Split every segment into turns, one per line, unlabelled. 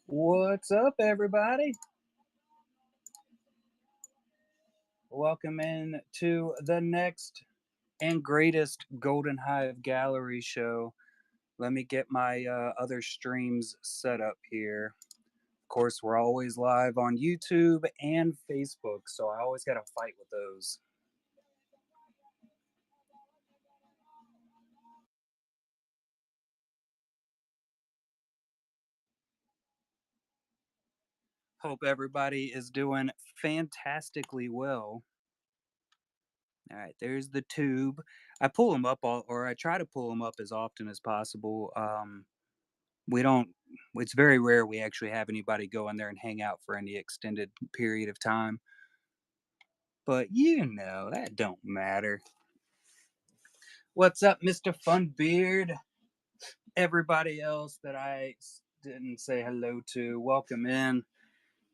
What's up, everybody? Welcome in to the next and greatest Golden Hive Gallery show. Let me get my other streams set up here. Of course, we're always live on YouTube and Facebook, so I always got to fight with those. Hope everybody is doing fantastically well. All right, there's the tube. I pull them up, or I try to pull them up as often as possible. We don't It's very rare we actually have anybody go in there and hang out for any extended period of time, but that don't matter. What's up, Mr. Funbeard? Everybody else that I didn't say hello to, welcome in.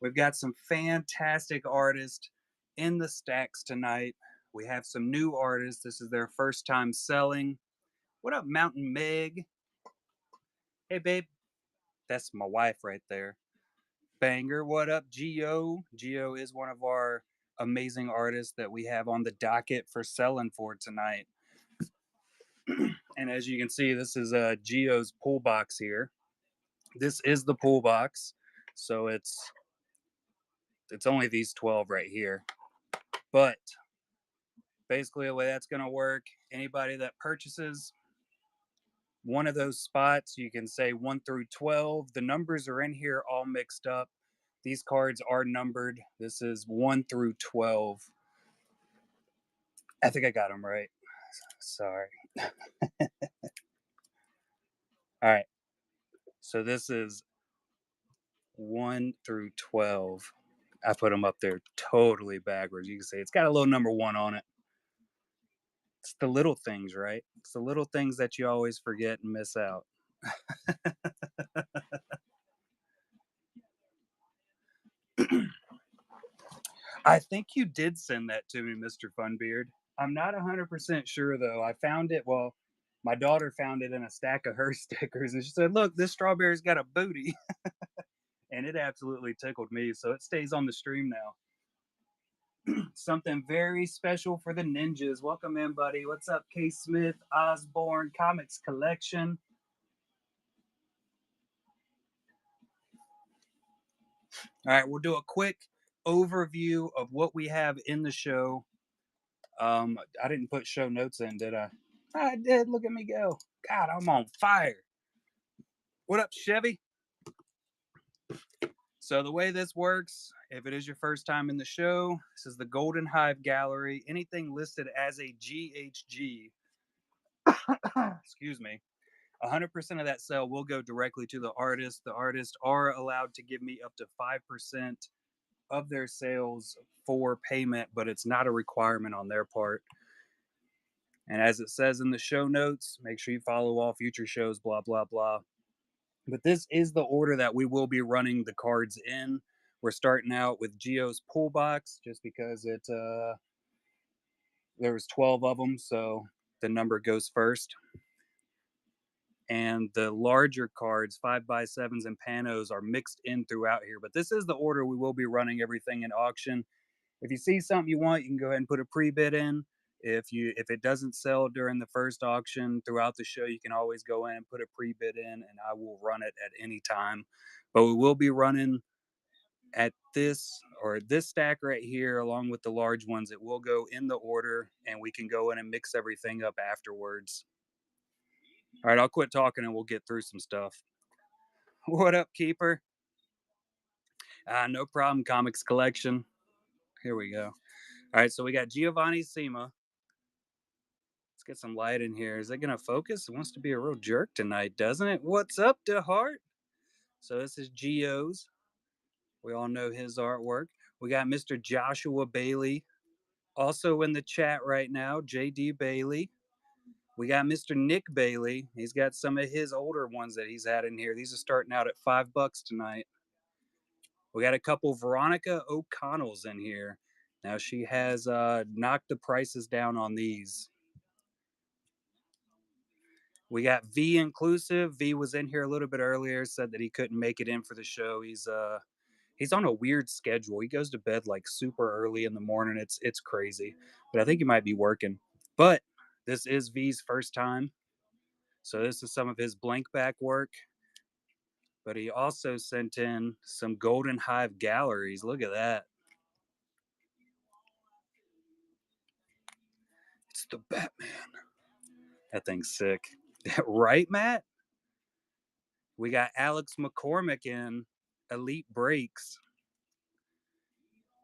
We've got some fantastic artists in the stacks tonight. We have some new artists. This is their first time selling. What up, Mountain Meg? Hey, babe. That's my wife right there. Banger. What up, Geo? Geo is one of our amazing artists that we have on the docket for selling for tonight. And as you can see, this is Geo's pool box here. This is the pool box, so it's only these 12 right here. But basically, the way that's going to work, anybody that purchases one of those spots, you can say 1 through 12. The numbers are in here all mixed up. These cards are numbered. This is 1 through 12. I think I got them right. Sorry. All right. So this is 1 through 12. I put them up there totally backwards. You can see it's got a little number 1 on it. It's the little things, right? It's the little things that you always forget and miss out. I think you did send that to me, Mr. Funbeard. I'm not 100% sure, though. I found it, well, my daughter found it in a stack of her stickers, and she said, "Look, this strawberry's got a booty." And it absolutely tickled me, so it stays on the stream now. Something very special for the ninjas. Welcome in, buddy. What's up, K. Smith, Osborne, Comics Collection? All right, we'll do a quick overview of what we have in the show. I didn't put show notes in, did I? I did. Look at me go. God, I'm on fire. What up, Chevy? So the way this works, if it is your first time in the show, this is the Golden Hive Gallery. Anything listed as a GHG, excuse me, 100% of that sale will go directly to the artist. The artists are allowed to give me up to 5% of their sales for payment, but it's not a requirement on their part. And as it says in the show notes, make sure you follow all future shows, blah, blah, blah. But this is the order that we will be running the cards in. We're starting out with Geo's pool box just because there was 12 of them, so the number goes first. And the larger cards, 5x7s and panos, are mixed in throughout here. But this is the order we will be running everything in auction. If you see something you want, you can go ahead and put a pre-bid in. If it doesn't sell during the first auction throughout the show, you can always go in and put a pre-bid in, and I will run it at any time. But we will be running at this stack right here, along with the large ones. It will go in the order, and we can go in and mix everything up afterwards. All right, I'll quit talking and we'll get through some stuff. What up, Keeper? No problem, Comics Collection. Here we go. All right, so we got Giovanni Sima. Let's get some light in here. Is it going to focus? It wants to be a real jerk tonight, doesn't it? What's up, DeHart? So this is Geo's. We all know his artwork. We got Mr. Joshua Bailey also in the chat right now, JD Bailey. We got Mr. Nick Bailey. He's got some of his older ones that he's had in here. These are starting out at $5 tonight. We got a couple Veronica O'Connells in here. Now she has knocked the prices down on these. We got V inclusive. V was in here a little bit earlier, said that he couldn't make it in for the show. He's on a weird schedule. He goes to bed like super early in the morning. It's crazy. But I think he might be working. But this is V's first time. So this is some of his blank back work. But he also sent in some Golden Hive galleries. Look at that. It's the Batman. That thing's sick. Right, Matt? We got Alex McCormick in Elite Breaks.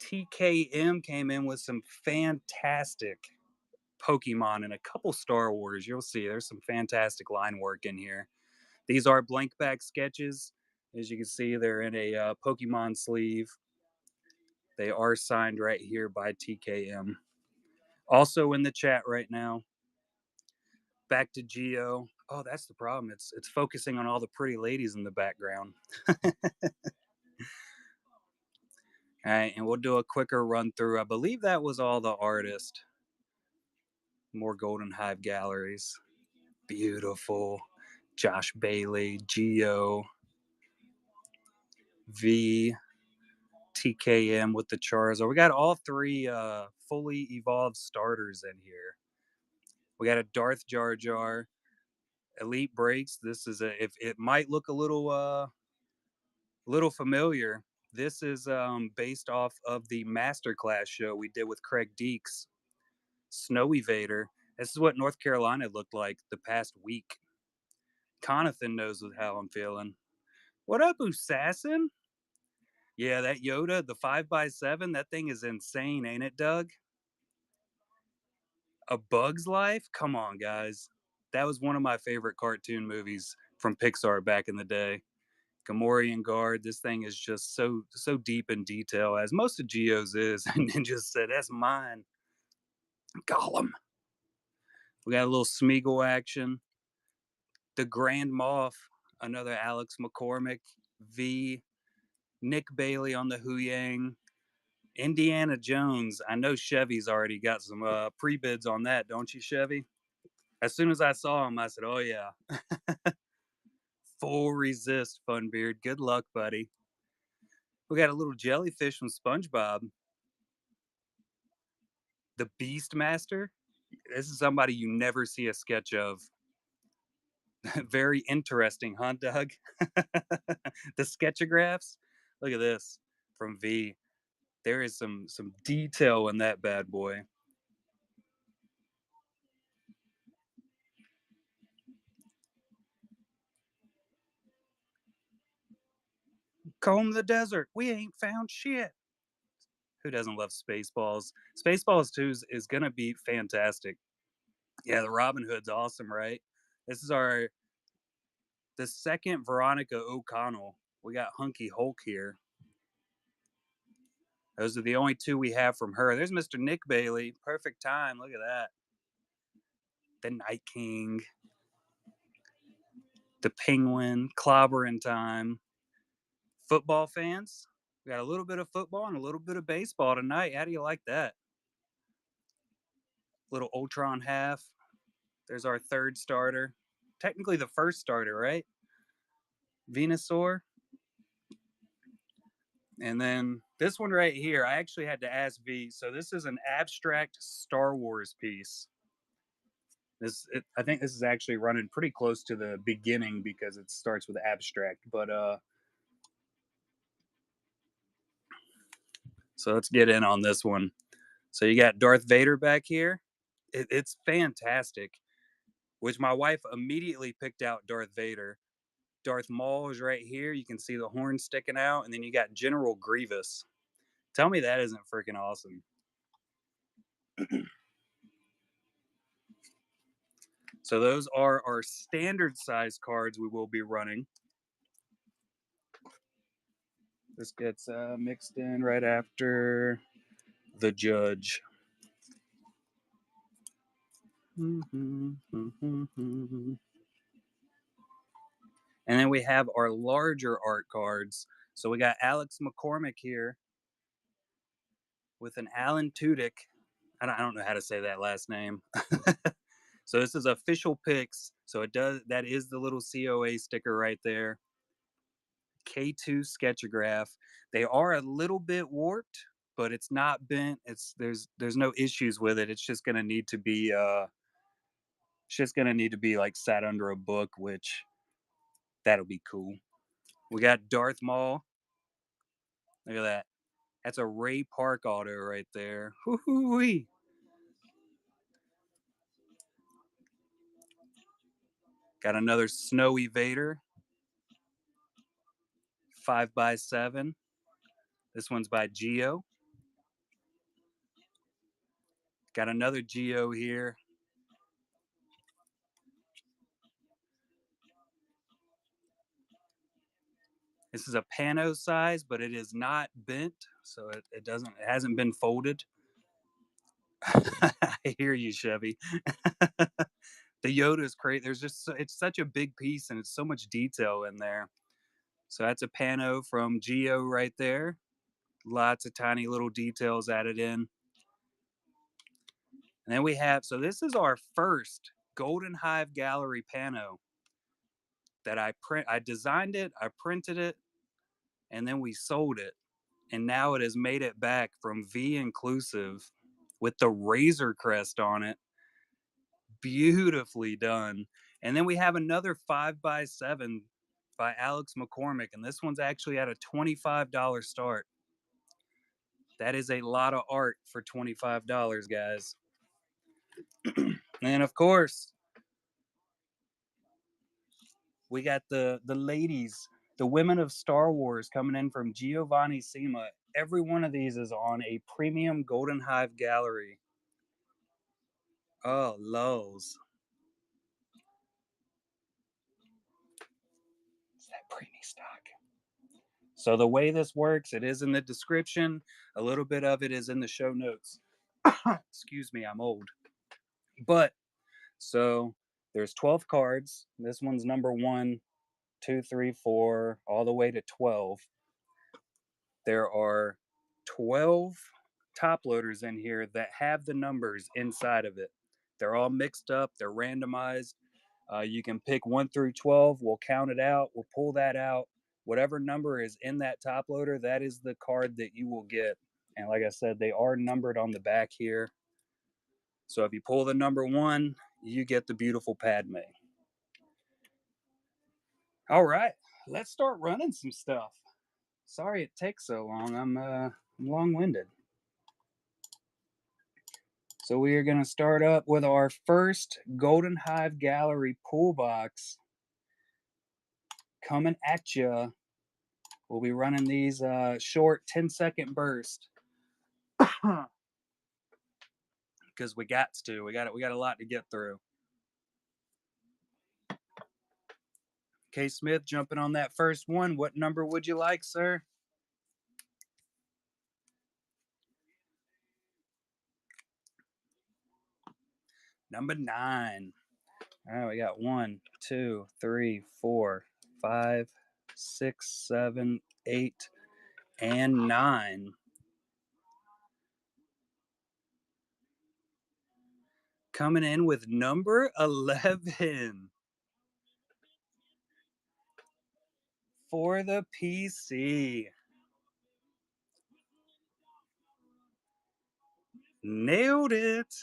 TKM came in with some fantastic Pokemon and a couple Star Wars. You'll see there's some fantastic line work in here. These are blank back sketches. As you can see, they're in a Pokemon sleeve. They are signed right here by TKM. Also in the chat right now. Back to Geo. Oh, that's the problem. It's focusing on all the pretty ladies in the background. All right, and we'll do a quicker run through. I believe that was all the artists. More Golden Hive galleries. Beautiful. Josh Bailey, Geo, V, TKM with the Charizard. We got all three fully evolved starters in here. We got a Darth Jar Jar, Elite Breaks. This is a if it might look a little familiar. This is based off of the masterclass show we did with Craig Deeks, Snow Evader. This is what North Carolina looked like the past week. Conathan knows how I'm feeling. What up, Assassin? Yeah, that Yoda, the 5x7, that thing is insane, ain't it, Doug? A Bug's Life? Come on, guys. That was one of my favorite cartoon movies from Pixar back in the day. Gamorrean Guard, this thing is just so deep in detail, as most of Geo's is. And then just said, that's mine. Gollum. We got a little Smeagol action. The Grand Moff, another Alex McCormick. V. Nick Bailey on the Huyang. Indiana Jones. I know Chevy's already got some pre-bids on that, don't you, Chevy? As soon as I saw him, I said, oh, yeah. Full resist, Funbeard. Good luck, buddy. We got a little jellyfish from SpongeBob. The Beastmaster. This is somebody you never see a sketch of. Very interesting, huh, Doug? The sketchographs. Look at this from V. There is some detail in that bad boy. Comb the desert. We ain't found shit. Who doesn't love Spaceballs? Spaceballs 2 is going to be fantastic. Yeah, the Robin Hood's awesome, right? This is the second Veronica O'Connell. We got Hunky Hulk here. Those are the only two we have from her. There's Mr. Nick Bailey. Perfect time. Look at that. The Night King. The Penguin. Clobbering time. Football fans. We got a little bit of football and a little bit of baseball tonight. How do you like that? Little Ultron half. There's our third starter. Technically the first starter, right? Venusaur. And then this one right here, I actually had to ask V. So this is an abstract Star Wars piece. I think this is actually running pretty close to the beginning because it starts with abstract. But so let's get in on this one. So you got Darth Vader back here. It's fantastic. Which my wife immediately picked out Darth Vader. Darth Maul is right here. You can see the horn sticking out, and then you got General Grievous. Tell me that isn't freaking awesome. So those are our standard size cards we will be running. This gets mixed in right after the judge. And then we have our larger art cards. So we got Alex McCormick here with an Alan Tudyk. I don't know how to say that last name. So this is official picks. So it does, that is the little COA sticker right there. K2 sketchograph. They are a little bit warped, but it's not bent. It's there's no issues with it. It's just gonna need to be it's just gonna need to be like sat under a book, which that'll be cool. We got Darth Maul. Look at that. That's a Ray Park auto right there. Hoo-hoo-wee. Got another Snowy Vader. 5x7. This one's by Geo. Got another Geo here. This is a pano size, but it is not bent, so it hasn't been folded. I hear you, Chevy. The Yoda is great. There's just it's such a big piece and it's so much detail in there. So that's a pano from Geo right there. Lots of tiny little details added in. And then we have, so this is our first Golden Hive Gallery pano that I designed it, I printed it, and then we sold it. And now it has made it back from V Inclusive with the Razor Crest on it. Beautifully done. And then we have another 5x7 by Alex McCormick, and this one's actually at a $25 start. That is a lot of art for $25, guys. And of course, we got the ladies, the women of Star Wars coming in from Giovanni Sima. Every one of these is on a premium Golden Hive gallery. Oh, lows. It's that preemie stock. So the way this works, it is in the description. A little bit of it is in the show notes. Excuse me, I'm old. But so there's 12 cards. This one's number 1, 2, 3, 4, all the way to 12. There are 12 top loaders in here that have the numbers inside of it. They're all mixed up, they're randomized. You can pick 1 through 12. We'll count it out, we'll pull that out. Whatever number is in that top loader, that is the card that you will get. And like I said, they are numbered on the back here. So if you pull the number 1, you get the beautiful Padme. All right, let's start running some stuff. Sorry it takes so long. I'm long-winded. So we are going to start up with our first Golden Hive Gallery pool box coming at you. We'll be running these short 10-second bursts because we got to. We got a lot to get through. K. Smith jumping on that first one. What number would you like, sir? Number 9. All right, we got 1, 2, 3, 4, 5, 6, 7, 8, and 9. Coming in with number 11 for the PC. Nailed it.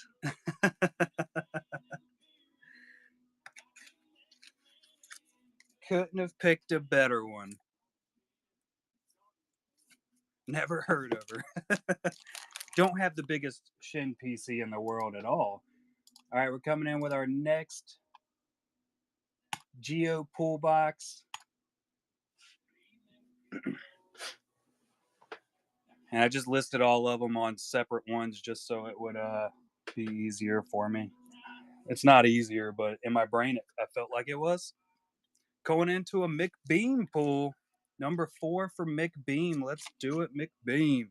Couldn't have picked a better one. Never heard of her. Don't have the biggest shin PC in the world at all. All right, we're coming in with our next Geo pool box. And I just listed all of them on separate ones just so it would be easier for me. It's not easier, but in my brain, I felt like it was. Going into a McBeam pool. Number 4 for McBeam. Let's do it, McBeam.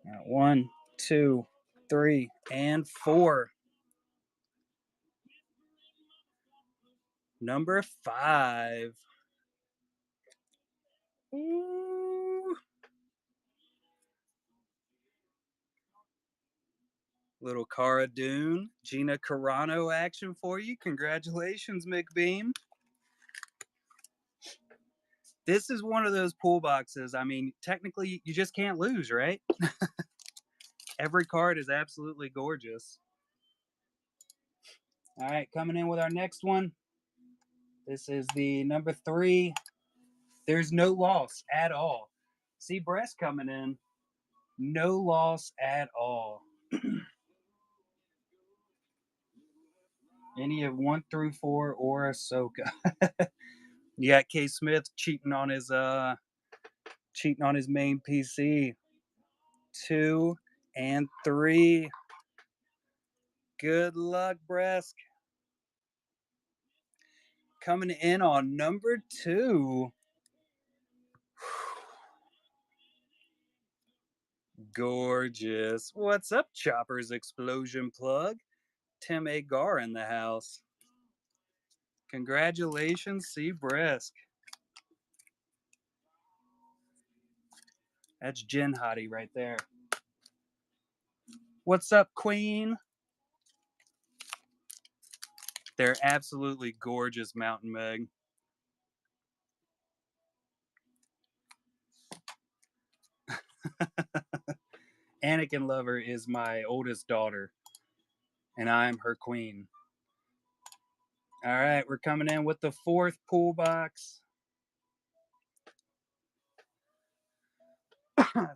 Right, 1, 2, 3, and 4. Number 5. Ooh. Little Cara Dune, Gina Carano action for you. Congratulations, McBeam. This is one of those pool boxes. I mean, technically, you just can't lose, right? Every card is absolutely gorgeous. All right, coming in with our next one. This is the number 3. There's no loss at all. See Breast coming in. No loss at all. Any of 1 through 4 or Ahsoka. You got K Smith cheating on his main PC. 2 and 3. Good luck, Bresk. Coming in on number 2. Gorgeous. What's up, Chopper's Explosion Plug? Tim Agar in the house. Congratulations, C. Bresk. That's Jen Hottie right there. What's up, Queen? They're absolutely gorgeous, Mountain Meg. Anakin Lover is my oldest daughter, and I'm her queen. All right, we're coming in with the 4th pool box.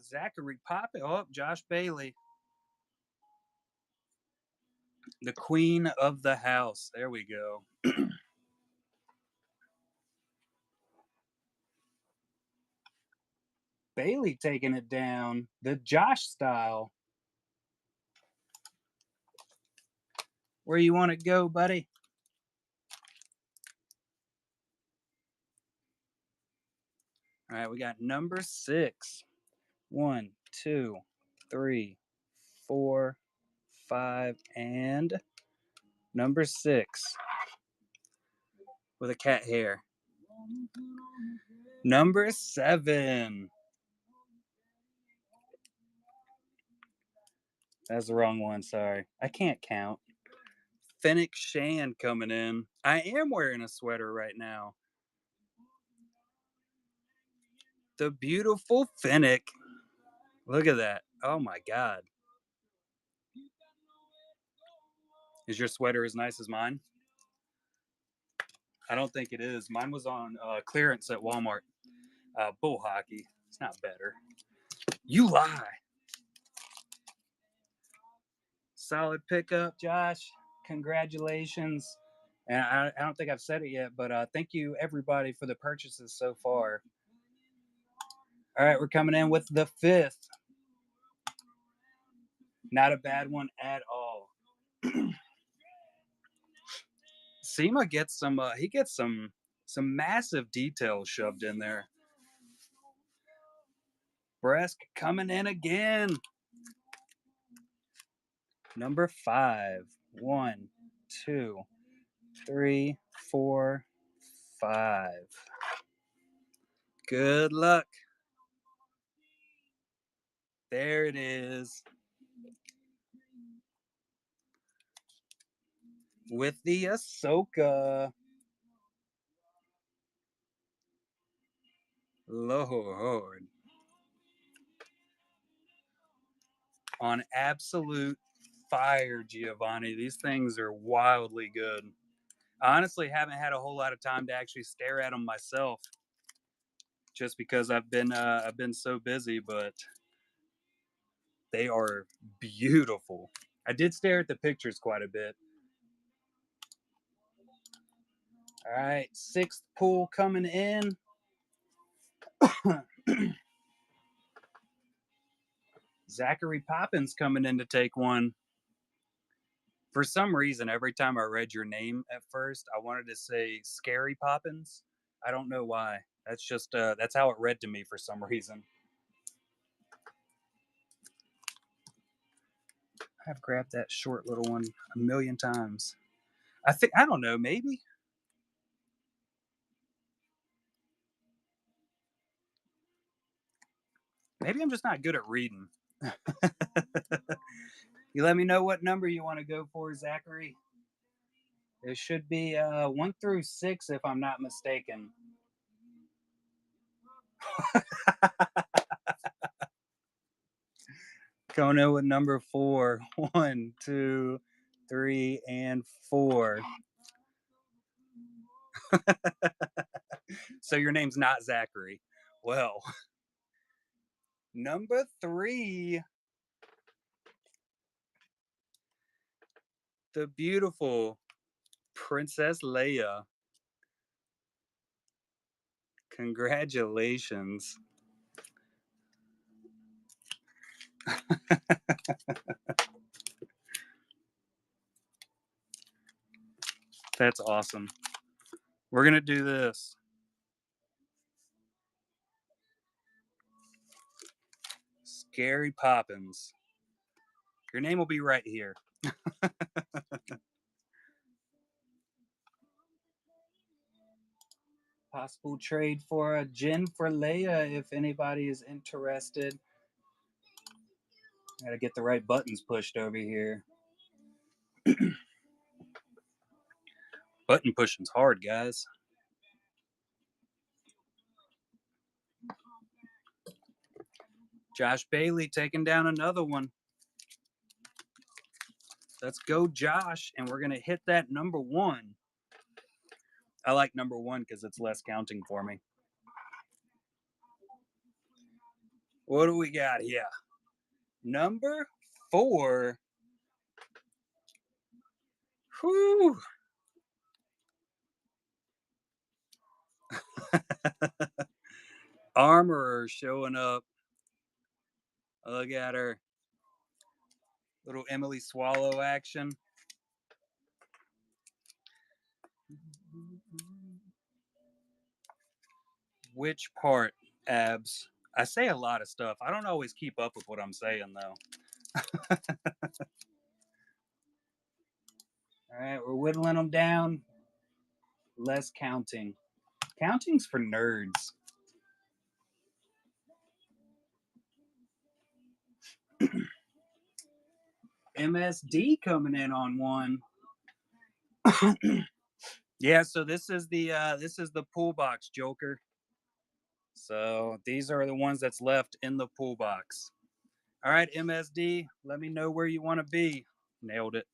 Zachary Poppin. Oh, Josh Bailey. The queen of the house. There we go. Bailey taking it down. The Josh style. Where you want to go, buddy? All right, we got number 6. 1, 2, 3, 4, 5, and number 6 with a cat hair. Number 7. That's the wrong one. Sorry. I can't count. Fennec Shan coming in. I am wearing a sweater right now. The beautiful Fennec. Look at that. Oh my God. Is your sweater as nice as mine? I don't think it is. Mine was on clearance at Walmart. Bull hockey. It's not better. You lie. Solid pickup, Josh. Congratulations. And I don't think I've said it yet, but thank you everybody for the purchases so far. All right, we're coming in with the 5th. Not a bad one at all. Seema gets some. He gets some massive details shoved in there. Bresk coming in again. Number 5. 1, 2, 3, 4, 5. Good luck. There it is. With the Ahsoka. Lord. On absolute fire, Giovanni. These things are wildly good. I honestly haven't had a whole lot of time to actually stare at them myself, just because I've been so busy. But they are beautiful. I did stare at the pictures quite a bit. All right, 6th pool coming in. Zachary Poppins coming in to take one. For some reason, every time I read your name at first, I wanted to say Scary Poppins. I don't know why. That's just that's how it read to me for some reason. I've grabbed that short little one a million times. I don't know, maybe. Maybe I'm just not good at reading. You let me know what number you want to go for, Zachary. It should be 1 through 6, if I'm not mistaken. Kono with number 4. 1, 2, 3, and 4. So your name's not Zachary. Well, number 3, the beautiful Princess Leia. Congratulations. That's awesome. We're going to do this. Scary Poppins. Your name will be right here. Possible trade for a Jin for Leia if anybody is interested. Gotta get the right buttons pushed over here. Button pushing's hard, guys. Josh Bailey taking down another one. Let's go, Josh. And we're going to hit that number 1. I like number 1 because it's less counting for me. What do we got here? Number 4. Whew. Armorer showing up. Look at her. Little Emily Swallow action. Which part, Abs? I say a lot of stuff. I don't always keep up with what I'm saying, though. All right, we're whittling them down. Less counting. Counting's for nerds. MSD coming in on one. Yeah, so this is the pool box, Joker. So these are the ones that's left in the pool box. All right, MSD, let me know where you want to be. Nailed it.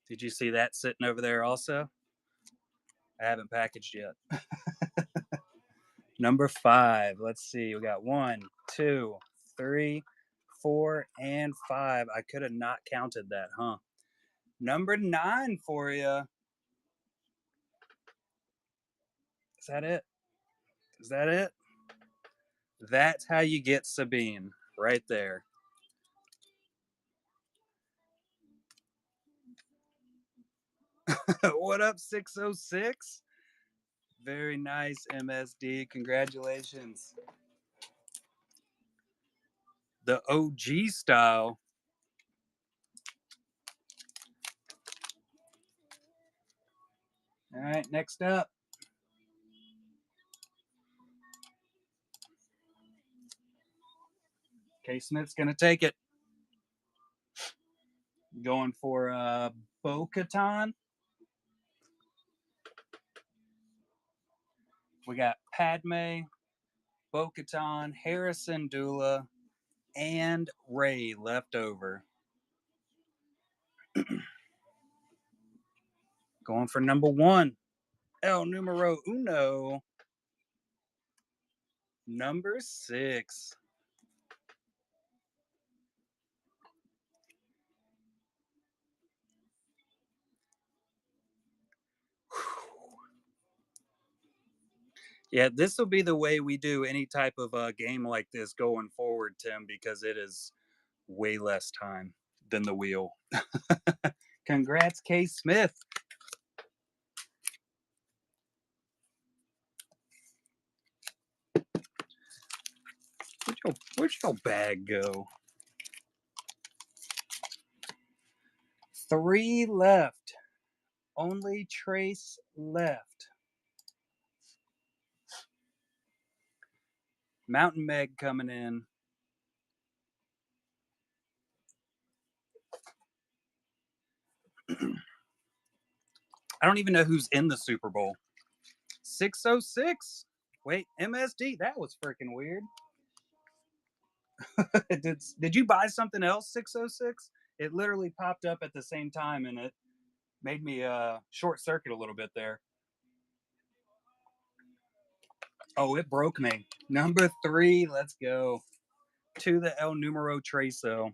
Did you see that sitting over there also? I haven't packaged yet. Number 5. Let's see. We got 1, 2, 3, 4, and 5. I could have not counted that, huh? Number 9 for you. Is that it? Is that it? That's how you get Sabine, right there. What up, 606? Very nice, MSD. Congratulations. The OG style. All right, next up. K. Smith's going to take it. Going for Bo-Katan. We got Padme, Bo-Katan, Harrison Dula, and Rey left over. Going for number 1. El numero uno. Number 6. Yeah, this will be the way we do any type of game like this going forward, Tim, because it is way less time than the wheel. Congrats, K. Smith. Where'd your bag go? 3 left. Only Trace left. Mountain Meg coming in. I don't even know who's in the Super Bowl. 606. Wait, MSD. That was freaking weird. did you buy something else? 606. It literally popped up at the same time, and it made me short circuit a little bit there. Oh, it broke me. Number 3. Let's go to the El Numero Treso.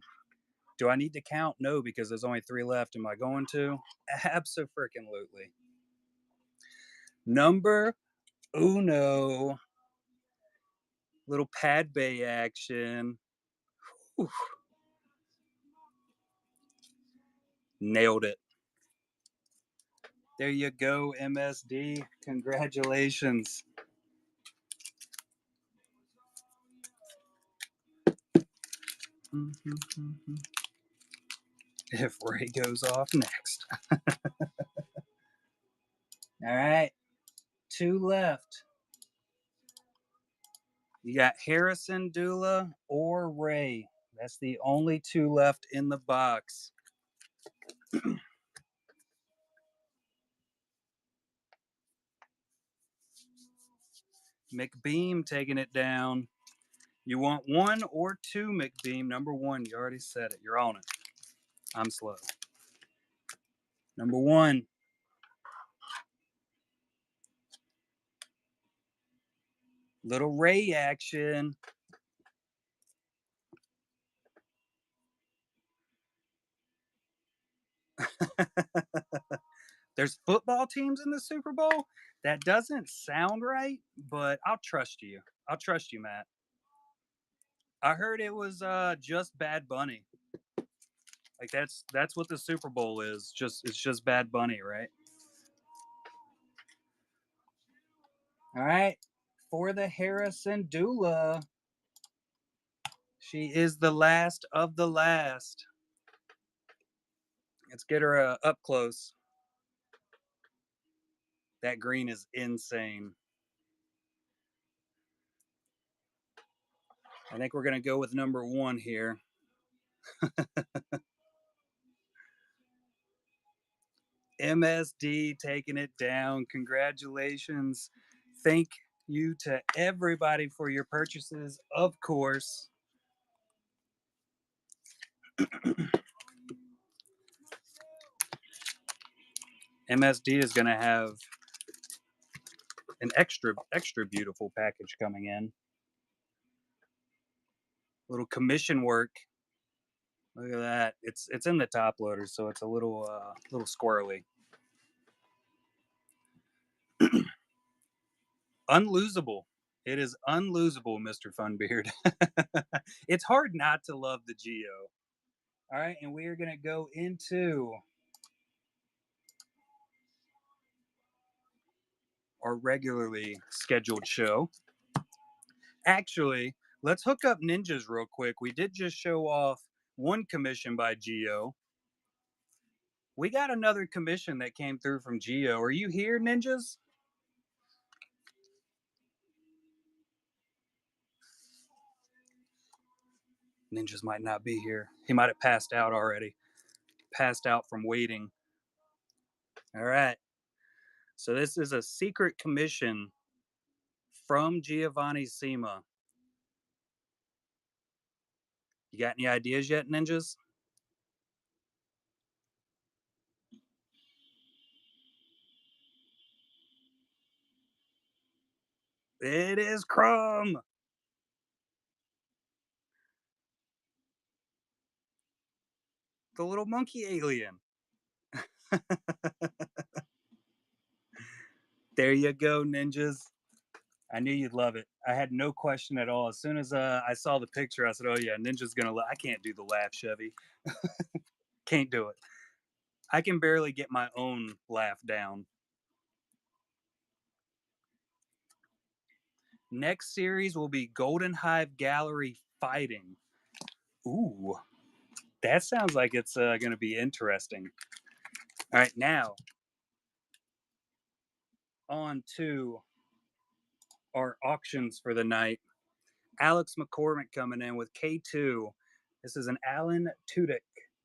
Do I need to count? No, because there's only 3 left. Am I going to? Abso-freaking-lutely. Number uno. Little pad bay action. Whew. Nailed it. There you go, MSD. Congratulations. If Ray goes off next. All right. 2 left. You got Harrison Dula or Ray. That's the only 2 left in the box. McBeam taking it down. You want 1 or 2, McBeam? Number 1, you already said it. You're on it. I'm slow. Number 1. Little Ray action. There's football teams in the Super Bowl? That doesn't sound right, but I'll trust you. I'll trust you, Matt. I heard it was just Bad Bunny. Like that's what the Super Bowl is. It's just Bad Bunny, right? All right. For the Harrison Dula. She is the last of the last. Let's get her up close. That green is insane. I think we're going to go with number 1 here. MSD taking it down. Congratulations. Thank you to everybody for your purchases, of course. MSD is going to have an extra beautiful package coming in. Little commission work. Look at that. It's in the top loader, so it's a little squirrely. Unlosable. It is unlosable, Mr. Funbeard. It's hard not to love the Geo. All right, and we are going to go into our regularly scheduled show. Actually, let's hook up Ninjas real quick. We did just show off one commission by Geo. We got another commission that came through from Geo. Are you here, Ninjas? Ninjas might not be here. He might have passed out already. Passed out from waiting. All right. So this is a secret commission from Giovanni Sima. You got any ideas yet, Ninjas? It is Crumb. The little monkey alien. There you go, Ninjas. I knew you'd love it. I had no question at all. As soon as I saw the picture, I said, "Oh yeah, Ninja's gonna." I can't do the laugh, Chevy. Can't do it. I can barely get my own laugh down. Next series will be Golden Hive Gallery Fighting. Ooh, that sounds like it's going to be interesting. All right, now on to our auctions for the night. Alex McCormick coming in with K2. This is an Alan Tudyk.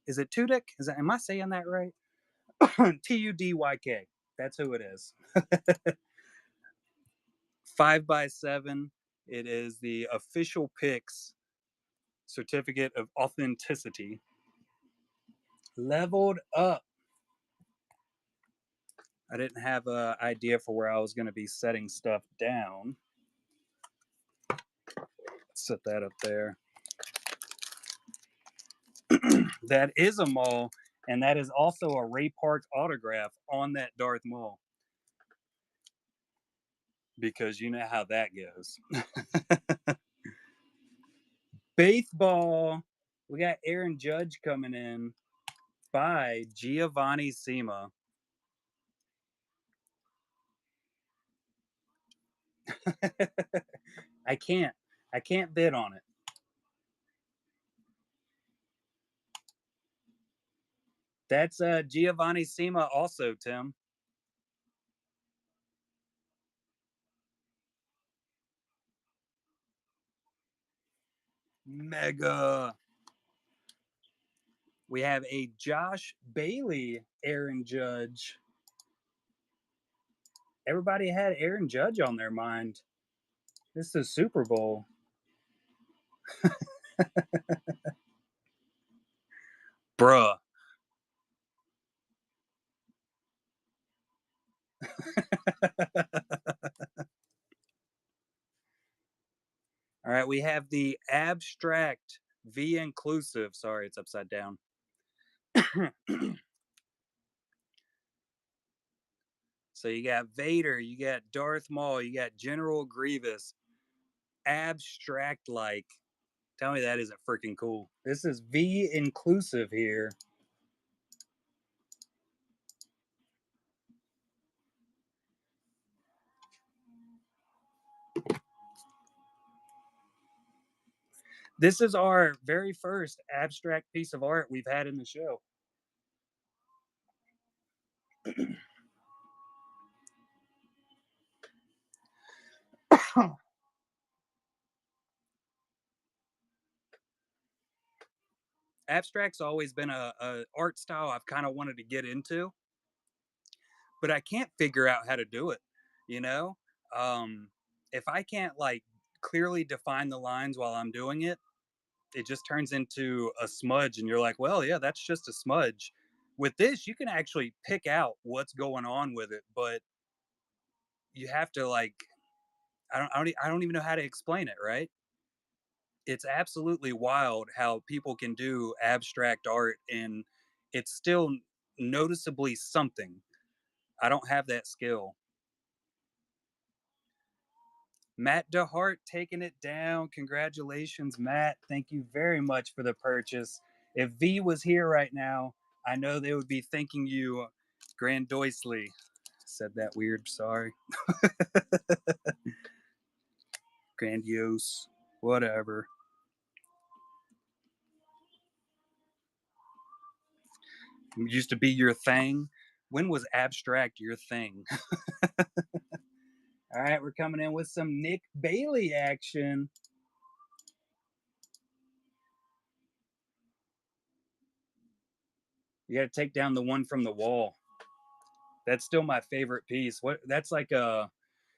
Is it Tudyk? Is that, am I saying that right? Tudyk. That's who it is. 5x7. It is the official picks certificate of authenticity. Leveled up. I didn't have an idea for where I was going to be setting stuff down. Set that up there. That is a Maul, and that is also a Ray Park autograph on that Darth Maul. Because you know how that goes. Baseball. We got Aaron Judge coming in by Giovanni Sima. I can't. I can't bid on it. That's Giovanni Sima also, Tim. Mega. We have a Josh Bailey Aaron Judge. Everybody had Aaron Judge on their mind. This is Super Bowl. Bruh. All right, we have the abstract V inclusive. Sorry, it's upside down. So you got Vader, you got Darth Maul, you got General Grievous. Abstract like. Tell me that isn't freaking cool. This is V inclusive here. This is our very first abstract piece of art we've had in the show. Abstract's always been a art style I've kind of wanted to get into, but I can't figure out how to do it. You know, um, if I can't like clearly define the lines while I'm doing it, it just turns into a smudge, and you're like, well, yeah, that's just a smudge. With this, you can actually pick out what's going on with it, but you have to like, I don't even know how to explain it. Right? It's absolutely wild how people can do abstract art and it's still noticeably something. I don't have that skill. Matt DeHart taking it down. Congratulations, Matt. Thank you very much for the purchase. If V was here right now, I know they would be thanking you grandiosely. Said that weird, sorry. Grandiose, whatever. Used to be your thing. When was abstract your thing? All right, we're coming in with some Nick Bailey action. You got to take down the one from the wall. That's still my favorite piece. What? That's like a,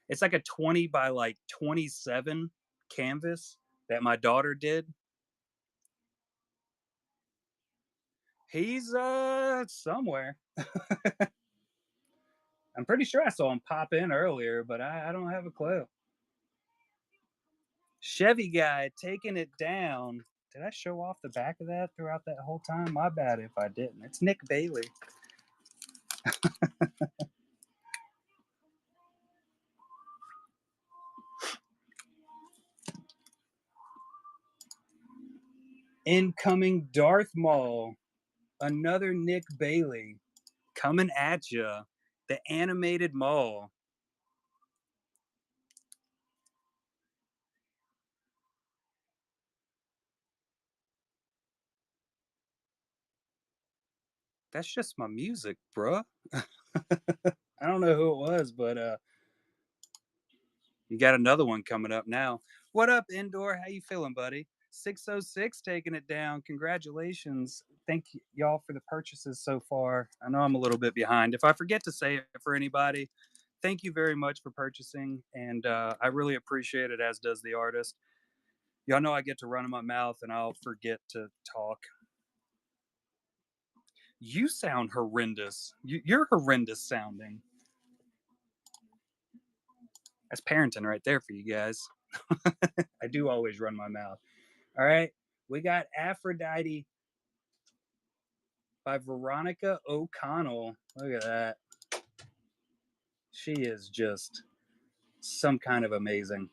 it's like a 20 by like 27 canvas that my daughter did. He's somewhere. I'm pretty sure I saw him pop in earlier, but I don't have a clue. Chevy guy taking it down. Did I show off the back of that throughout that whole time? My bad if I didn't. It's Nick Bailey. Incoming Darth Maul. Another Nick Bailey coming at you. The animated Maul. That's just my music, bruh. I don't know who it was, but you got another one coming up now. What up, Indoor? How you feeling, buddy? 606 taking it down. Congratulations. Thank y'all for the purchases so far. I know I'm a little bit behind. If I forget to say it for anybody, thank you very much for purchasing. And I really appreciate it, as does the artist. Y'all know I get to run in my mouth and I'll forget to talk. You sound horrendous. You're horrendous sounding. That's parenting right there for you guys. I do always run my mouth. All right. We got Aphrodite by Veronica O'Connell. Look at that. She is just some kind of amazing.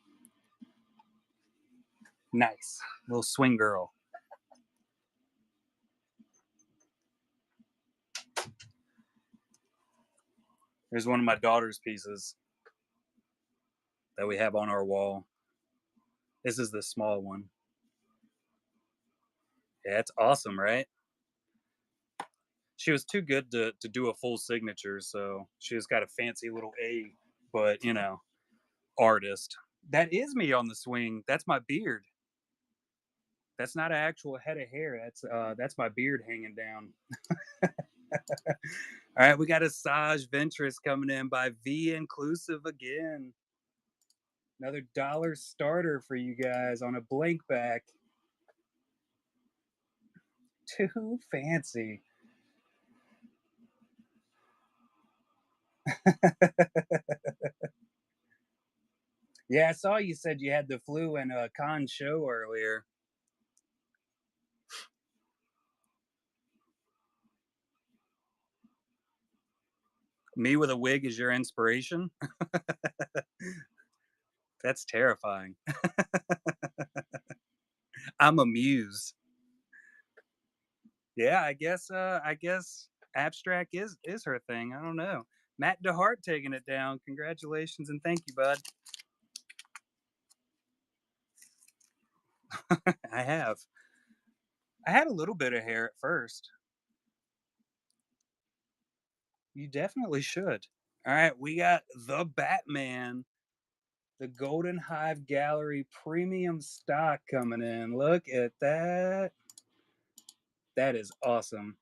Nice. Little swing girl. Here's one of my daughter's pieces that we have on our wall. This is the small one. Yeah, it's awesome, right? She was too good to do a full signature, so she just got a fancy little A, but artist. That is me on the swing. That's my beard. That's not an actual head of hair. That's my beard hanging down. All right, we got a Sage Ventress coming in by V Inclusive again. Another dollar starter for you guys on a blank back. Too fancy. Yeah, I saw you said you had the flu in a con show earlier. Me with a wig is your inspiration? That's terrifying. I'm a muse. Yeah, I guess abstract is her thing. I don't know. Matt DeHart taking it down. Congratulations and thank you, bud. I have. I had a little bit of hair at first. You definitely should. All right, we got the Batman, the Golden Hive Gallery premium stock coming in. Look at that. That is awesome.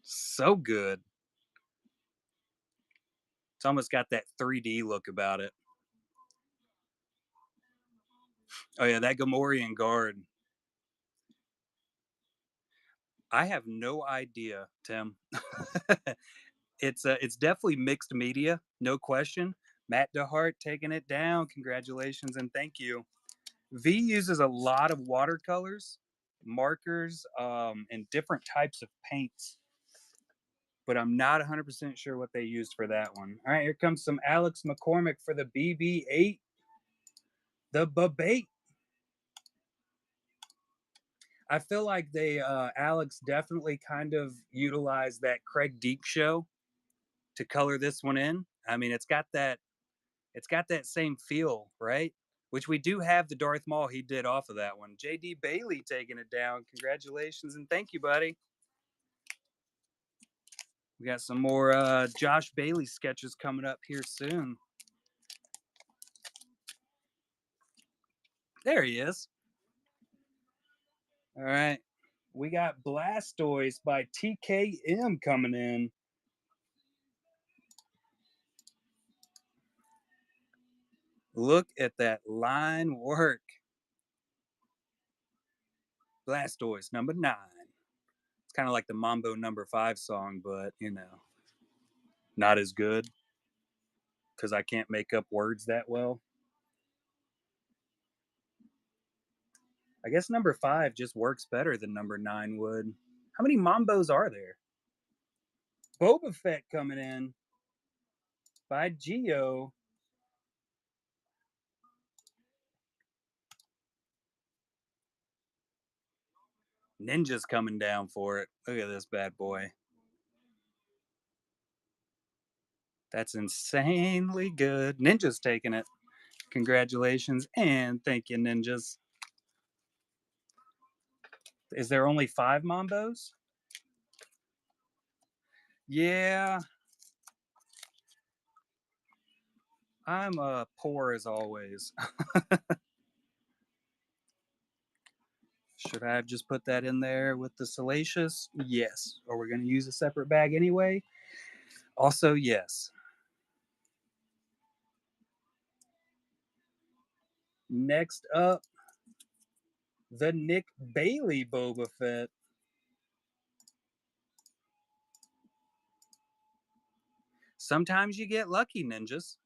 So good. It's almost got that 3D look about it. Oh yeah, that Gamorrean guard. I have no idea, Tim. It's definitely mixed media, no question. Matt DeHart taking it down. Congratulations and thank you. V uses a lot of watercolors, markers, and different types of paints, but I'm not 100% sure what they used for that one. All right, here comes some Alex McCormick for the BB8, the Babate. I feel like Alex definitely kind of utilized that Craig Deek show to color this one in. I mean, it's got that same feel, right? Which we do have the Darth Maul he did off of that one. JD Bailey taking it down. Congratulations and thank you, buddy. We got some more Josh Bailey sketches coming up here soon. There he is. All right. We got Blastoise by TKM coming in. Look at that line work. Blastoise number 9. It's kind of like the Mambo number 5 song, but not as good because I can't make up words that well. I guess number 5 just works better than number 9 would. How many Mambos are there? Boba Fett coming in by Geo. Ninja's coming down for it. Look at this bad boy. That's insanely good. Ninja's taking it. Congratulations and thank you, Ninjas. Is there only 5 Mambos? Yeah. I'm poor as always. Should I have just put that in there with the salacious? Yes. Are we going to use a separate bag anyway? Also, yes. Next up, the Nick Bailey Boba Fett. Sometimes you get lucky, ninjas.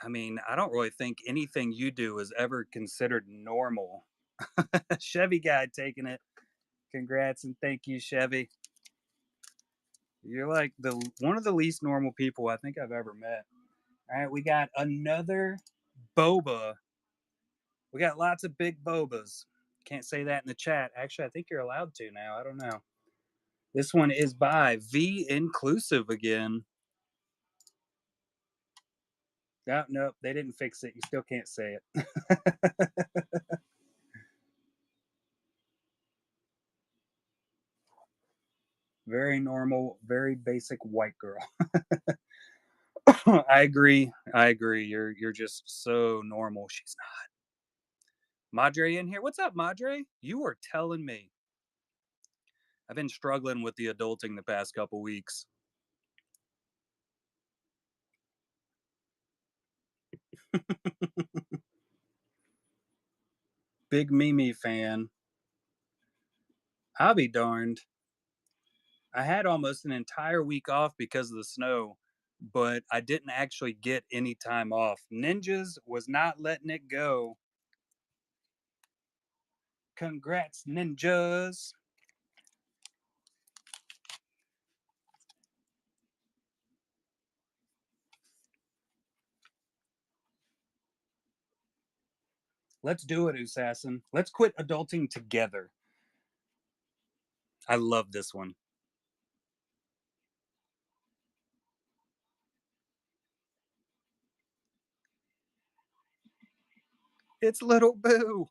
I mean, I don't really think anything you do is ever considered normal. Chevy guy taking it. Congrats and thank you, Chevy. You're like the one of the least normal people I think I've ever met. All right, we got another boba. We got lots of big bobas. Can't say that in the chat. Actually, I think you're allowed to now. I don't know. This one is by V Inclusive again. Oh, nope, they didn't fix it. You still can't say it. Very normal, very basic white girl. I agree. I agree. You're just so normal. She's not. Madre in here. What's up, Madre? You are telling me. I've been struggling with the adulting the past couple weeks. Big Mimi fan. I'll be darned. I had almost an entire week off because of the snow, but I didn't actually get any time off. Ninjas was not letting it go. Congrats, ninjas. Let's do it, Assassin. Let's quit adulting together. I love this one. It's Little Boo.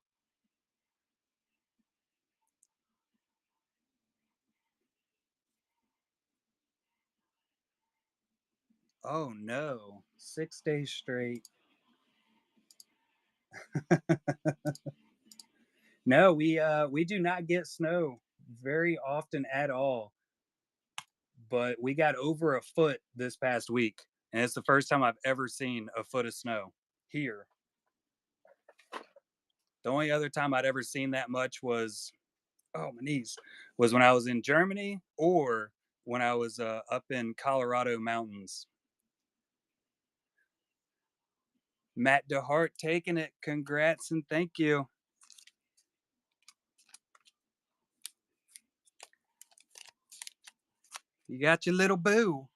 Oh no. 6 days straight. No, we do not get snow very often at all. But we got over a foot this past week, and it's the first time I've ever seen a foot of snow here. The only other time I'd ever seen that much was my knees was when I was in Germany or when I was up in Colorado mountains. Matt DeHart taking it. Congrats and thank you. You got your little boo.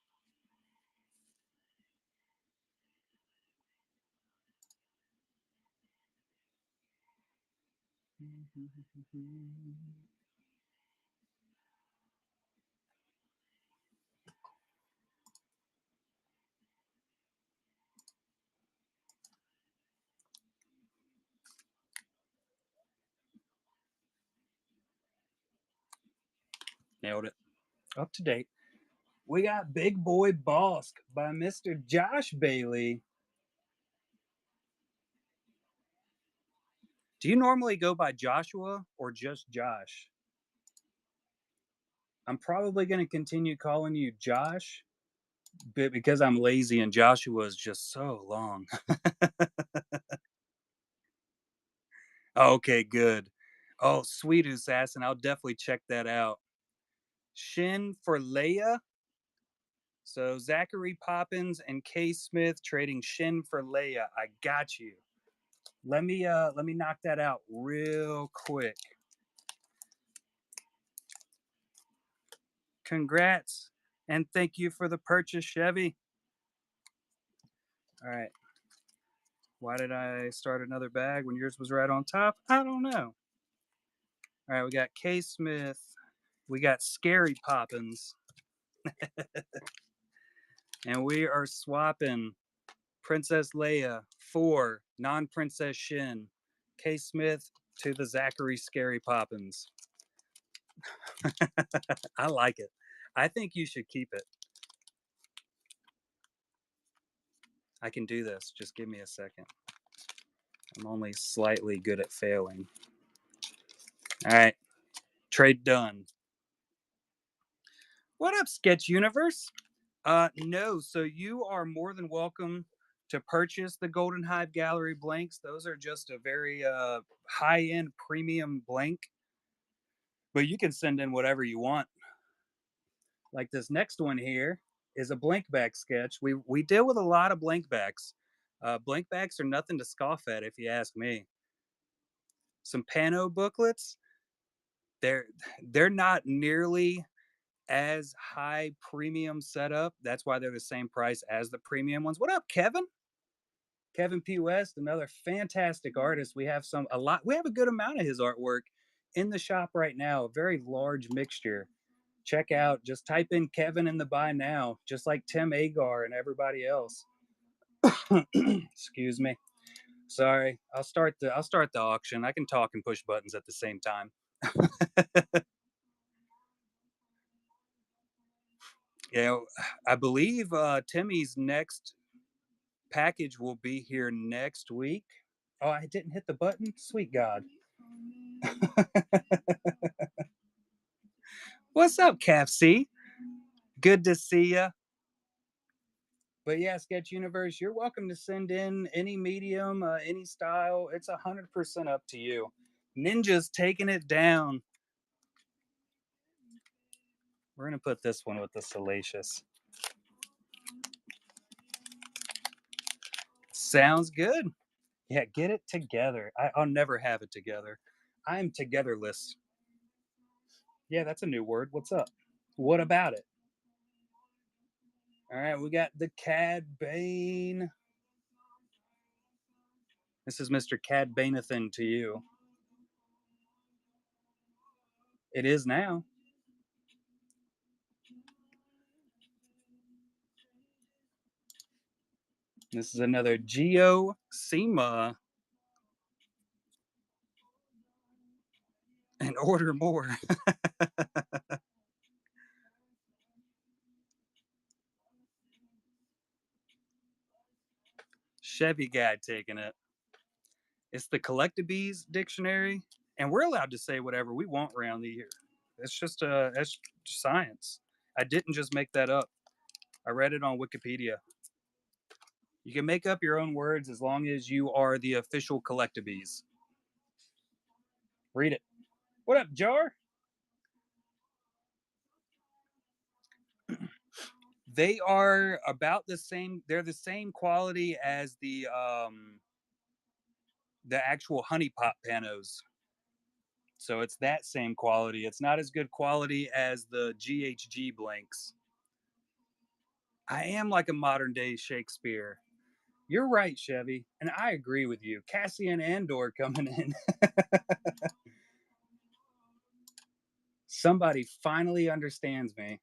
Nailed it. Up to date. We got Big Boy Bosk by Mr. Josh Bailey. Do you normally go by Joshua or just Josh? I'm probably going to continue calling you Josh, but because I'm lazy and Joshua is just so long. Okay, good. Oh, sweet assassin. I'll definitely check that out. Shin for Leia. So Zachary Poppins and Kay Smith trading Shin for Leia. I got you. Let me knock that out real quick. Congrats and thank you for the purchase, Chevy. All right. Why did I start another bag when yours was right on top? I don't know. All right, we got K Smith. We got Scary Poppins. And we are swapping Princess Leia for non Princess Shin. K. Smith to the Zachary Scary Poppins. I like it. I think you should keep it. I can do this. Just give me a second. I'm only slightly good at failing. All right. Trade done. What up, Sketch Universe? No, so you are more than welcome to purchase the Golden Hive Gallery blanks. Those are just a very high-end premium blank, but you can send in whatever you want. Like this next one here is a blank back sketch. We deal with a lot of blank backs. Blank backs are nothing to scoff at, if you ask me. Some Pano booklets, they're they're not nearly as high premium setup. That's why they're the same price as the premium ones. What up, Kevin? Kevin P. West, another fantastic artist. We have we have a good amount of his artwork in the shop right now, a very large mixture. Check out, just type in Kevin in the buy now, just like Tim Agar and everybody else. Excuse me. Sorry. I'll start the auction. I can talk and push buttons at the same time. You know, I believe Timmy's next package will be here next week. Oh, I didn't hit the button. Sweet God. What's up, C? Good to see ya. But yeah, Sketch Universe, you're welcome to send in any medium, any style. It's 100% up to you. Ninja's taking it down. We're gonna put this one with the salacious. Sounds good. Yeah, get it together. I'll never have it together. I'm togetherless. Yeah, that's a new word. What's up? What about it? All right, we got the Cad Bane. This is Mr. Cad Banathan to you. It is now. This is another Geo Sema. And order more. Chevy guy taking it. It's the Collectabees dictionary, and we're allowed to say whatever we want around the year. That's science. I didn't just make that up. I read it on Wikipedia. You can make up your own words as long as you are the official Collectabees. Read it. What up, Jar? They are about the same. They're the same quality as the actual honey pot panos. So it's that same quality. It's not as good quality as the GHG blanks. I am like a modern day Shakespeare. You're right, Chevy, and I agree with you. Cassian Andor coming in. Somebody finally understands me.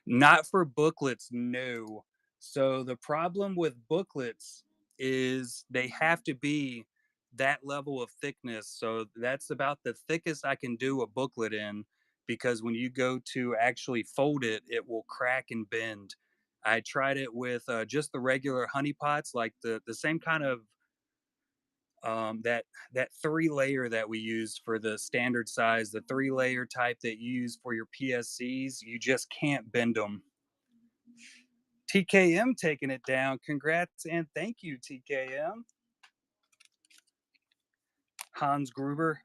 Not for booklets, no. So the problem with booklets is they have to be that level of thickness. So that's about the thickest I can do a booklet in, because when you go to actually fold it, it will crack and bend. I tried it with just the regular honey pots, like the same kind of that 3 layer that we use for the standard size, the 3 layer type that you use for your PSCs. You just can't bend them. TKM taking it down. Congrats and thank you, TKM. Hans Gruber.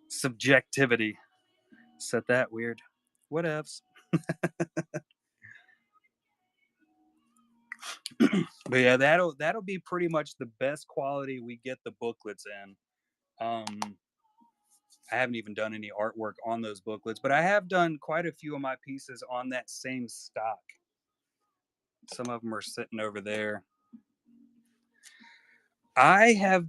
Subjectivity. Said that weird. What else? But yeah, that'll be pretty much the best quality we get the booklets in. I haven't even done any artwork on those booklets, but I have done quite a few of my pieces on that same stock. Some of them are sitting over there. I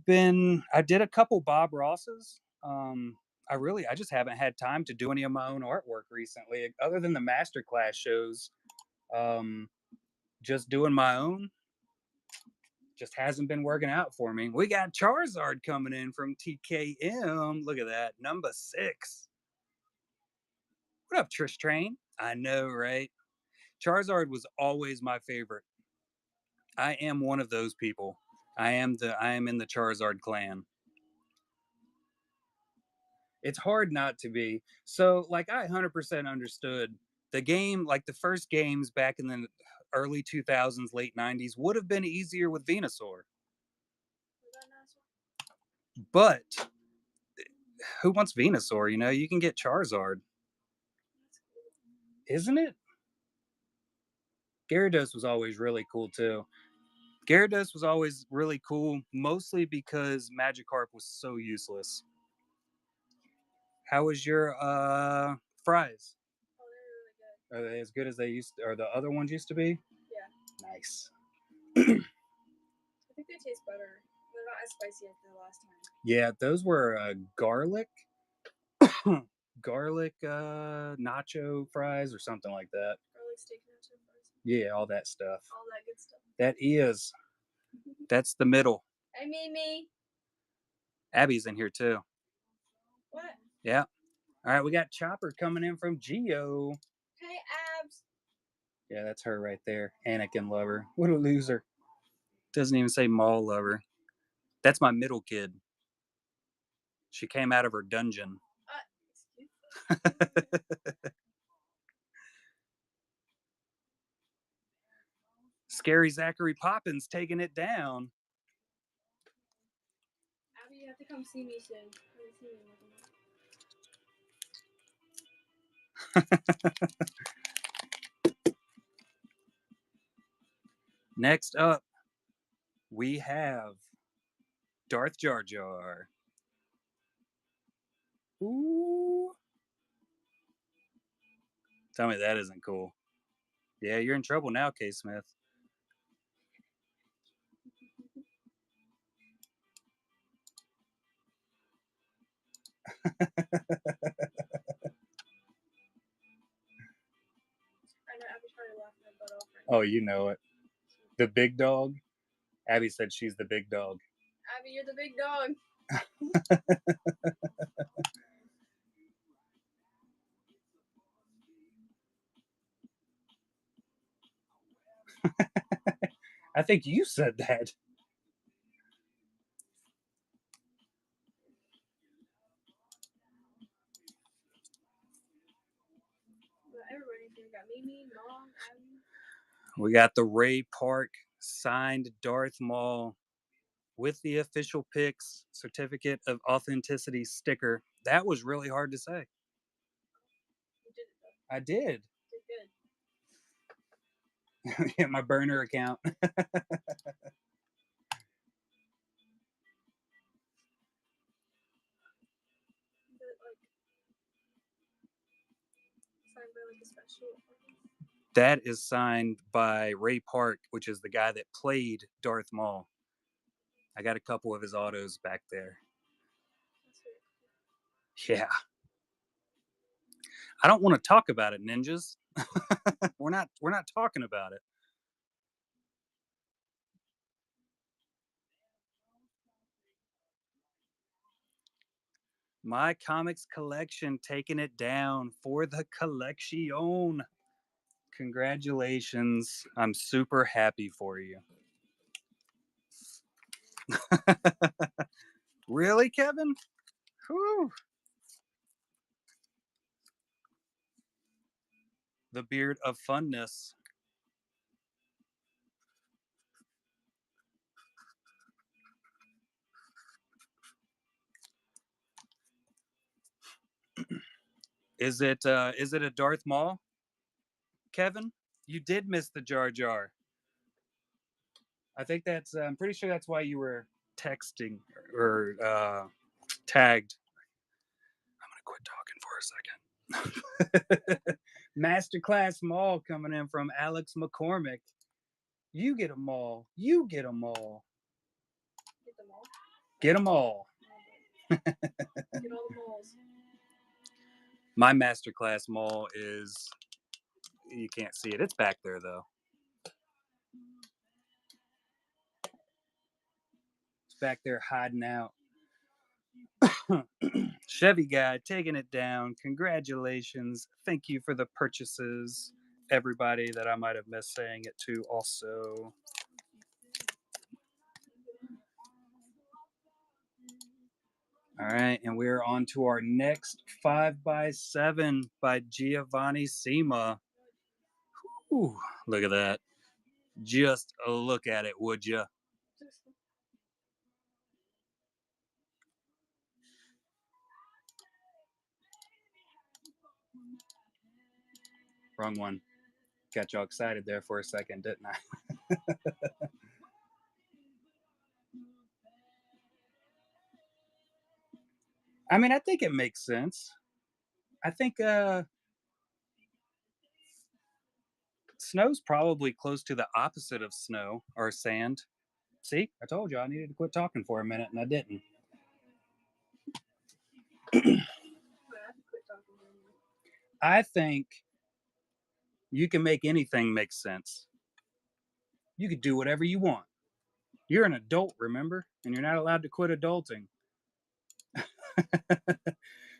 did a couple Bob Rosses. I just haven't had time to do any of my own artwork recently, other than the masterclass shows. Um, just doing my own. Just hasn't been working out for me. We got Charizard coming in from TKM. Look at that, number 6. What up, Trish Train? I know, right? Charizard was always my favorite. I am one of those people. I am in the Charizard clan. It's hard not to be. So, like, I 100% understood the game, like the first games back in the early 2000s, late 90s would have been easier with Venusaur. But who wants Venusaur? You know, you can get Charizard. Isn't it? Gyarados was always really cool too. Gyarados was always really cool, mostly because Magikarp was so useless. How was your fries?
Oh, they're really good.
Are they as good as they used to, or the other ones used to be?
Yeah.
Nice.
I think they taste better. They're not as spicy as the last time.
Yeah, those were garlic nacho fries or something like that.
Garlic steak nacho fries.
Yeah, all that stuff.
All that good stuff.
That is. That's the middle.
Hey, Mimi.
Abby's in here too.
What?
Yeah. All right, we got Chopper coming in from Geo.
Hey, Abs.
Yeah, that's her right there. Anakin lover. What a loser. Doesn't even say mall lover. That's my middle kid. She came out of her dungeon.
Excuse me.
Scary Zachary Poppins taking it down.
Abby, you have to come see me soon.
Next up, we have Darth Jar Jar. Ooh. Tell me that isn't cool. Yeah, you're in trouble now, K. Smith.
I know Abby's probably laughing her butt off right now.
Oh, you know it. The big dog. Abby said she's the big dog.
Abby, you're the big dog.
I think you said that.
Everybody here got Mimi, Mom, Abby.
We got the Ray Park signed Darth Maul with the official picks certificate of authenticity sticker. That was really hard to say.
You did it though.
I did.
You did good.
Yeah, my burner account. That is signed by Ray Park, which is the guy that played Darth Maul. I got a couple of his autos back there. Yeah. I don't want to talk about it, ninjas. we're not talking about it. My comics collection taking it down for the collection. Congratulations. I'm super happy for you. Really, Kevin? Whew. The beard of funness. Is it a Darth Maul? Kevin, you did miss the Jar Jar. I think that's. I'm pretty sure that's why you were texting or tagged. I'm gonna quit talking for a second. Masterclass Maul coming in from Alex McCormick. You get them all. You get them all.
Get them all.
Get them all.
Get all the malls.
My masterclass Maul is. You can't see it. It's back there though. It's back there hiding out. Chevy guy taking it down. Congratulations. Thank you for the purchases. Everybody that I might have missed saying it to also. All right, and we're on to our next 5x7 by Giovanni Sima. Ooh, look at that. Just look at it, would you? Wrong one. Got y'all excited there for a second, didn't I? I mean, I think it makes sense. I think snow's probably close to the opposite of snow or sand. See, I told you I needed to quit talking for a minute and I didn't. I think you can make anything make sense. You could do whatever you want. You're an adult, remember? And you're not allowed to quit adulting.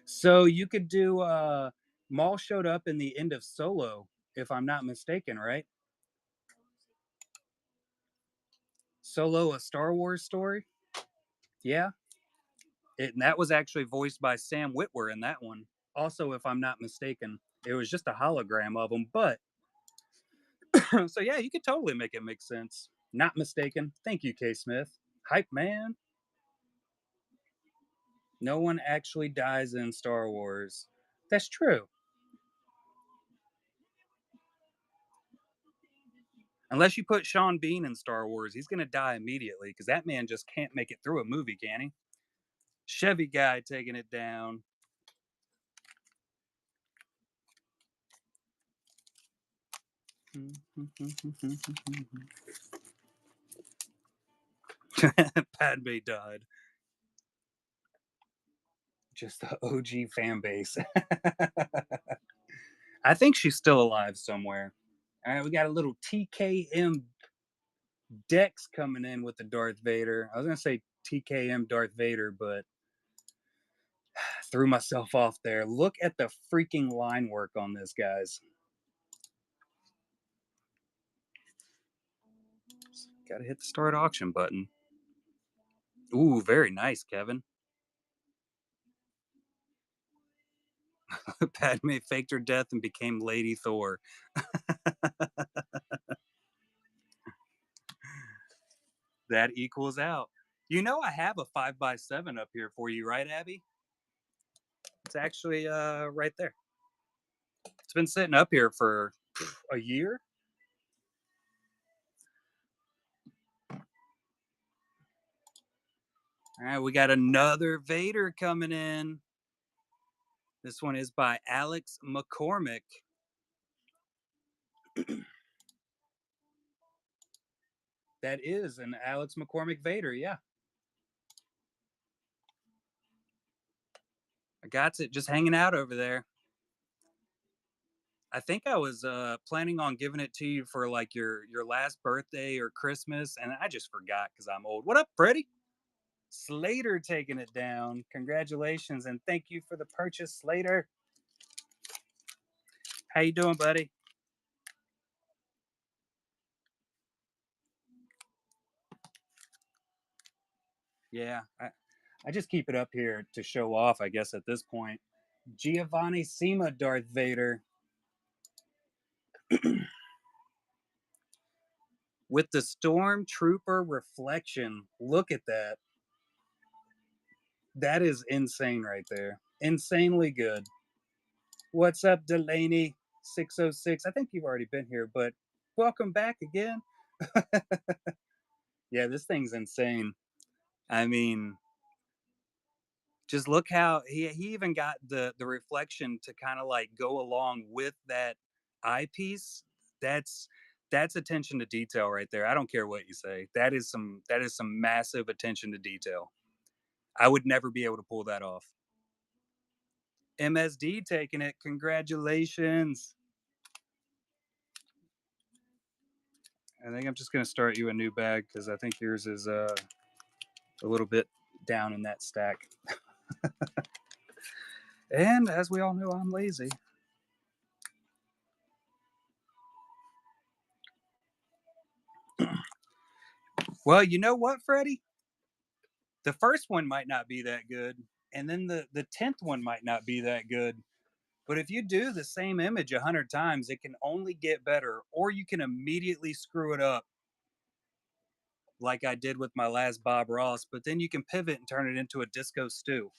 So you could do Maul showed up in the end of Solo, if I'm not mistaken, right? Solo, a Star Wars story? Yeah. And that was actually voiced by Sam Witwer in that one. Also, if I'm not mistaken, it was just a hologram of him. But so yeah, you could totally make it make sense. Not mistaken. Thank you, K. Smith. Hype man. No one actually dies in Star Wars. That's true. Unless you put Sean Bean in Star Wars, he's gonna die immediately because that man just can't make it through a movie, can he? Chevy guy taking it down. Padme died. Just the OG fan base. I think she's still alive somewhere. All right, we got a little TKM Dex coming in with the Darth Vader. I was gonna say TKM Darth Vader, but threw myself off there. Look at the freaking line work on this, guys. Got to hit the start auction button. Ooh, very nice, Kevin. Padme faked her death and became Lady Thor. That equals out. You know, I have a 5x7 up here for you, right, Abby? It's actually right there. It's been sitting up here for a year. All right, we got another Vader coming in. This one is by Alex McCormick. That is an Alex McCormick Vader, yeah. I got it just hanging out over there. I think I was planning on giving it to you for like your last birthday or Christmas, and I just forgot because I'm old. What up, Freddie? Slater taking it down. Congratulations and thank you for the purchase, Slater. How you doing, buddy? Yeah, I just keep it up here to show off, I guess, at this point. Giovanni Sima Darth Vader with the Stormtrooper reflection. Look at that. That is insane right there. Insanely good. What's up, Delaney 606? I think you've already been here, but welcome back again. Yeah, this thing's insane. I mean, just look how he even got the reflection to kind of like go along with that eyepiece. That's that's attention to detail right there. I don't care what you say. That is some massive attention to detail. I would never be able to pull that off. MSD taking it. Congratulations. I think I'm just gonna start you a new bag because I think yours is a little bit down in that stack. And as we all know, I'm lazy. Well, you know what, Freddie? The first one might not be that good, and then the 10th one might not be that good. But if you do the same image 100 times, it can only get better, or you can immediately screw it up like I did with my last Bob Ross, but then you can pivot and turn it into a disco stew.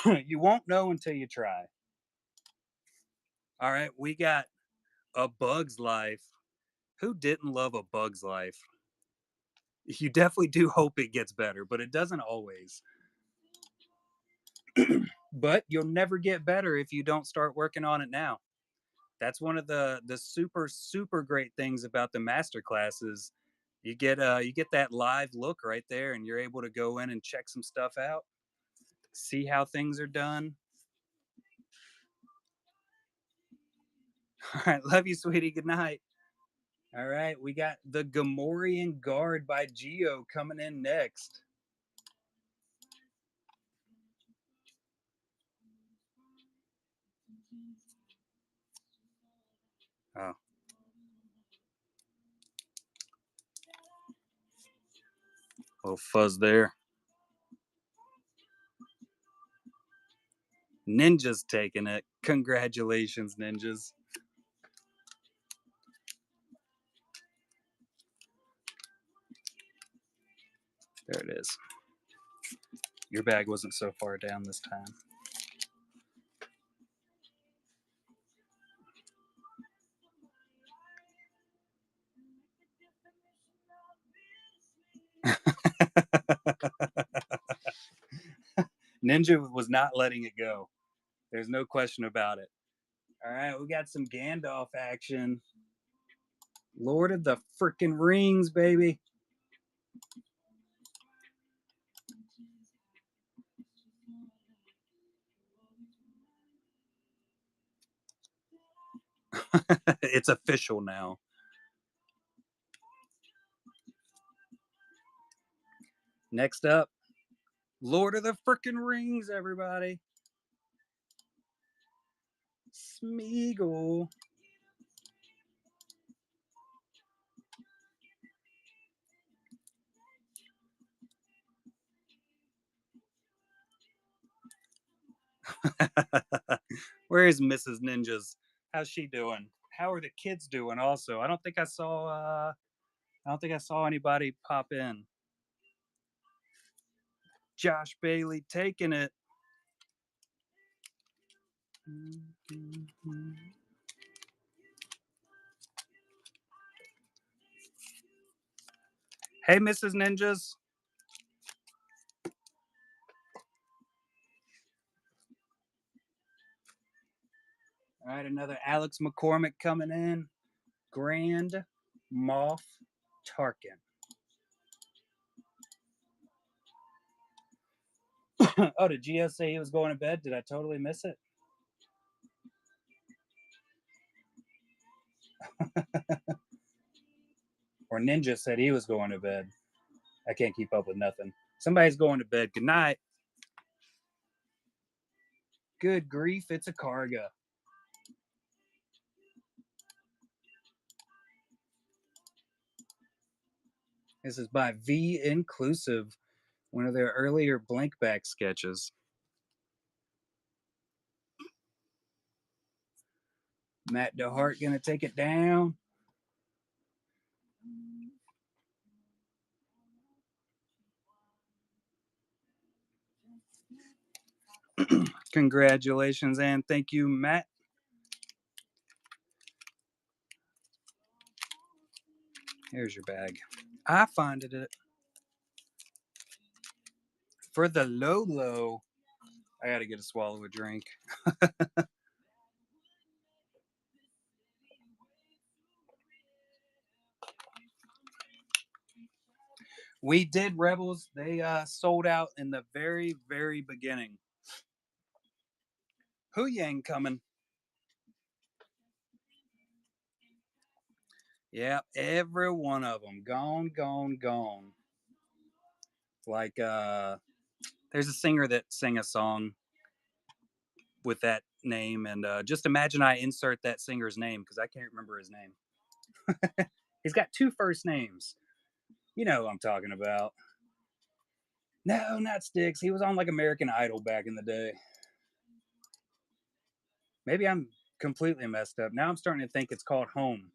You won't know until you try. All right, we got A Bug's Life. Who didn't love A Bug's Life? You definitely do hope it gets better, but it doesn't always. But you'll never get better if you don't start working on it now. That's one of the super great things about the master classes. You get that live look right there, and you're able to go in and check some stuff out, see how things are done. All right, love you, sweetie. Good night. All right, we got the Gamorrean Guard by Geo coming in next. Oh, little fuzz there. Ninja's taking it. Congratulations, ninjas. There it is. Your bag wasn't so far down this time. Ninja was not letting it go. There's no question about it. All right, we got some Gandalf action. Lord of the freaking Rings, baby. It's official now. Next up, Lord of the freaking Rings, everybody. Smeagol. Where is Mrs. Ninjas? How's she doing? How are the kids doing? Also, I don't think I saw. I don't think I saw anybody pop in. Josh Bailey taking it. Hey, Mrs. Ninjas. All right, another Alex McCormick coming in. Grand Moff Tarkin. Oh, did Gio say he was going to bed? Did I totally miss it? Or Ninja said he was going to bed. I can't keep up with nothing. Somebody's going to bed. Good night. Good grief, it's a Karga. This is by V Inclusive, one of their earlier blank back sketches. Matt DeHart gonna take it down. Congratulations and thank you, Matt. Here's your bag. I finded it. For the low. I gotta get a swallow of drink. We did Rebels. They sold out in the very beginning. Hu Yang coming. Yeah, every one of them. Gone. Like there's a singer that sang a song with that name, and just imagine I insert that singer's name because I can't remember his name. He's got two first names. You know who I'm talking about. No, not Sticks. He was on like American Idol back in the day. Maybe I'm completely messed up. Now I'm starting to think it's called Home.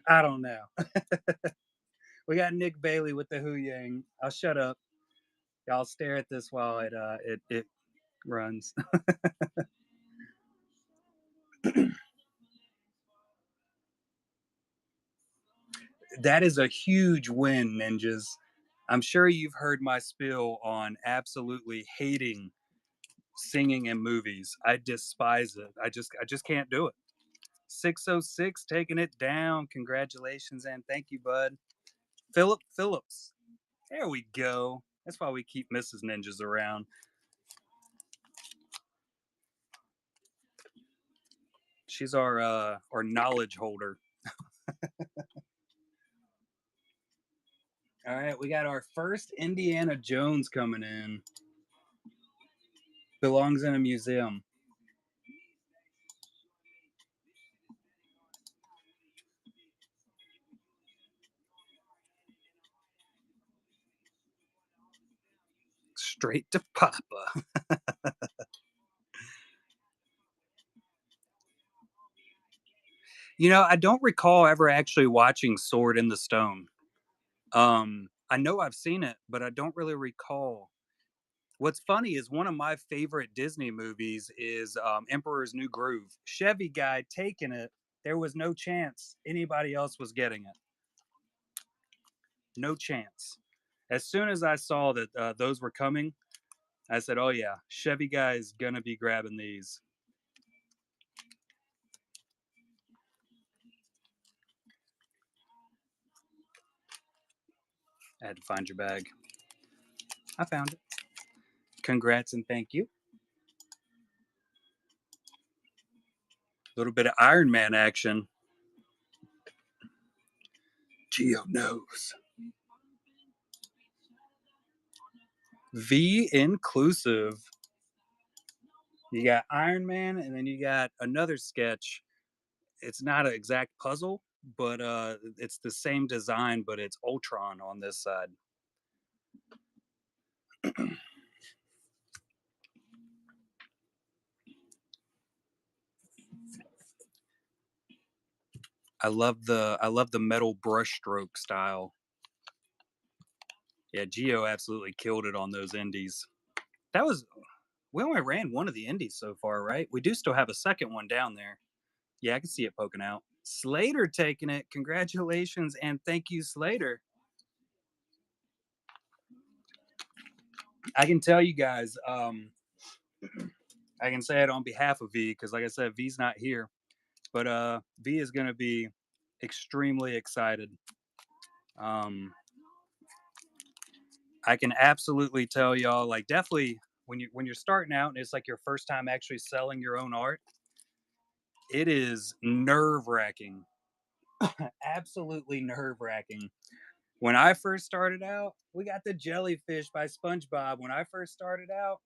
I don't know. We got Nick Bailey with the Hu Yang. I'll shut up. Y'all stare at this while it runs. That is a huge win, ninjas. I'm sure you've heard my spiel on absolutely hating singing in movies. I despise it. I just can't do it. 606 taking it down. Congratulations and thank you, bud. Philip Phillips. There we go. That's why we keep Mrs. Ninjas around. She's our knowledge holder. All right, we got our first Indiana Jones coming in. Belongs in a museum. Straight to Papa. You know, I don't recall ever actually watching Sword in the Stone. I know I've seen it, but I don't really recall. What's funny is one of my favorite Disney movies is Emperor's New Groove. Chevy guy taking it. There was no chance anybody else was getting it. No chance. As soon as I saw that those were coming, I said, "Oh yeah, Chevy guy is gonna be grabbing these." I had to find your bag. I found it. Congrats and thank you. A little bit of Iron Man action. Geo knows. V inclusive. You got Iron Man, and then you got another sketch. It's not an exact puzzle, but it's the same design, but it's Ultron on this side. I love the metal brushstroke style. Yeah, Geo absolutely killed it on those indies. That was we only ran one of the indies so far, right? We do still have a second one down there. Yeah, I can see it poking out. Slater taking it. Congratulations and thank you, Slater. I can tell you guys, I can say it on behalf of V because, like I said, V's not here, but V is going to be extremely excited. Um, I can absolutely tell y'all, like, definitely when you're starting out and it's like your first time actually selling your own art, it is nerve wracking, absolutely nerve wracking. When I first started out, we got the jellyfish by SpongeBob. When I first started out,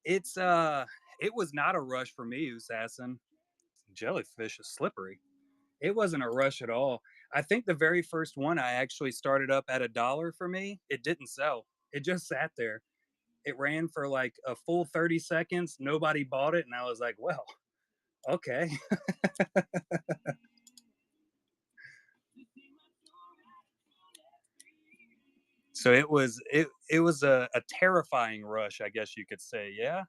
it's it was not a rush for me, Assassin. Jellyfish is slippery. It wasn't a rush at all. I think the very first one I actually started up at $1 for me. It didn't sell. It just sat there. It ran for like a full 30 seconds. Nobody bought it, and I was like, "Well, okay." So it was a terrifying rush, I guess you could say. Yeah.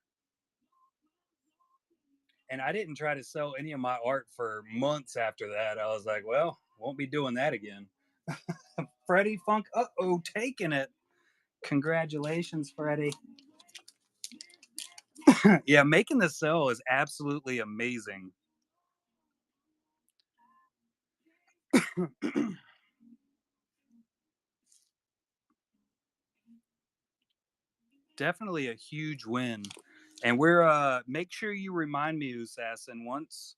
And I didn't try to sell any of my art for months after that. I was like, "Well, won't be doing that again." Freddie Funk, taking it. Congratulations, Freddie. Yeah, making the sell is absolutely amazing. Definitely a huge win. And we're make sure you remind me, Assassin, once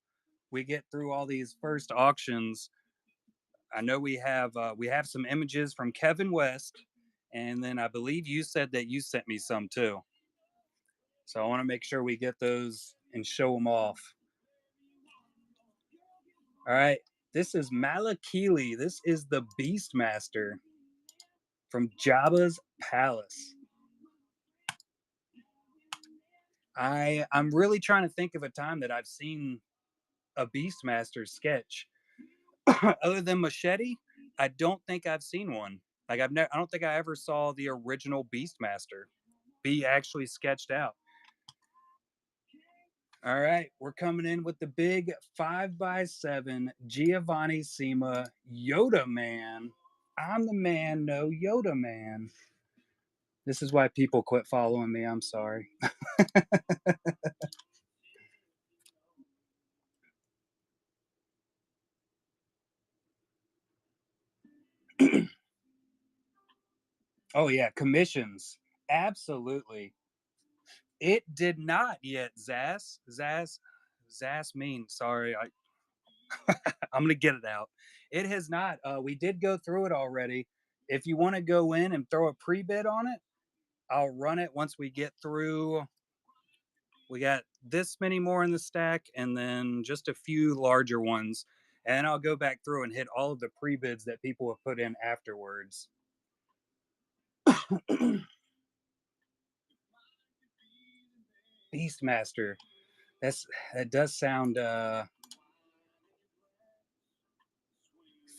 we get through all these first auctions. I know we have some images from Kevin West, and then I believe you said that you sent me some too. So I want to make sure we get those and show them off. All right. This is Malakili. This is the Beastmaster from Jabba's palace. I'm really trying to think of a time that I've seen a Beastmaster sketch other than Machete. I don't think I've seen one. Like I don't think I ever saw the original Beastmaster be actually sketched out. All right, we're coming in with the big 5x7 Giovanni Sima Yoda Man. I'm the man, no Yoda Man. This is why people quit following me. I'm sorry. Oh yeah, commissions. Absolutely. It did not yet, Zas. Sorry, I'm gonna get it out. It has not. We did go through it already. If you want to go in and throw a pre-bid on it, I'll run it once we get through. We got this many more in the stack, and then just a few larger ones. And I'll go back through and hit all of the pre-bids that people have put in afterwards. Beastmaster. That does sound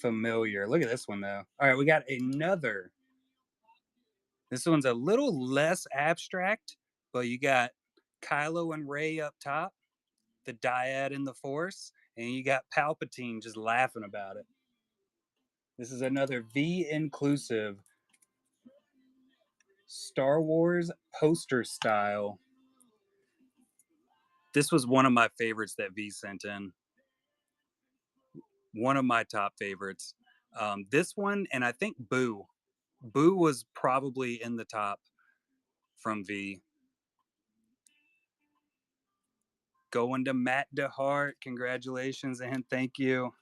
familiar. Look at this one though. All right, we got another. This one's a little less abstract, but you got Kylo and Rey up top, the dyad in the Force, and you got Palpatine just laughing about it. This is another V inclusive Star Wars poster style. This was one of my favorites that V sent in. One of my top favorites. This one, and I think Boo. Boo was probably in the top from V. Going to Matt DeHart. Congratulations and thank you.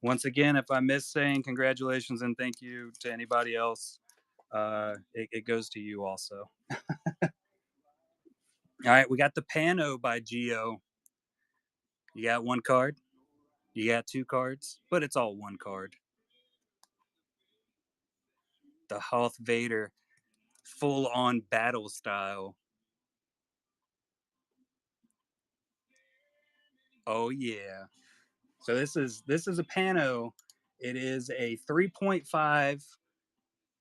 Once again, if I miss saying congratulations and thank you to anybody else, it goes to you also. All right, we got the Pano by Geo. You got one card, you got two cards, but it's all one card. The Hoth Vader, full on battle style. Oh yeah. So this is a Pano. It is a 3.5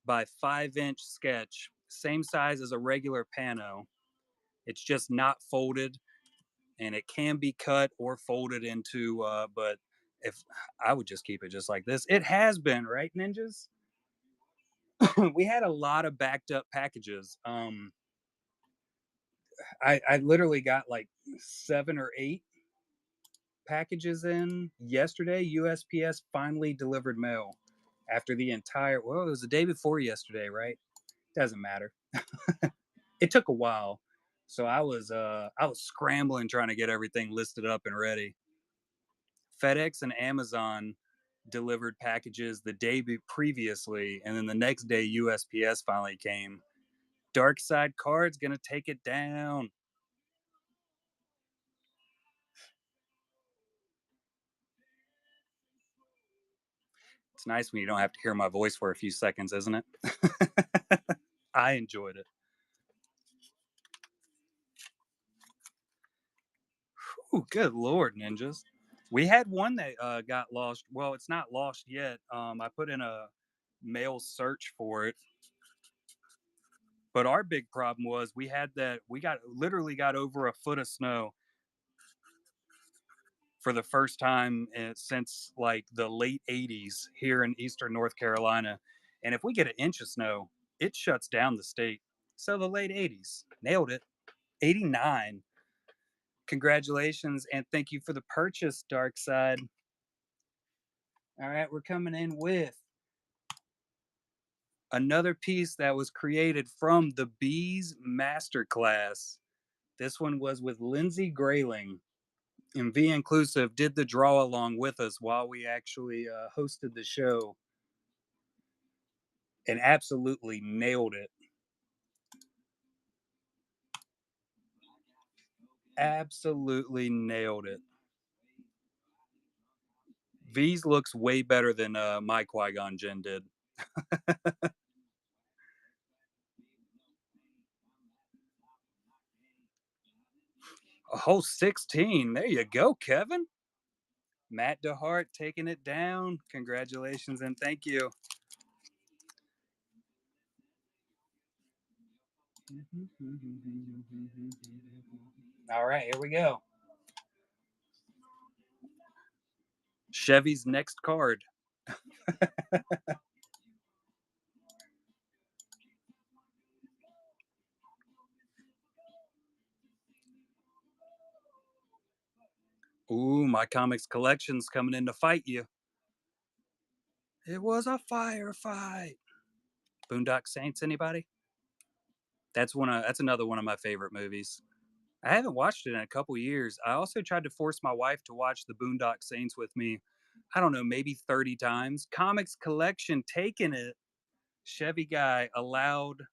by 5-inch sketch, same size as a regular Pano. It's just not folded, and it can be cut or folded into. But if I would just keep it just like this, it has been right, ninjas. We had a lot of backed up packages. I literally got like 7 or 8 packages in yesterday. USPS finally delivered mail after the entire. Well, it was the day before yesterday, right? Doesn't matter. It took a while, so I was scrambling trying to get everything listed up and ready. FedEx and Amazon delivered packages the day previously, and then the next day USPS finally came. Dark Side Card's gonna take it down. It's nice when you don't have to hear my voice for a few seconds, isn't it? I enjoyed it. Ooh, good lord, ninjas. We had one that got lost. Well, it's not lost yet. I put in a mail search for it, but our big problem was we got literally got over a foot of snow for the first time since like the late 80s here in eastern North Carolina. And if we get an inch of snow, it shuts down the state. So the late 80s nailed it. 89. Congratulations and thank you for the purchase, Dark Side. All right, we're coming in with another piece that was created from the Bees Masterclass. This one was with Lindsay Grayling. And V Inclusive did the draw along with us while we actually hosted the show and absolutely nailed it. Absolutely nailed it. V's looks way better than my Qui Gon Jinn did. A whole 16. There you go, Kevin. Matt DeHart taking it down. Congratulations and thank you. All right, here we go. Chevy's next card. Ooh, my comics collection's coming in to fight you. It was a firefight. Boondock Saints, anybody? That's another one of my favorite movies. I haven't watched it in a couple years. I also tried to force my wife to watch the Boondock Saints with me. I don't know, maybe 30 times. Comics collection taking it. Chevy guy allowed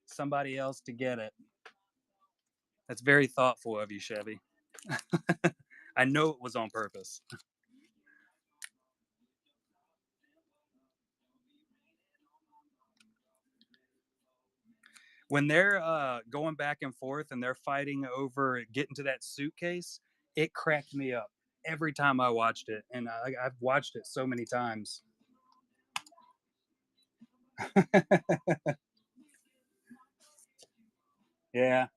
somebody else to get it. That's very thoughtful of you, Chevy. I know it was on purpose. When they're going back and forth and they're fighting over getting to that suitcase, it cracked me up every time I watched it, and I've watched it so many times. Yeah,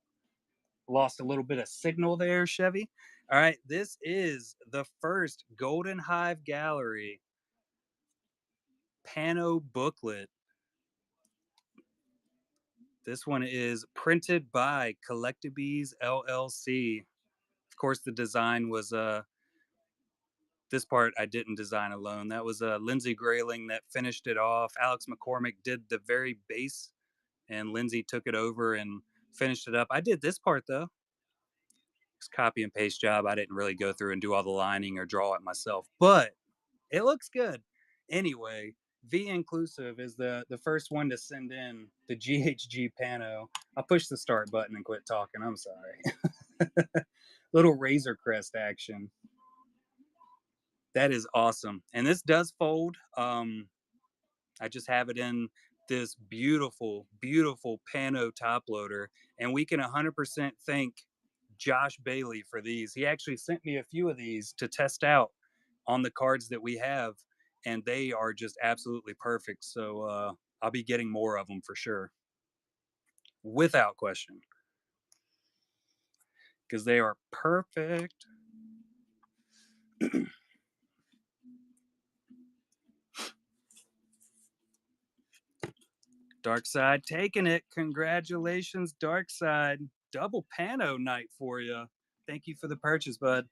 lost a little bit of signal there, Chevy. All right, this is the first Golden Hive Gallery Pano booklet. This one is printed by Collectibees LLC. Of course, the design was this part I didn't design alone. That was Lindsay Grayling that finished it off. Alex McCormick did the very base, and Lindsay took it over and finished it up. I did this part though. It's copy and paste job. I didn't really go through and do all the lining or draw it myself, but it looks good. Anyway, V Inclusive is the first one to send in the GHG Pano. I'll push the start button and quit talking. I'm sorry. Little Razor Crest action. That is awesome. And this does fold. I just have it in this beautiful, beautiful Pano top loader. And we can 100% thank Josh Bailey for these. He actually sent me a few of these to test out on the cards that we have. And they are just absolutely perfect. So I'll be getting more of them for sure, without question, because they are perfect. Dark Side taking it. Congratulations, Dark Side. Double Pano night for you. Thank you for the purchase, bud.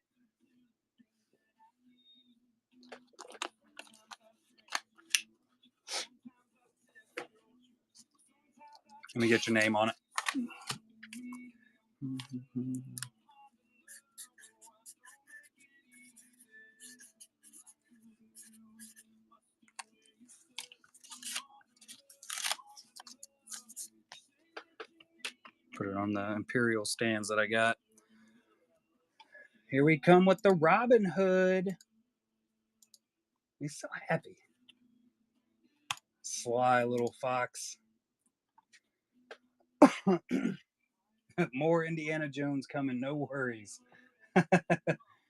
Let me get your name on it. Put it on the Imperial stands that I got. Here we come with the Robin Hood. He's so happy. Sly little fox. More Indiana Jones coming, no worries.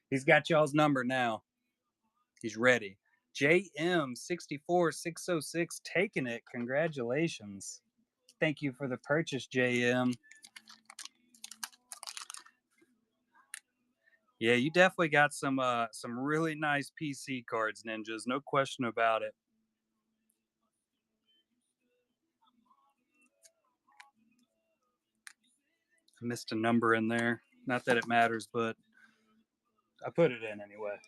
He's got y'all's number now. He's ready. JM64606 taking it. Congratulations. Thank you for the purchase, JM. Yeah, you definitely got some really nice PC cards, ninjas. No question about it. I missed a number in there. Not that it matters, but I put it in anyway.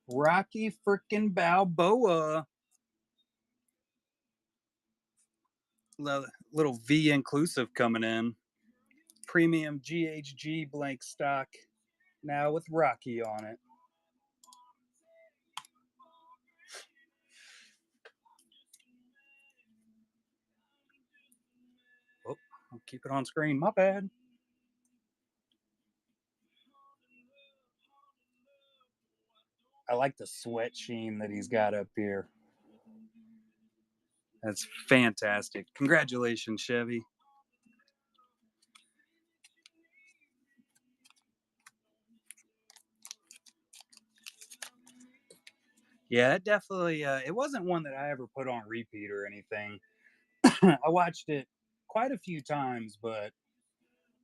Rocky freaking Balboa. Little V inclusive coming in. Premium GHG blank stock. Now with Rocky on it. Oh, I'll keep it on screen. My bad. I like the sweat sheen that he's got up here. That's fantastic. Congratulations, Chevy. Yeah, it definitely. It wasn't one that I ever put on repeat or anything. I watched it quite a few times, but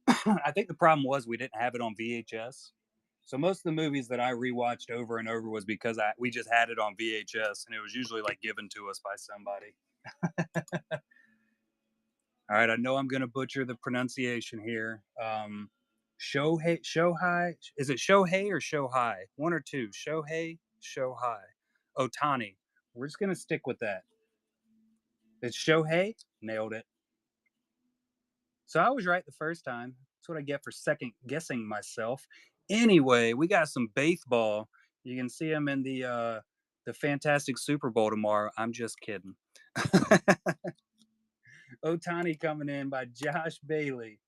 I think the problem was we didn't have it on VHS. So most of the movies that I rewatched over and over was because we just had it on VHS, and it was usually like given to us by somebody. All right, I know I'm going to butcher the pronunciation here. Shohei, is it Shohei or Shohei? One or two, Shohei, Shohei, Otani. We're just going to stick with that. It's Shohei, nailed it. So I was right the first time. That's what I get for second guessing myself. Anyway, we got some baseball. You can see him in the fantastic Super Bowl tomorrow. I'm just kidding. Otani coming in by Josh Bailey.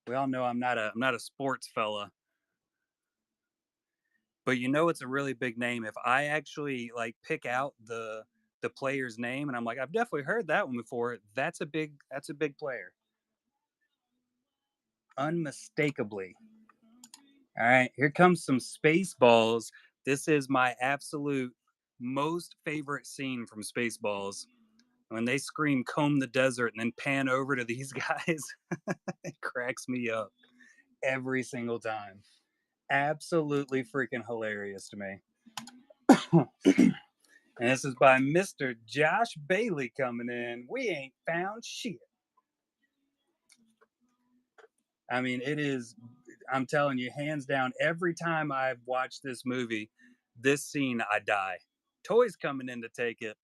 We all know I'm not a sports fella, but you know it's a really big name. If I actually like pick out the player's name and I'm like, I've definitely heard that one before, that's a big player. Unmistakably. All right, here comes some Spaceballs. This is my absolute most favorite scene from Spaceballs. When they scream "comb the desert" and then pan over to these guys, it cracks me up every single time. Absolutely freaking hilarious to me. And this is by Mr. Josh Bailey coming in. We ain't found shit. I mean, it is, I'm telling you, hands down, every time I've watched this movie, this scene, I die. Toys coming in to take it.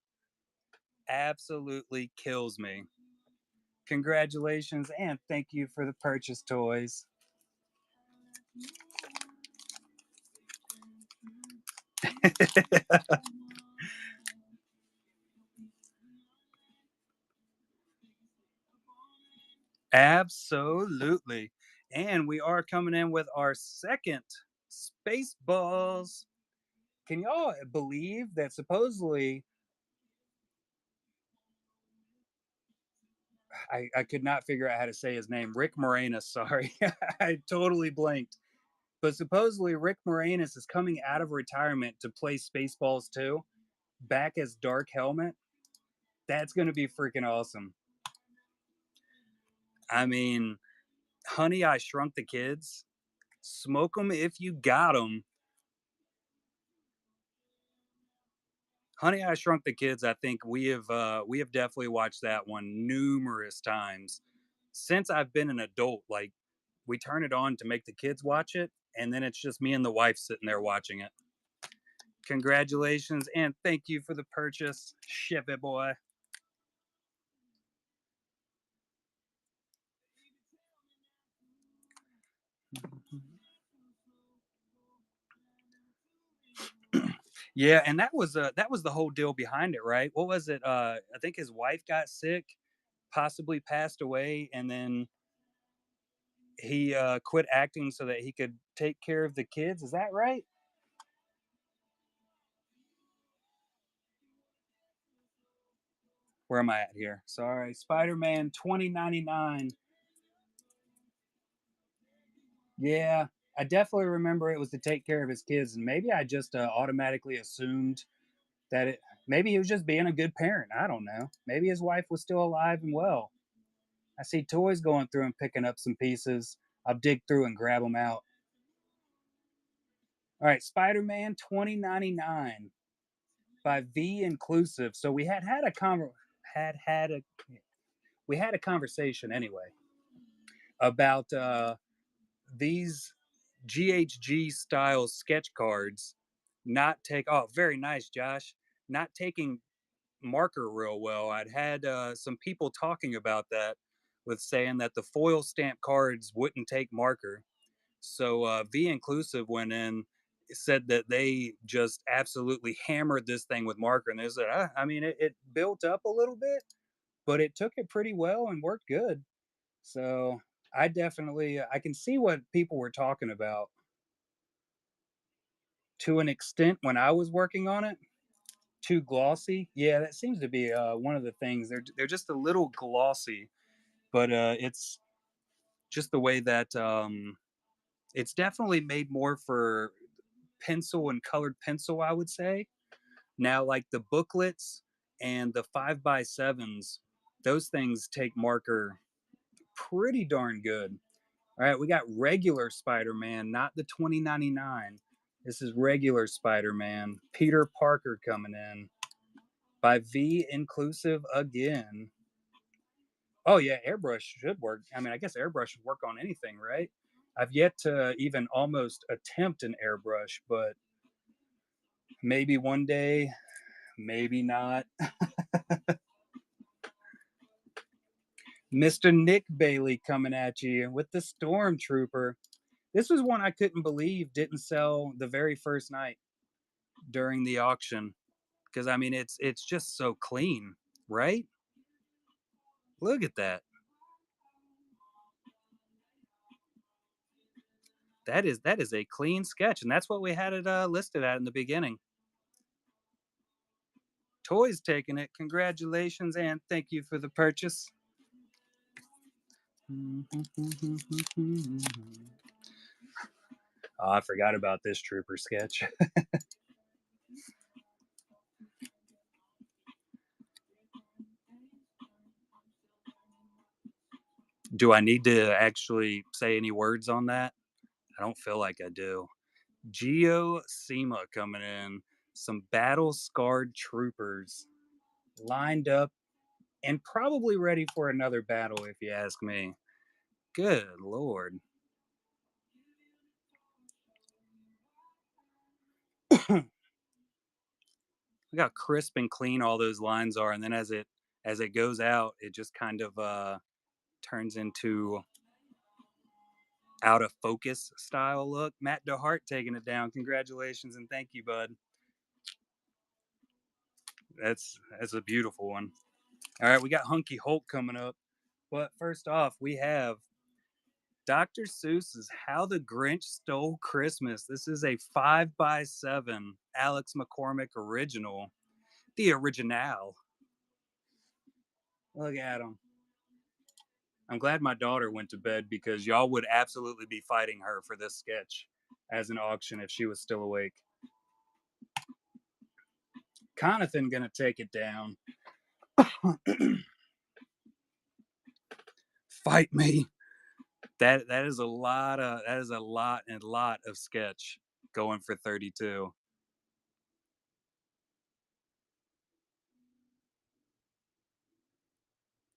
Absolutely kills me. Congratulations and thank you for the purchase, Toys. Absolutely. And we are coming in with our second Spaceballs. Can y'all believe that supposedly I could not figure out how to say his name? Rick Moranis, sorry. I totally blanked. But supposedly Rick Moranis is coming out of retirement to play Spaceballs 2, back as Dark Helmet. That's going to be freaking awesome. I mean, Honey, I Shrunk the Kids. Smoke them if you got them. Honey, I Shrunk the Kids. I think we have definitely watched that one numerous times since I've been an adult. Like we turn it on to make the kids watch it, and then it's just me and the wife sitting there watching it. Congratulations and thank you for the purchase. Ship it, boy. Yeah, and that was the whole deal behind it, right? What was it? I think his wife got sick, possibly passed away, and then he quit acting so that he could take care of the kids. Is that right? Where am I at here? Sorry, Spider-Man 2099. Yeah, I definitely remember it was to take care of his kids, and maybe I just automatically assumed that it. Maybe he was just being a good parent. I don't know. Maybe his wife was still alive and well. I see toys going through and picking up some pieces. I'll dig through and grab them out. All right, Spider-Man 2099 by V Inclusive. So we had a we had a conversation anyway about these GHG style sketch cards not take oh very nice Josh not taking marker real well. I'd had some people talking about that with saying that the foil stamp cards wouldn't take marker. So V Inclusive went in, said that they just absolutely hammered this thing with marker, and they said, I mean, it built up a little bit, but it took it pretty well and worked good. So I definitely I can see what people were talking about to an extent when I was working on it. Too glossy, yeah, that seems to be one of the things. They're just a little glossy, but it's just the way that it's definitely made more for pencil and colored pencil, I would say. Now, like the booklets and the 5x7s, those things take marker pretty darn good. All right, we got regular Spider-Man, not the 2099. This is regular Spider-Man. Peter Parker coming in by V Inclusive again. Oh yeah, airbrush should work. I mean, I guess airbrush should work on anything, right? I've yet to even almost attempt an airbrush, but maybe one day, maybe not. Mr. Nick Bailey coming at you with the Stormtrooper. This was one I couldn't believe didn't sell the very first night during the auction, because I mean it's just so clean, right? Look at that. That is a clean sketch, and that's what we had it listed at in the beginning. Toys taking it. Congratulations and thank you for the purchase. Oh, I forgot about this trooper sketch. Do I need to actually say any words on that? I don't feel like I do. Geo Sema coming in. Some battle scarred troopers lined up and probably ready for another battle, if you ask me. Good lord. Look how crisp and clean all those lines are, and then as it goes out, it just kind of turns into out of focus style look. Matt DeHart taking it down. Congratulations and thank you, bud. That's a beautiful one. All right, we got Hunky Hulk coming up. But first off, we have Dr. Seuss's How the Grinch Stole Christmas. This is a 5x7 Alex McCormick original. The original. Look at him. I'm glad my daughter went to bed because y'all would absolutely be fighting her for this sketch as an auction if she was still awake. Conathan gonna take it down. Fight me. That is a lot of that is a lot and lot of sketch going for 32.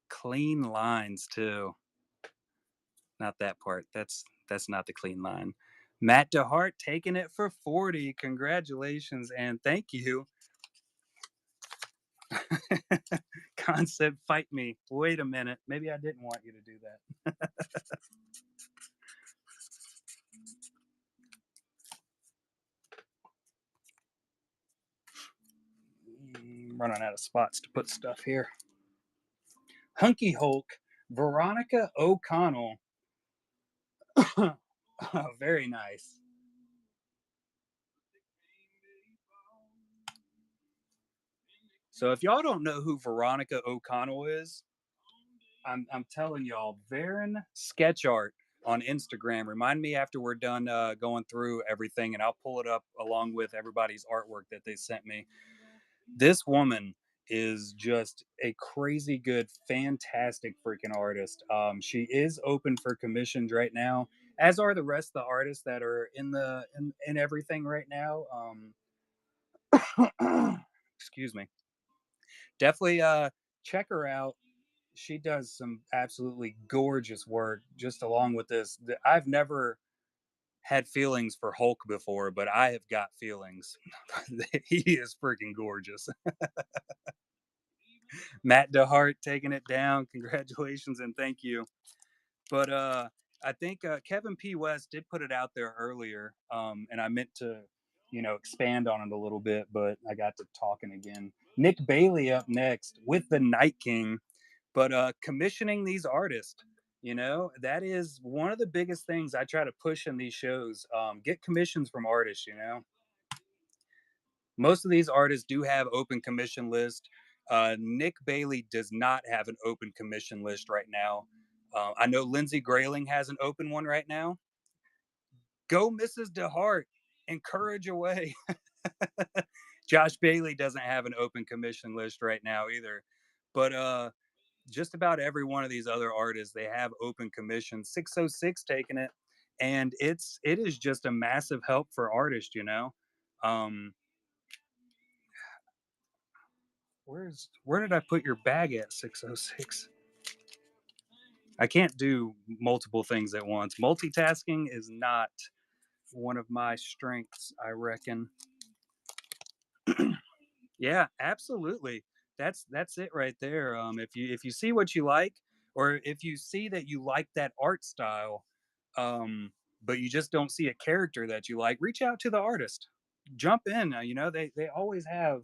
Clean lines too. Not that part. That's not the clean line. Matt DeHart taking it for 40. Congratulations and thank you. Concept fight me. Wait a minute. Maybe I didn't want you to do that. Running out of spots to put stuff here. Hunky Hulk, Veronica O'Connell. Oh, very nice. So if y'all don't know who Veronica O'Connell is, I'm telling y'all, Varen sketch art on Instagram. Remind me after we're done going through everything, and I'll pull it up along with everybody's artwork that they sent me. This woman is just a crazy good, fantastic freaking artist. She is open for commissions right now, as are the rest of the artists that are in everything right now. Excuse me. Definitely check her out. She does some absolutely gorgeous work just along with this. I've never had feelings for Hulk before, but I have got feelings. He is freaking gorgeous. Matt DeHart taking it down. Congratulations and thank you. But I think Kevin P. West did put it out there earlier, and I meant to, expand on it a little bit, but I got to talking again. Nick Bailey up next with the Night King, but commissioning these artists, that is one of the biggest things I try to push in these shows. Get commissions from artists. Most of these artists do have open commission list. Nick Bailey does not have an open commission list right now. I know Lindsey Grayling has an open one right now. Go, Mrs. DeHart, encourage away. Josh Bailey doesn't have an open commission list right now either, but just about every one of these other artists they have open commission. 606 taking it, and it is just a massive help for artists. Um, where did I put your bag at 606? I can't do multiple things at once. Multitasking is not one of my strengths, I reckon. Yeah, absolutely. That's it right there. If you see what you like, or if you see that you like that art style, but you just don't see a character that you like, reach out to the artist. Jump in. They always have.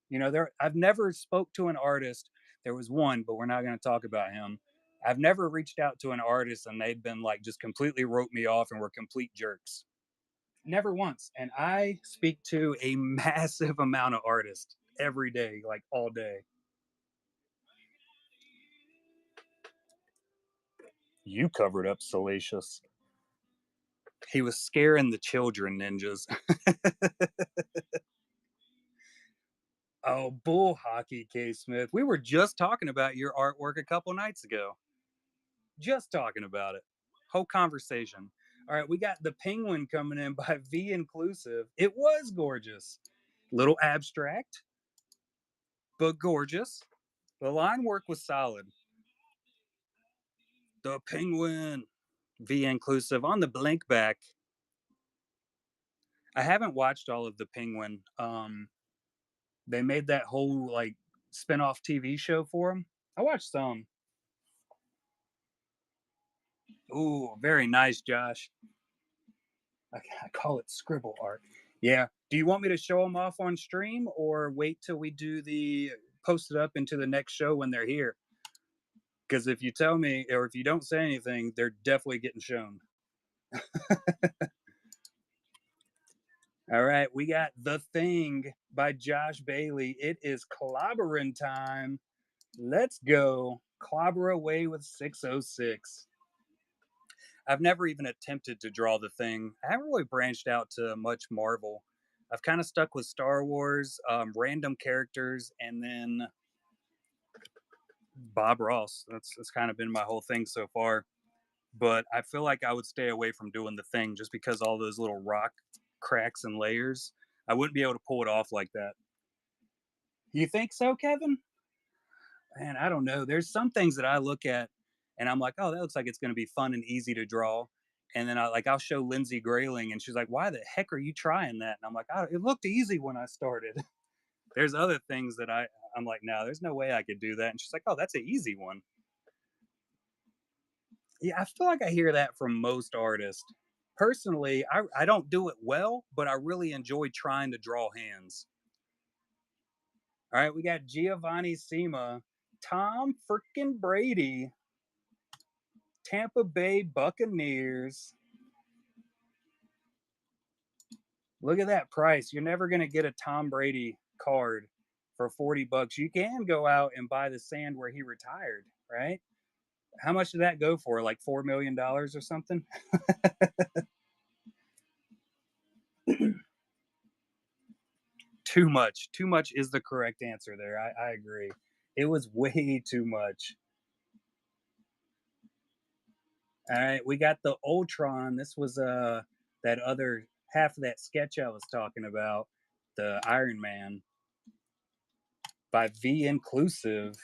There. I've never spoke to an artist. There was one, but we're not going to talk about him. I've never reached out to an artist and they'd been like just completely wrote me off and were complete jerks. Never once. And I speak to a massive amount of artists every day, like all day. You covered up Salacious. He was scaring the children, ninjas. Oh, bull hockey, K. Smith. We were just talking about your artwork a couple nights ago. Just talking about it. Whole conversation. All right, we got the Penguin coming in by V Inclusive. It was gorgeous. Little abstract, but gorgeous. The line work was solid. The Penguin, V Inclusive on the blink back. I haven't watched all of the Penguin. They made that whole like spin-off TV show for him. I watched some. Ooh, very nice, Josh. I call it scribble art. Yeah. Do you want me to show them off on stream or wait till we do the post it up into the next show when they're here? Because if you tell me or if you don't say anything, they're definitely getting shown. All right, we got The Thing by Josh Bailey. It is clobbering time. Let's go. Clobber away with 606. I've never even attempted to draw The Thing. I haven't really branched out to much Marvel. I've kind of stuck with Star Wars, random characters, and then Bob Ross. That's kind of been my whole thing so far. But I feel like I would stay away from doing The Thing just because all those little rock cracks and layers. I wouldn't be able to pull it off like that. You think so, Kevin? Man, I don't know. There's some things that I look at and I'm like, oh, that looks like it's going to be fun and easy to draw. And then I'll show Lindsay Grayling and she's like, why the heck are you trying that? And I'm like, oh, it looked easy when I started. There's other things that I'm like, no, there's no way I could do that. And she's like, oh, that's an easy one. Yeah, I feel like I hear that from most artists. Personally, I don't do it well, but I really enjoy trying to draw hands. All right, we got Giovanni Sema, Tom freaking Brady, Tampa Bay Buccaneers. Look at that price. You're never going to get a Tom Brady card for $40. You can go out and buy the sand where he retired, right? How much did that go for? Like $4 million or something? Too much. Too much is the correct answer there. I agree. It was way too much. All right, we got the Ultron. This was that other half of that sketch I was talking about, the Iron Man by V Inclusive.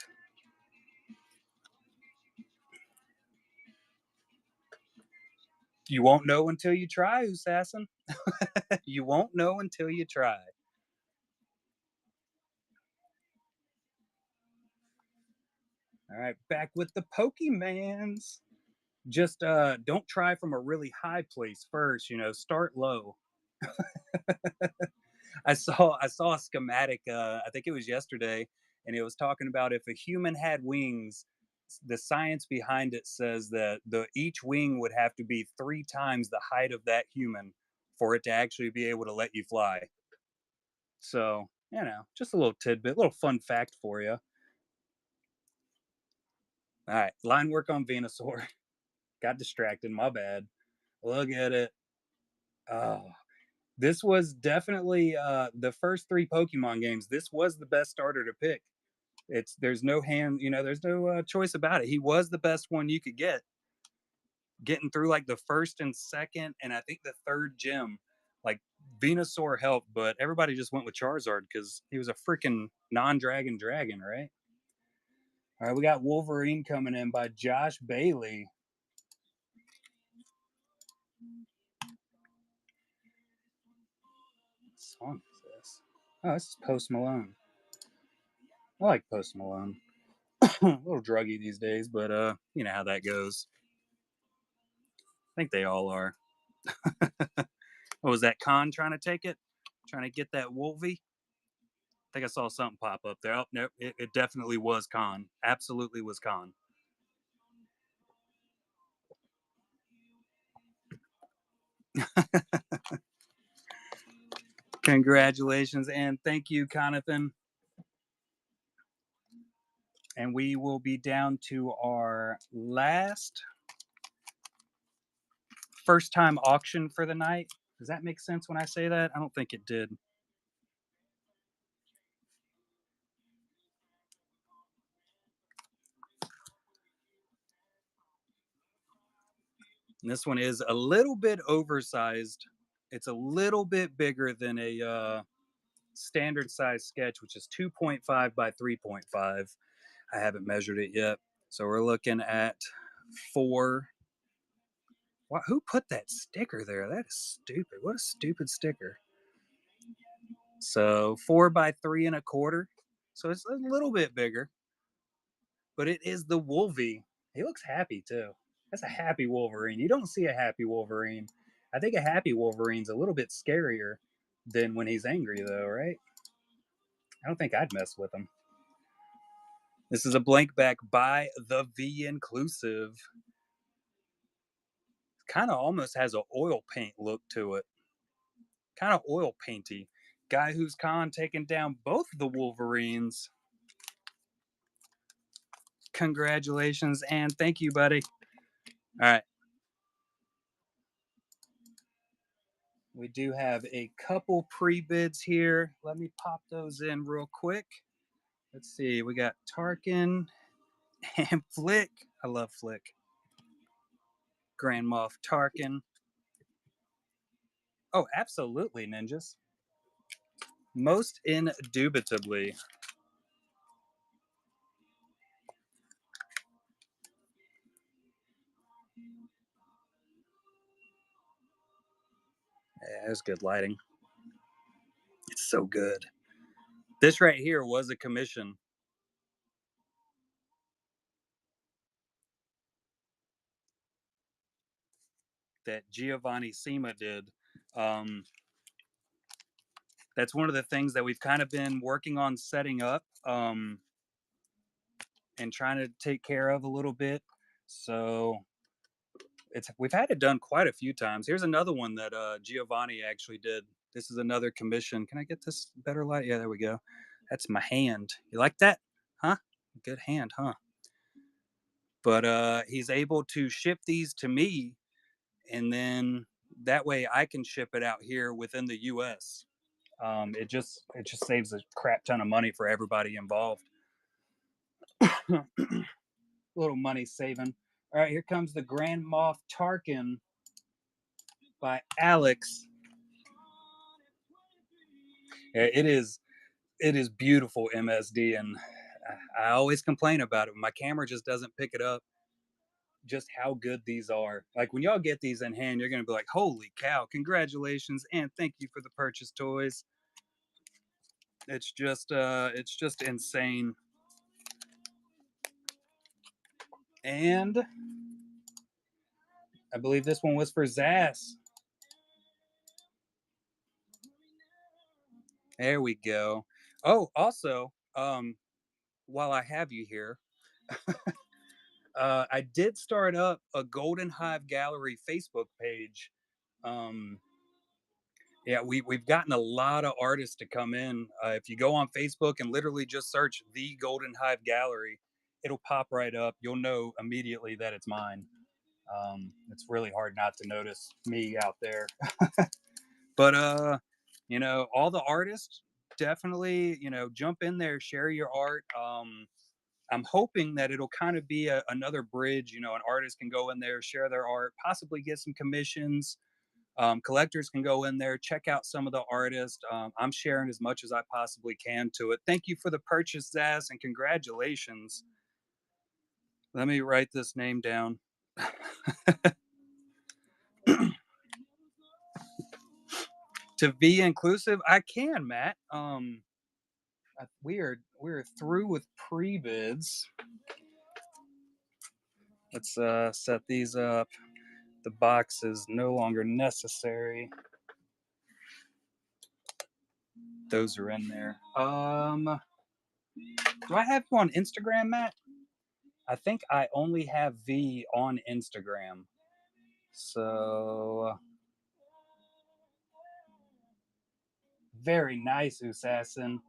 You won't know until you try, Assassin. You won't know until you try. All right, back with the Pokemans. Just don't try from a really high place first, start low. I saw a schematic, I think it was yesterday, and it was talking about if a human had wings, the science behind it says that the each wing would have to be 3 times the height of that human for it to actually be able to let you fly. So, just a little tidbit, a little fun fact for you. All right, line work on Venusaur. Got distracted, my bad. Look at it. Oh, this was definitely the first three Pokemon games. This was the best starter to pick. There's no there's no choice about it. He was the best one you could get. Getting through like the first and second, and I think the third gym, like Venusaur helped, but everybody just went with Charizard because he was a freaking non-dragon dragon, right? All right, we got Wolverine coming in by Josh Bailey. What song is this? Oh, this is Post Malone. I like Post Malone. A little druggy these days, but you know how that goes. I think they all are. Oh, was that Khan trying to take it? Trying to get that Wolvie? I think I saw something pop up there. Oh, no, it definitely was Khan. Absolutely was Khan. Congratulations and thank you, Conathan. And we will be down to our last first time auction for the night. Does that make sense when I say that? I don't think it did. And this one is a little bit oversized. It's a little bit bigger than a standard size sketch, which is 2.5 by 3.5. I haven't measured it yet. So we're looking at four. Wow, who put that sticker there? That is stupid. What a stupid sticker. So 4 by 3 1/4. So it's a little bit bigger, but it is the Wolvie. He looks happy too. That's a happy Wolverine. You don't see a happy Wolverine. I think a happy Wolverine's a little bit scarier than when he's angry, though, right? I don't think I'd mess with him. This is a blank back by the V Inclusive. Kind of almost has an oil paint look to it. Kind of oil painty. Guy who's Khan taking down both the Wolverines. Congratulations and thank you, buddy. All right. We do have a couple pre bids here. Let me pop those in real quick. Let's see. We got Tarkin and Flick. I love Flick. Grand Moff Tarkin. Oh, absolutely, ninjas. Most indubitably. Yeah, it was good lighting. It's so good. This right here was a commission that Giovanni Sima did. Um, that's one of the things that we've kind of been working on setting up and trying to take care of a little bit. So we've had it done quite a few times. Here's another one that Giovanni actually did. This is another commission. Can I get this better light? Yeah, there we go. That's my hand. You like that? Huh? Good hand, huh? But he's able to ship these to me, and then that way I can ship it out here within the U.S. It just saves a crap ton of money for everybody involved. A little money saving. All right, here comes the Grand Moff Tarkin by Alex. It is beautiful MSD, and I always complain about it. My camera just doesn't pick it up. Just how good these are. Like when y'all get these in hand, you're gonna be like, "Holy cow! Congratulations and thank you for the purchase, toys." It's just insane. And I believe this one was for Zaz. There we go. Oh, also, while I have you here, I did start up a Golden Hive Gallery Facebook page. Um, yeah, we've gotten a lot of artists to come in. If you go on Facebook and literally just search the Golden Hive Gallery, it'll pop right up. You'll know immediately that it's mine. It's really hard not to notice me out there. But all the artists definitely, jump in there, share your art. I'm hoping that it'll kind of be another bridge. An artist can go in there, share their art, possibly get some commissions. Collectors can go in there, check out some of the artists. I'm sharing as much as I possibly can to it. Thank you for the purchase, Zaz, and congratulations. Let me write this name down. To be inclusive, I can, Matt. We are through with pre bids. Let's set these up. The box is no longer necessary. Those are in there. Do I have you on Instagram, Matt? I think I only have V on Instagram. So very nice, Assassin.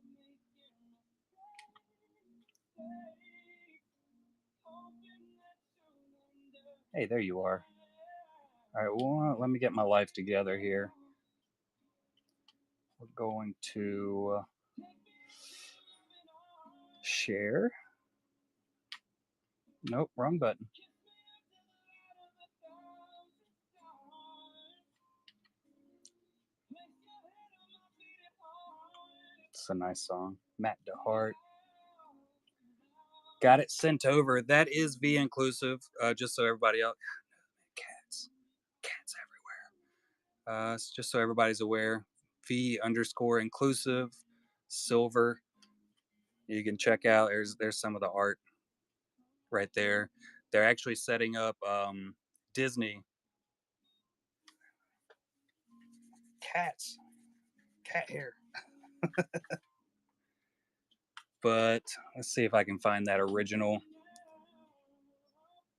Hey, there you are. All right, well, let me get my life together here. We're going to share. Nope, wrong button. It's a nice song. Matt DeHart. Got it sent over. That is V inclusive, just so everybody else. Cats. Cats everywhere. Just so everybody's aware. V underscore inclusive, silver. You can check out. There's some of the art right there. They're actually setting up Disney. Cats. Cat hair. But let's see if I can find that original.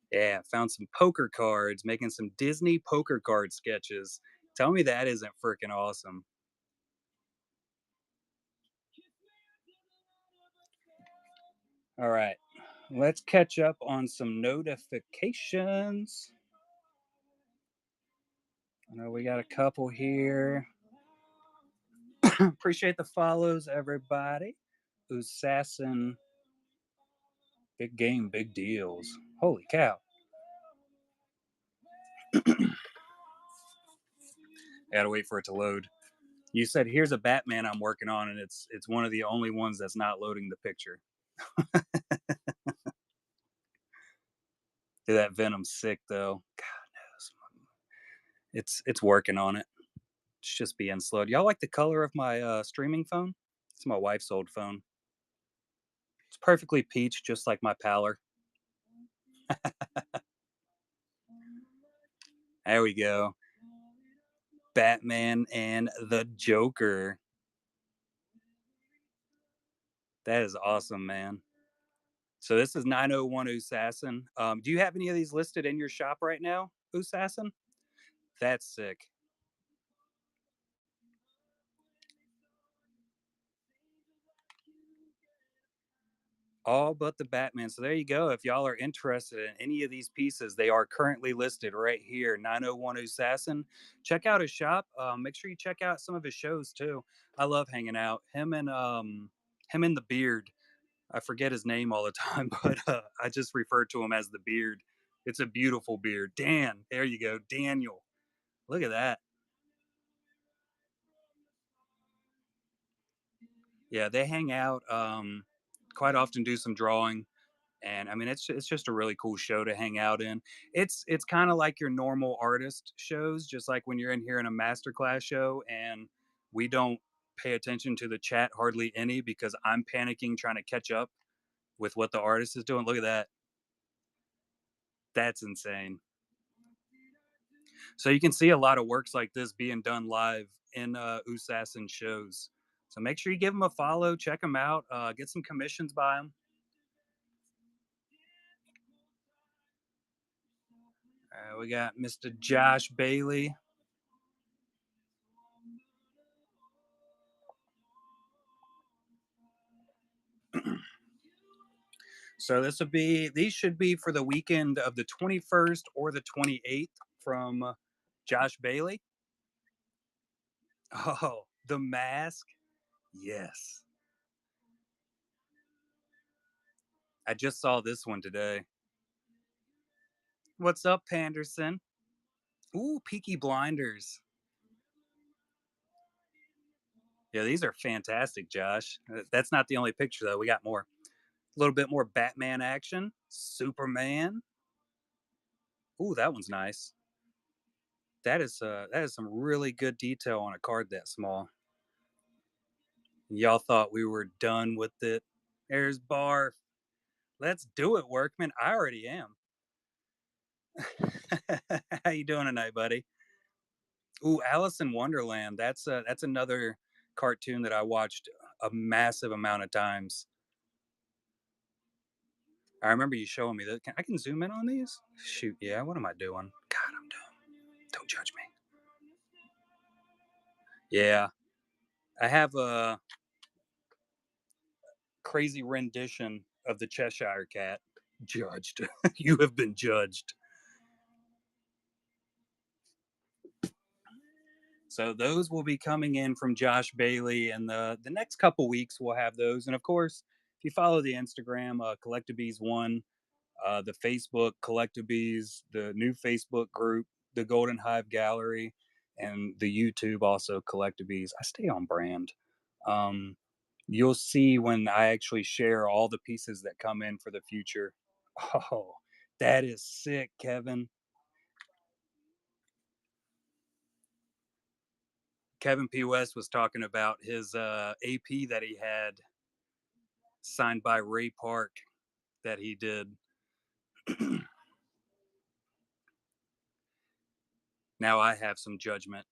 Yeah, found some poker cards, making some Disney poker card sketches. Tell me that isn't freaking awesome. All right, let's catch up on some notifications. I know we got a couple here. Appreciate the follows, everybody. Assassin, big game, big deals. Holy cow. I gotta wait for it to load. You said here's a Batman I'm working on, and it's one of the only ones that's not loading the picture. Dude, that Venom's sick though. God knows. It's working on it. It's just being slowed. Y'all like the color of my streaming phone? It's my wife's old phone. It's perfectly peach, just like my Pallor. There we go. Batman and the Joker. That is awesome, man. So this is 901 Assassin. Do you have any of these listed in your shop right now, Assassin? That's sick. All but the Batman. So there you go. If y'all are interested in any of these pieces, they are currently listed right here. 901 Assassin. Check out his shop. Make sure you check out some of his shows too. I love hanging out. Him and the Beard. I forget his name all the time, but I just refer to him as the Beard. It's a beautiful beard. Dan, there you go. Daniel. Look at that. Yeah, they hang out. Quite often do some drawing, and I mean it's just a really cool show to hang out in. It's kind of like your normal artist shows, just like when you're in here in a masterclass show, and we don't pay attention to the chat hardly any because I'm panicking trying to catch up with what the artist is doing. Look at that. That's insane. So you can see a lot of works like this being done live in Usas shows. So make sure you give them a follow, check them out, get some commissions by them. We got Mr. Josh Bailey. So this would be these should be for the weekend of the 21st or the 28th from Josh Bailey. Oh, the mask. Yes. I just saw this one today. What's up, Panderson? Ooh, Peaky Blinders. Yeah, these are fantastic, Josh. That's not the only picture though. We got more. A little bit more Batman action. Superman. Ooh, that one's nice. That is some really good detail on a card that small. Y'all thought we were done with it. There's Barf. Let's do it, Workman. I already am. How you doing tonight, buddy? Ooh, Alice in Wonderland. That's another cartoon that I watched a massive amount of times. I remember you showing me that. I can zoom in on these. Shoot, yeah. What am I doing? God, I'm dumb. Don't judge me. Yeah, I have a crazy rendition of the Cheshire Cat. Judged. You have been judged. So those will be coming in from Josh Bailey, and the next couple weeks we'll have those. And of course, if you follow the Instagram, Collectabees1, the Facebook Collectabees, the new Facebook group, the Golden Hive Gallery, and the YouTube also Collectabees. I stay on brand. Um, you'll see when I actually share all the pieces that come in for the future. Oh, that is sick, Kevin. Kevin P. West was talking about his AP that he had signed by Ray Park that he did. Now I have some judgment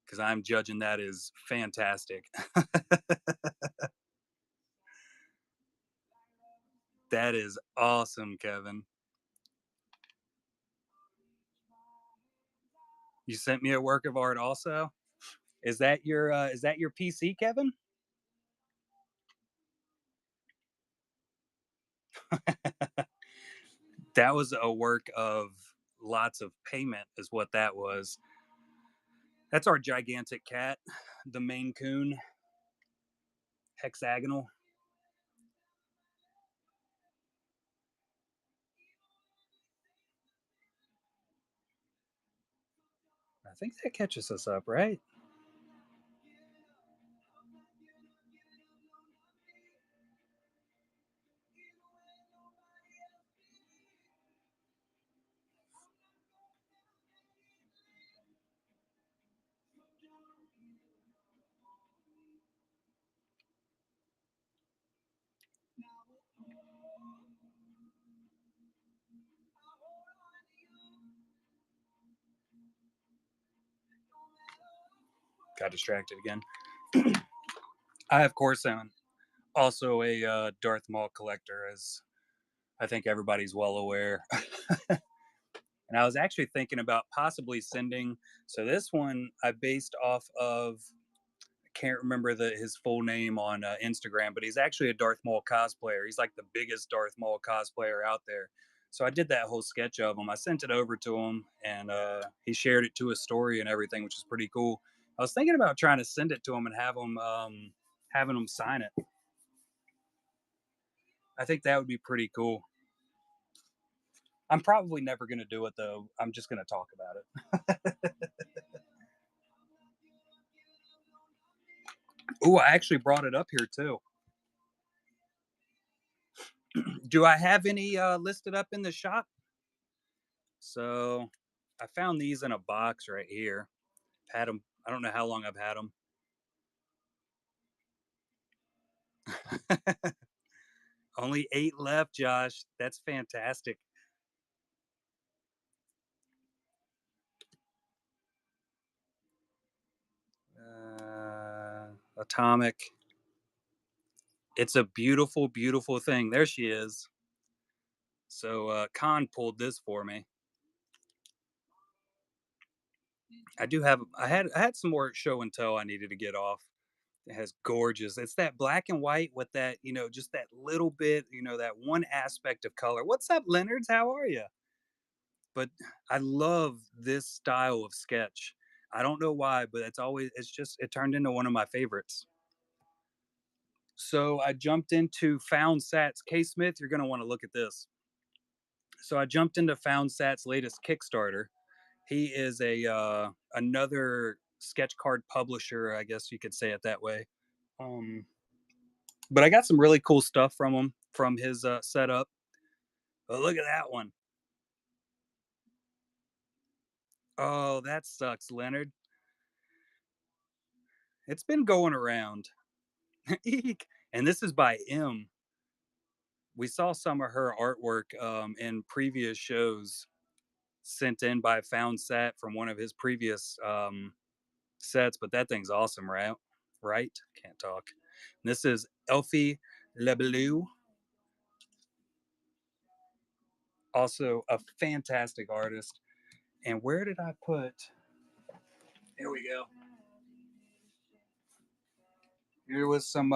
because I'm judging that is fantastic. That is awesome, Kevin. You sent me a work of art also. Is that your PC, Kevin? That was a work of lots of payment, is what that was. That's our gigantic cat, the Maine Coon, hexagonal. I think that catches us up, right? Got distracted again. I, of course, am also a Darth Maul collector, as I think everybody's well aware. And I was actually thinking about possibly sending. So this one I based off of. I can't remember his full name on Instagram, but he's actually a Darth Maul cosplayer. He's like the biggest Darth Maul cosplayer out there. So I did that whole sketch of him. I sent it over to him, and he shared it to his story and everything, which is pretty cool. I was thinking about trying to send it to him and have him having him sign it. I think that would be pretty cool. I'm probably never going to do it though. I'm just going to talk about it. Oh, I actually brought it up here too. Do I have any listed up in the shop? So I found these in a box right here. Had them. I don't know how long I've had them. Only 8 left, Josh. That's fantastic. Atomic. It's a beautiful, beautiful thing. There she is. So Khan pulled this for me. I had some more show and tell I needed to get off. It has gorgeous. It's that black and white with that, just that little bit, that one aspect of color. What's up, Leonards? How are you? But I love this style of sketch. I don't know why, but it turned into one of my favorites. So I jumped into Found Sats. K Smith, you're gonna want to look at this. So I jumped into Found Sat's latest Kickstarter. He is a another sketch card publisher, I guess you could say it that way. Um, but I got some really cool stuff from him from his setup. But look at that one. Oh, that sucks, Leonard. It's been going around. Eek. And this is by M. We saw some of her artwork in previous shows sent in by Found Sat from one of his previous sets, but that thing's awesome, right? Right? Can't talk. And this is Elfie Lebleu, also a fantastic artist. And where did I put? Here we go. Here was some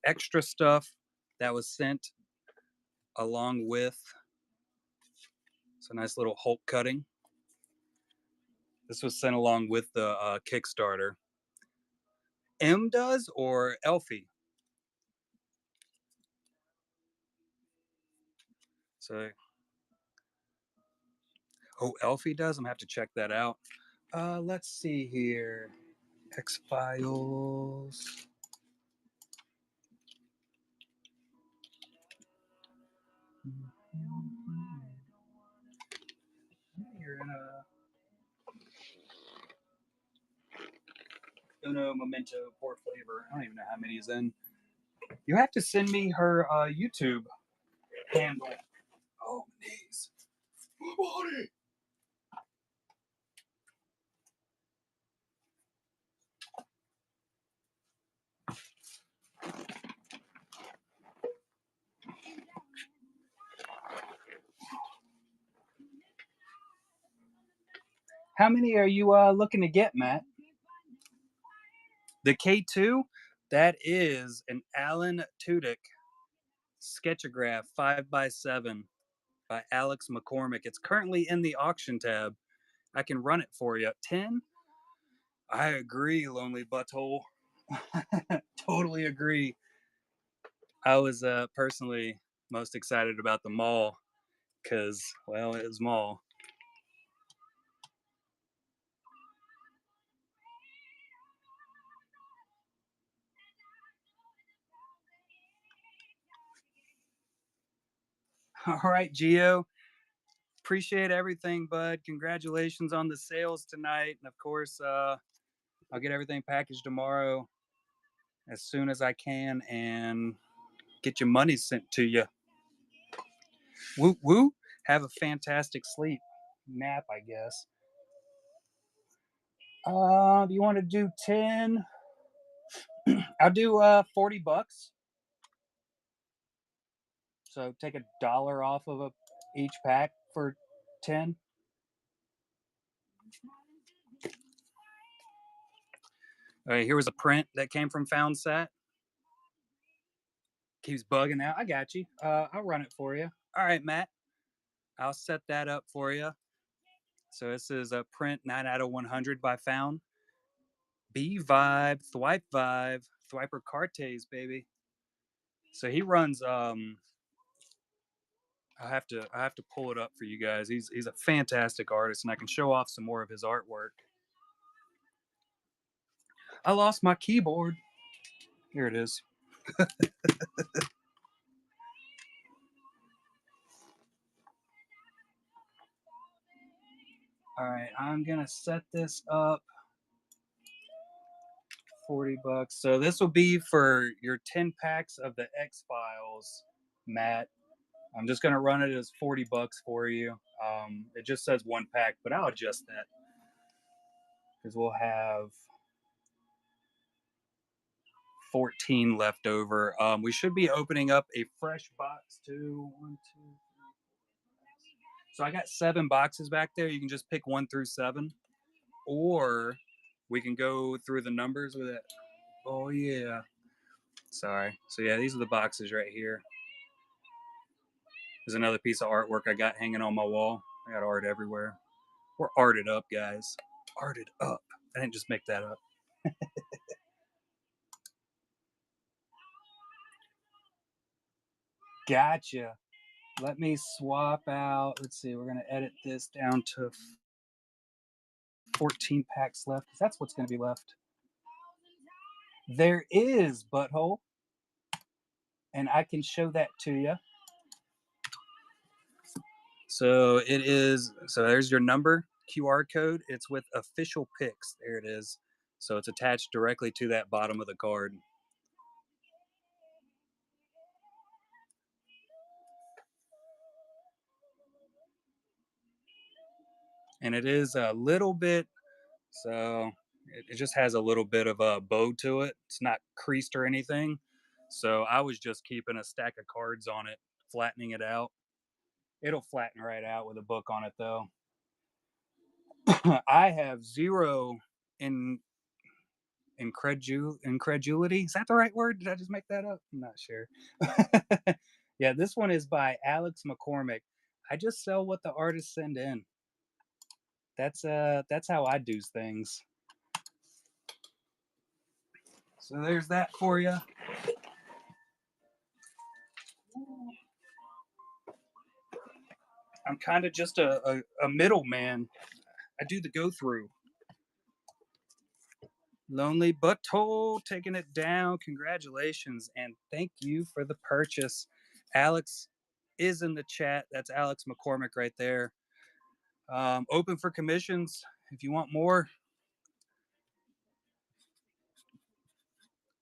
extra stuff that was sent along with. It's a nice little Hulk cutting. This was sent along with the Kickstarter. M does or Elfie? So, oh, Elfie does. I'm gonna have to check that out. Let's see here. X Files. You're in a memento port flavor. I don't even know how many is in. You have to send me her YouTube handle. Oh, knees. My body. How many are you looking to get, Matt? The K2, that is an Alan Tudyk sketchograph 5x7 by Alex McCormick. It's currently in the auction tab. I can run it for you. 10? I agree, Lonely Butthole. Totally agree. I was personally most excited about the mall because, well, it was mall. All right, Geo. Appreciate everything, bud. Congratulations on the sales tonight. And of course, I'll get everything packaged tomorrow as soon as I can and get your money sent to you. Woo woo. Have a fantastic sleep. Nap, I guess. Do you want to do 10? I'll do $40. So take $1 off of each pack for 10. All right, here was a print that came from Found Sat. Keeps bugging out. I got you. I'll run it for you. All right, Matt. I'll set that up for you. So this is a print 9 out of 100 by Found. B Vibe, Thwiper Cartes, baby. So he runs I have to pull it up for you guys. He's a fantastic artist and I can show off some more of his artwork. I lost my keyboard. Here it is. All right, I'm gonna set this up. $40. So this will be for your 10 packs of the X Files, Matt. I'm just gonna run it as $40 for you. It just says one pack, but I'll adjust that because we'll have 14 left over. We should be opening up a fresh box too. One, two, three. So I got 7 boxes back there. You can just pick 1 through 7, or we can go through the numbers with it. Oh yeah. Sorry. So yeah, these are the boxes right here. There's another piece of artwork I got hanging on my wall. I got art everywhere. We're arted up, guys. Arted up. I didn't just make that up. Gotcha. Let me swap out. Let's see. We're going to edit this down to 14 packs left, because that's what's going to be left. There is, butthole. And I can show that to you. So it is. So there's your number, QR code. It's with official pics. There it is. So it's attached directly to that bottom of the card. And it is a little bit, so it just has a little bit of a bow to it. It's not creased or anything. So I was just keeping a stack of cards on it, flattening it out. It'll flatten right out with a book on it, though. I have zero in incredulity. Is that the right word? Did I just make that up? I'm not sure. Yeah, this one is by Alex McCormick. I just sell what the artists send in. That's how I do things. So there's that for you. I'm kind of just a middleman. I do the go through. Lonely Butthole taking it down. Congratulations and thank you for the purchase. Alex is in the chat. That's Alex McCormick right there. Open for commissions if you want more.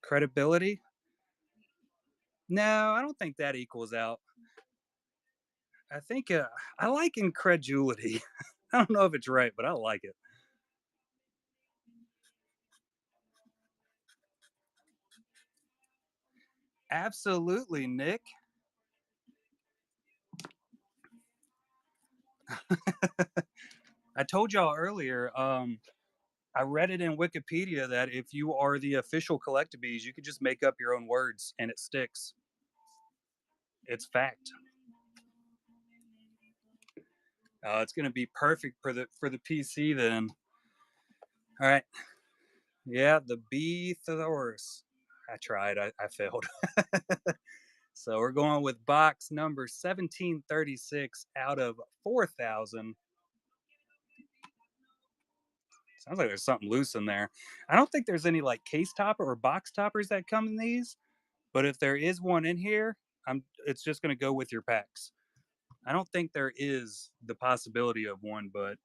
Credibility? No, I don't think that equals out. I think I like incredulity. I don't know if it's right, but I like it. Absolutely, Nick. I told y'all earlier, I read it in Wikipedia that if you are the official Collectabees, you could just make up your own words and it sticks. It's fact. It's going to be perfect for the PC then. All right. Yeah, the B thesaurus. I tried. I failed. So we're going with box number 1736 out of 4,000. Sounds like there's something loose in there. I don't think there's any like case topper or box toppers that come in these, but if there is one in here, it's just going to go with your packs. I don't think there is the possibility of one, but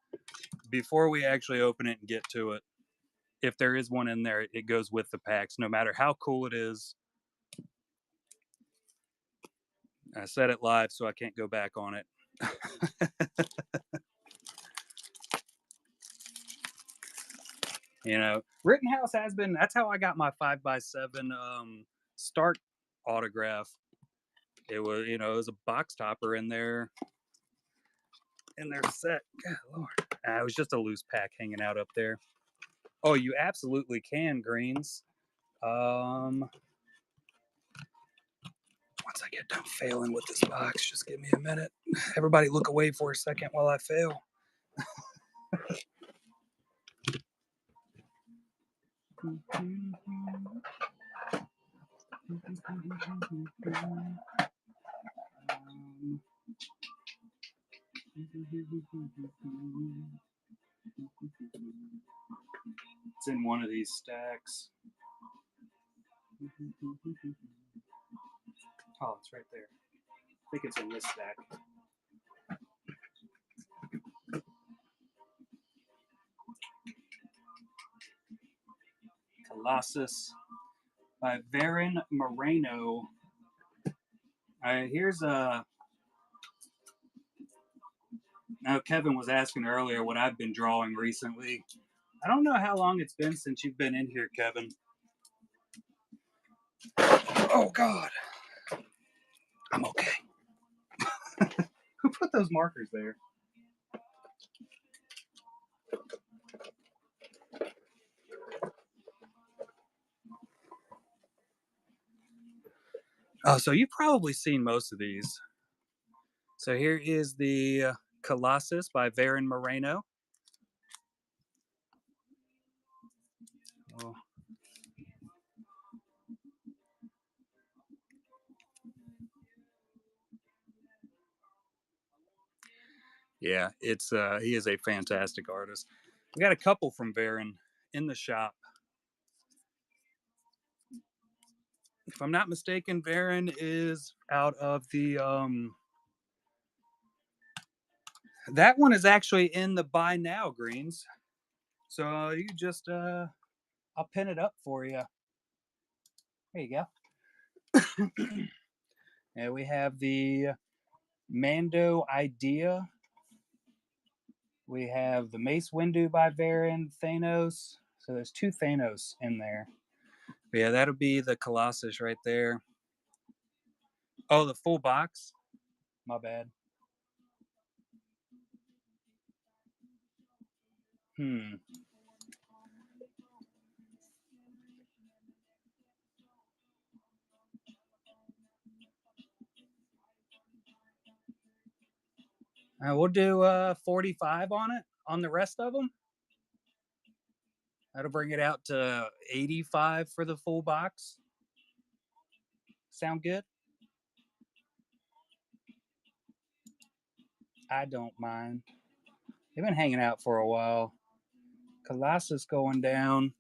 before we actually open it and get to it, if there is one in there, it goes with the packs, no matter how cool it is. I said it live, so I can't go back on it. You know, Rittenhouse has been. That's how I got my 5x7 Stark autograph. It was, it was a box topper in their set. God Lord, it was just a loose pack hanging out up there. Oh, you absolutely can, Greens. Once I get done failing with this box, just give me a minute. Everybody look away for a second while I fail. It's in one of these stacks. Oh, it's right there. I think it's in this stack. Colossus by Varen Moreno. Here's a. Now, Kevin was asking earlier what I've been drawing recently. I don't know how long it's been since you've been in here, Kevin. Oh God, I'm okay. Who put those markers there? Oh, so you've probably seen most of these. So here is the Colossus by Varen Moreno. Well, yeah, it's he is a fantastic artist. We got a couple from Varen in the shop. If I'm not mistaken, Varen is out of the that one is actually in the buy now greens. So you just I'll pin it up for you. There you go. And we have the Mando Idea. We have the Mace Windu by Varen Thanos. So there's two Thanos in there. But yeah, that'll be the Colossus right there. Oh, the full box. My bad. Hmm. We'll do 45 on it on the rest of them. That'll bring it out to 85 for the full box. Sound good? I don't mind. They've been hanging out for a while. Colossus going down.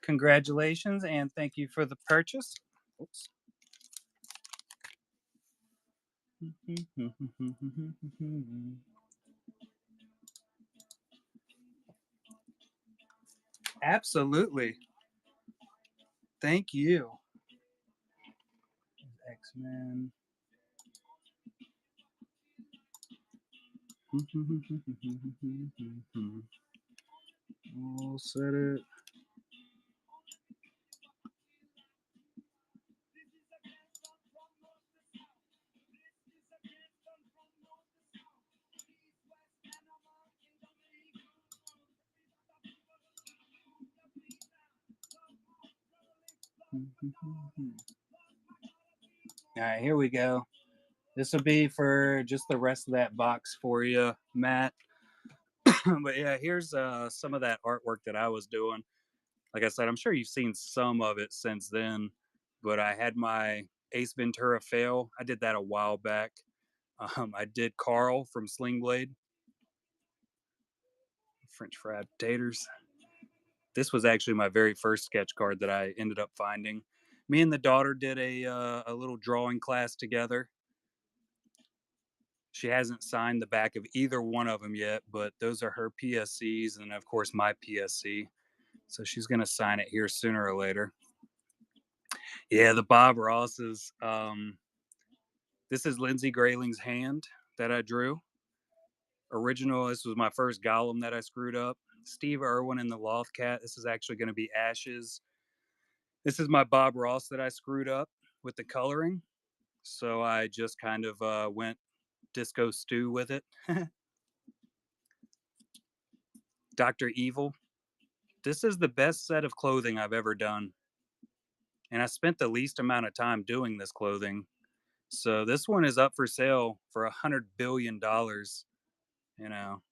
Congratulations and thank you for the purchase. Oops. Absolutely. Thank you. X-Men. We'll set it. All right, here we go. This will be for just the rest of that box for you, Matt. But yeah, here's some of that artwork that I was doing. Like I said, I'm sure you've seen some of it since then, but I had my Ace Ventura fail. I did that a while back. I did Carl from Sling Blade, French fried taters. This was actually my very first sketch card that I ended up finding. Me and the daughter did a little drawing class together. She hasn't signed the back of either one of them yet, but those are her PSCs and of course my PSC. So she's gonna sign it here sooner or later. Yeah, the Bob Ross's. This is Lindsay Grayling's hand that I drew. Original. This was my first Gollum that I screwed up. Steve Irwin and the Loth Cat. This is actually going to be Ashes. This is my Bob Ross that I screwed up with the coloring. So I just kind of went disco stew with it. Dr. Evil. This is the best set of clothing I've ever done. And I spent the least amount of time doing this clothing. So this one is up for sale for $100 billion. You know,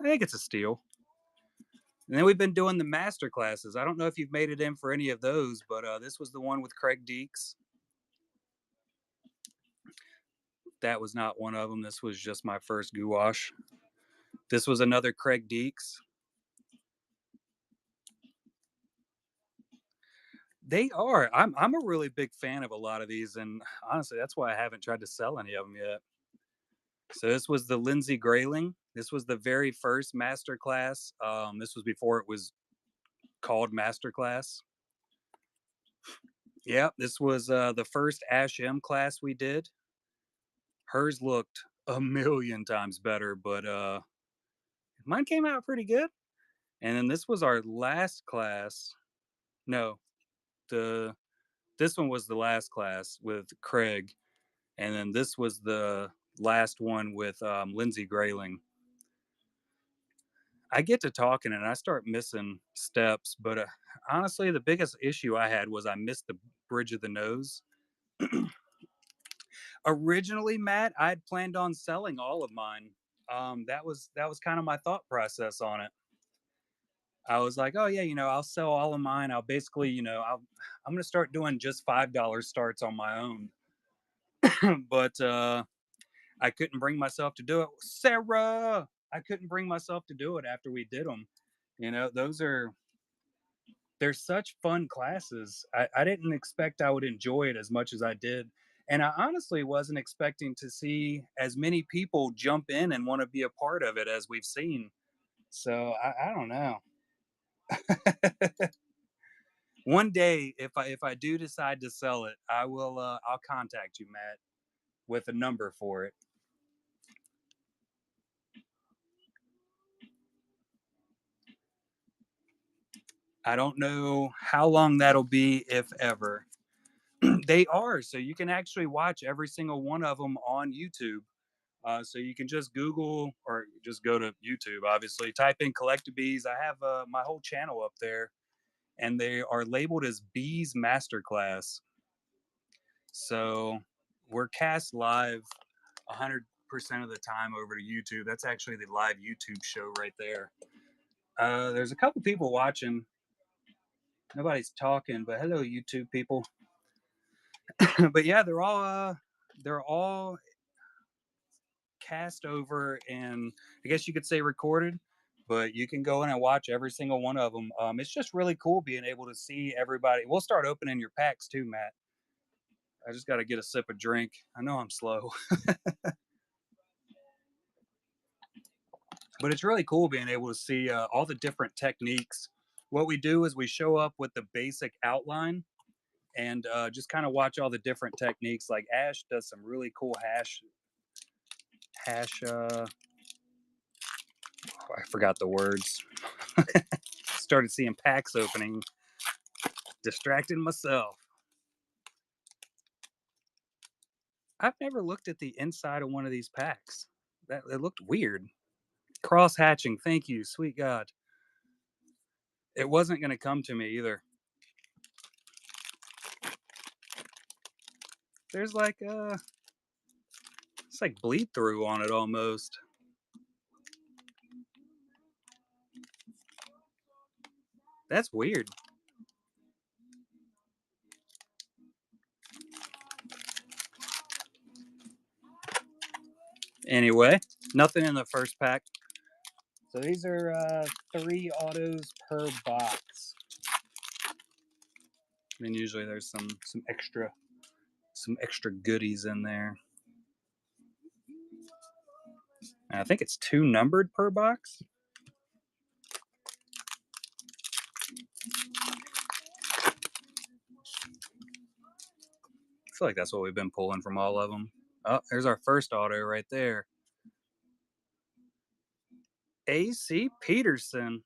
I think it's a steal. And then we've been doing the master classes. I don't know if you've made it in for any of those, but this was the one with Craig Deeks. That was not one of them. This was just my first gouache. This was another Craig Deeks. They are. I'm a really big fan of a lot of these, and honestly, that's why I haven't tried to sell any of them yet. So this was the Lindsay Grayling. This was the very first master class. This was before it was called master class. Yeah, this was the first Ash M class we did. Hers looked a million times better, but mine came out pretty good. And then this was our last class. No, the this one was the last class with Craig, and then this was the last one with Lindsay Grayling. I get to talking and I start missing steps, but honestly, the biggest issue I had was I missed the bridge of the nose. Originally, Matt, I'd planned on selling all of mine. That was kind of my thought process on it. I was like, oh yeah, I'll sell all of mine. I'll basically, I'm gonna start doing just $5 starts on my own. But I couldn't bring myself to do it. Sarah, I couldn't bring myself to do it after we did them. Those are they're such fun classes. I didn't expect I would enjoy it as much as I did. And I honestly wasn't expecting to see as many people jump in and want to be a part of it as we've seen. So I don't know. One day, if I do decide to sell it, I'll contact you, Matt, with a number for it. I don't know how long that'll be, if ever. They are, so you can actually watch every single one of them on YouTube. So you can just Google or just go to YouTube, obviously, type in Collectabees. I have my whole channel up there, and they are labeled as Bees Masterclass. So we're cast live 100% of the time over to YouTube. That's actually the live YouTube show right there. There's a couple people watching. Nobody's talking, but hello, YouTube people. But yeah, they're all cast over and I guess you could say recorded, but you can go in and watch every single one of them. It's just really cool being able to see everybody. We'll start opening your packs too, Matt. I just got to get a sip of drink. I know I'm slow, but it's really cool being able to see all the different techniques. What we do is we show up with the basic outline and just kind of watch all the different techniques. Like Ash does some really cool hash. I forgot the words. Started seeing packs opening, distracting myself. I've never looked at the inside of one of these packs. That it looked weird. Cross hatching, thank you, sweet God. It wasn't going to come to me either. There's like it's like bleed through on it almost. That's weird. Anyway, nothing in the first pack. So these are 3 autos per box. And then usually there's some extra goodies in there. And I think it's 2 numbered per box. I feel like that's what we've been pulling from all of them. Oh, there's our first auto right there. AC Peterson.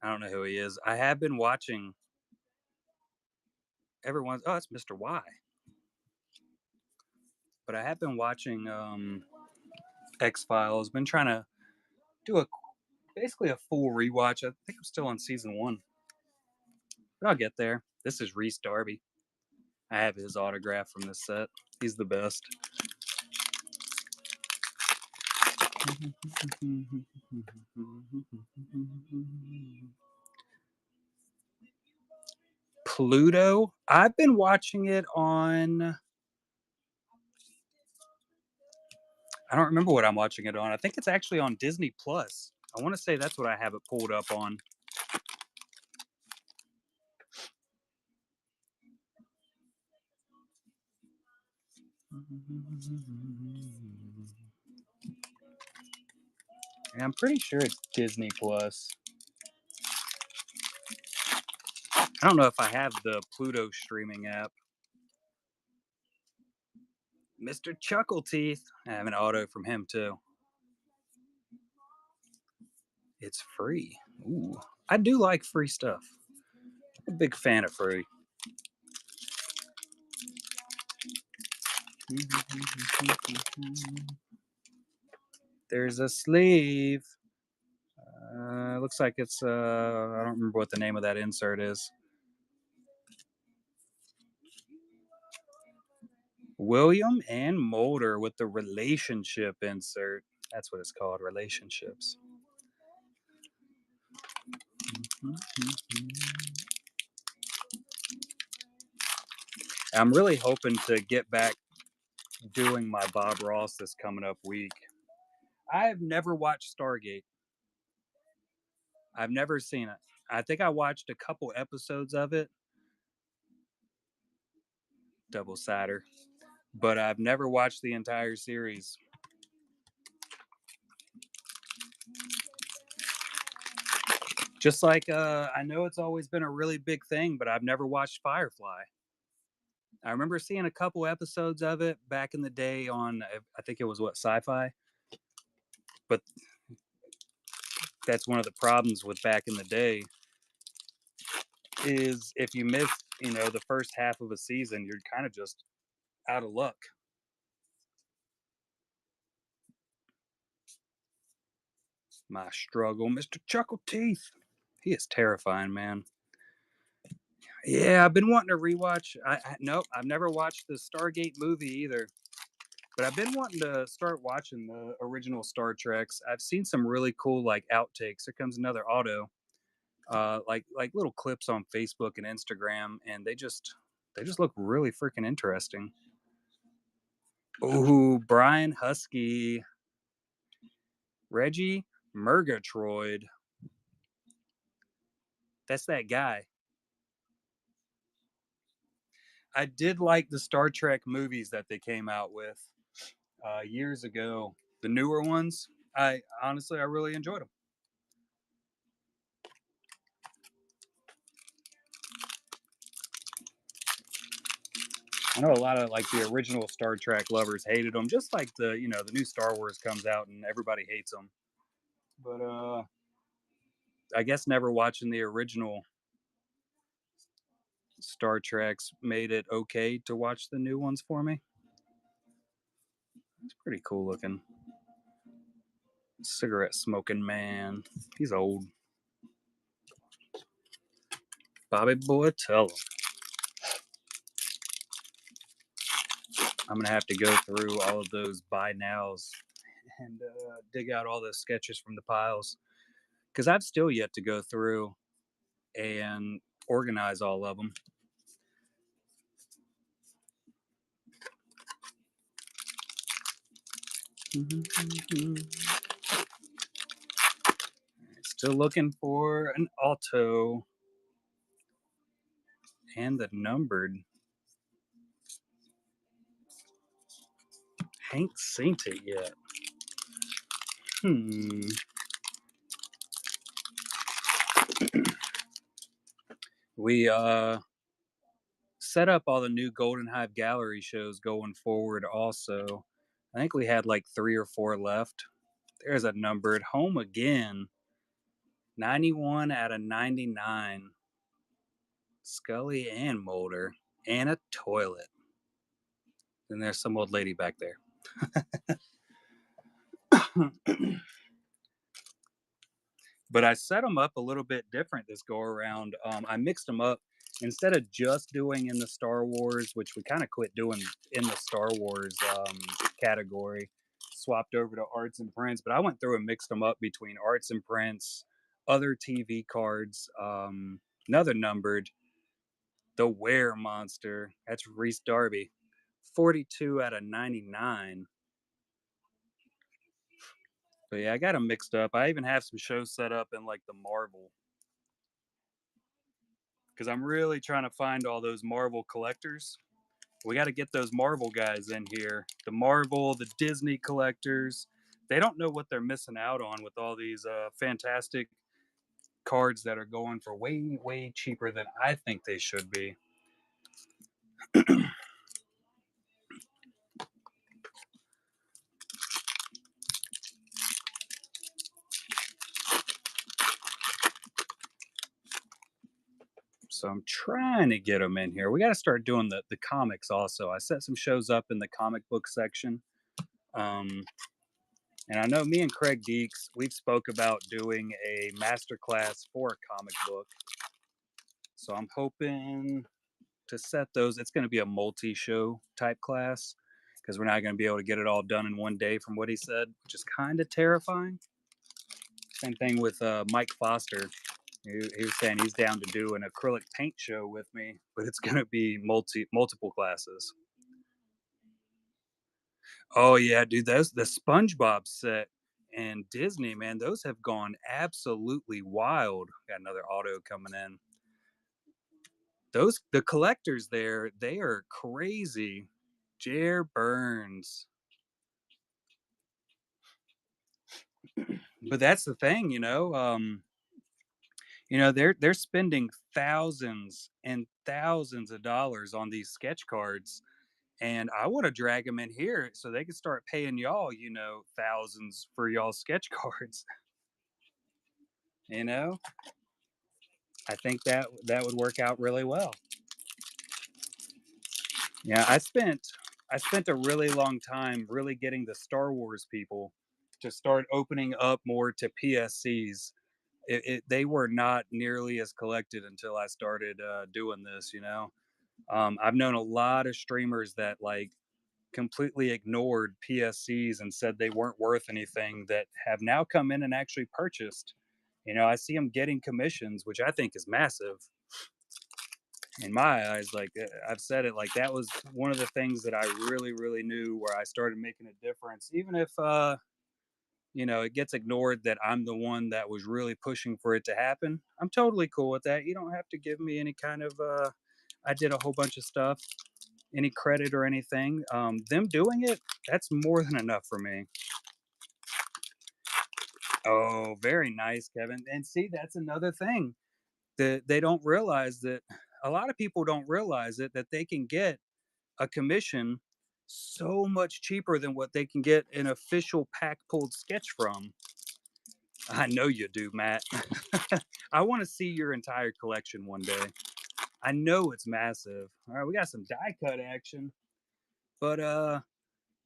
I don't know who he is. I have been watching everyone's. Oh, it's Mr. Y. But I have been watching X Files. Been trying to do basically a full rewatch. I think I'm still on season 1, but I'll get there. This is Reese Darby. I have his autograph from this set. He's the best. Pluto. I've been watching it on. I don't remember what I'm watching it on. I think it's actually on Disney Plus. I want to say that's what I have it pulled up on. And I'm pretty sure it's Disney Plus. I don't know if I have the Pluto streaming app. Mr. Chuckleteeth. I have an auto from him too. It's free. Ooh, I do like free stuff. A big fan of furry. There's a sleeve. Looks like it's I don't remember what the name of that insert is. William and Mulder with the relationship insert. That's what it's called, relationships. I'm really hoping to get back doing my Bob Ross this coming up week. I've never watched Stargate. I've never seen it. I think I watched a couple episodes of it, double cider, but I've never watched the entire series. Just like I know it's always been a really big thing, but I've never watched Firefly. I remember seeing a couple episodes of it back in the day on I think it was what Sci-Fi, but that's one of the problems with back in the day is if you miss, the first half of a season, you're kind of just out of luck. My struggle, Mr. Chuckle Teeth. He is terrifying, man. Yeah, I've been wanting to rewatch. Nope, I've never watched the Stargate movie either, but I've been wanting to start watching the original Star Treks. I've seen some really cool like outtakes. Here comes another auto. Like little clips on Facebook and Instagram, and they just look really freaking interesting. Ooh, Brian Husky, Reggie Murgatroyd. That's that guy. I did like the Star Trek movies that they came out with years ago. The newer ones, I honestly I really enjoyed them. I know a lot of like the original Star Trek lovers hated them, just like the new Star Wars comes out and everybody hates them. But I guess never watching the original Star Treks made it okay to watch the new ones for me. It's pretty cool looking. Cigarette smoking man. He's old. Bobby Boy, tell him. I'm gonna have to go through all of those buy nows and dig out all those sketches from the piles because I've still yet to go through and organize all of them. Still looking for an auto and the numbered. Ain't seen it yet. Hmm. We set up all the new Golden Hive Gallery shows going forward also. I think we had like 3 or 4 left. There's a numbered home again. 91 out of 99. Scully and Mulder. And a toilet. And there's some old lady back there. But I set them up a little bit different this go around. I mixed them up instead of just doing in the Star Wars, which we kind of quit doing in the Star Wars category, swapped over to arts and prints. But I went through and mixed them up between arts and prints, other TV cards, another numbered, the Were Monster. That's Reese Darby, 42 out of 99. But yeah, I got them mixed up. I even have some shows set up in like the Marvel because I'm really trying to find all those Marvel collectors. We got to get those Marvel guys in here. The Marvel, the Disney collectors. They don't know what they're missing out on with all these fantastic cards that are going for way, way cheaper than I think they should be. So I'm trying to get them in here. We got to start doing the comics also. I set some shows up in the comic book section. Um, and I know me and Craig Deeks, we've spoke about doing a master class for a comic book. So I'm hoping to set those. It's going to be a multi-show type class because we're not going to be able to get it all done in one day from what he said, which is kind of terrifying. Same thing with Mike Foster. He was saying he's down to do an acrylic paint show with me, but it's going to be multiple classes. Oh yeah, dude, those the SpongeBob set and Disney, man, those have gone absolutely wild. Got another auto coming in. Those the collectors there, they are crazy. Jer Burns. But that's the thing, they're spending thousands and thousands of dollars on these sketch cards, and I want to drag them in here so they can start paying y'all, thousands for y'all sketch cards. you know, I think that would work out really well. Yeah, I spent a really long time really getting the Star Wars people to start opening up more to PSCs. They were not nearly as collected until I started doing this. I've known a lot of streamers that like completely ignored PSCs and said they weren't worth anything that have now come in and actually purchased. I see them getting commissions, which I think is massive in my eyes. Like I've said it, like that was one of the things that I really, really knew where I started making a difference. Even if it gets ignored that I'm the one that was really pushing for it to happen. I'm totally cool with that. You don't have to give me any kind of I did a whole bunch of stuff, any credit or anything. Them doing it, that's more than enough for me. Oh, very nice, Kevin. And see, that's another thing that they don't realize that a lot of people don't realize it that they can get a commission so much cheaper than what they can get an official pack pulled sketch from. I know you do, Matt. I want to see your entire collection one day. I know it's massive. All right, we got some die cut action, but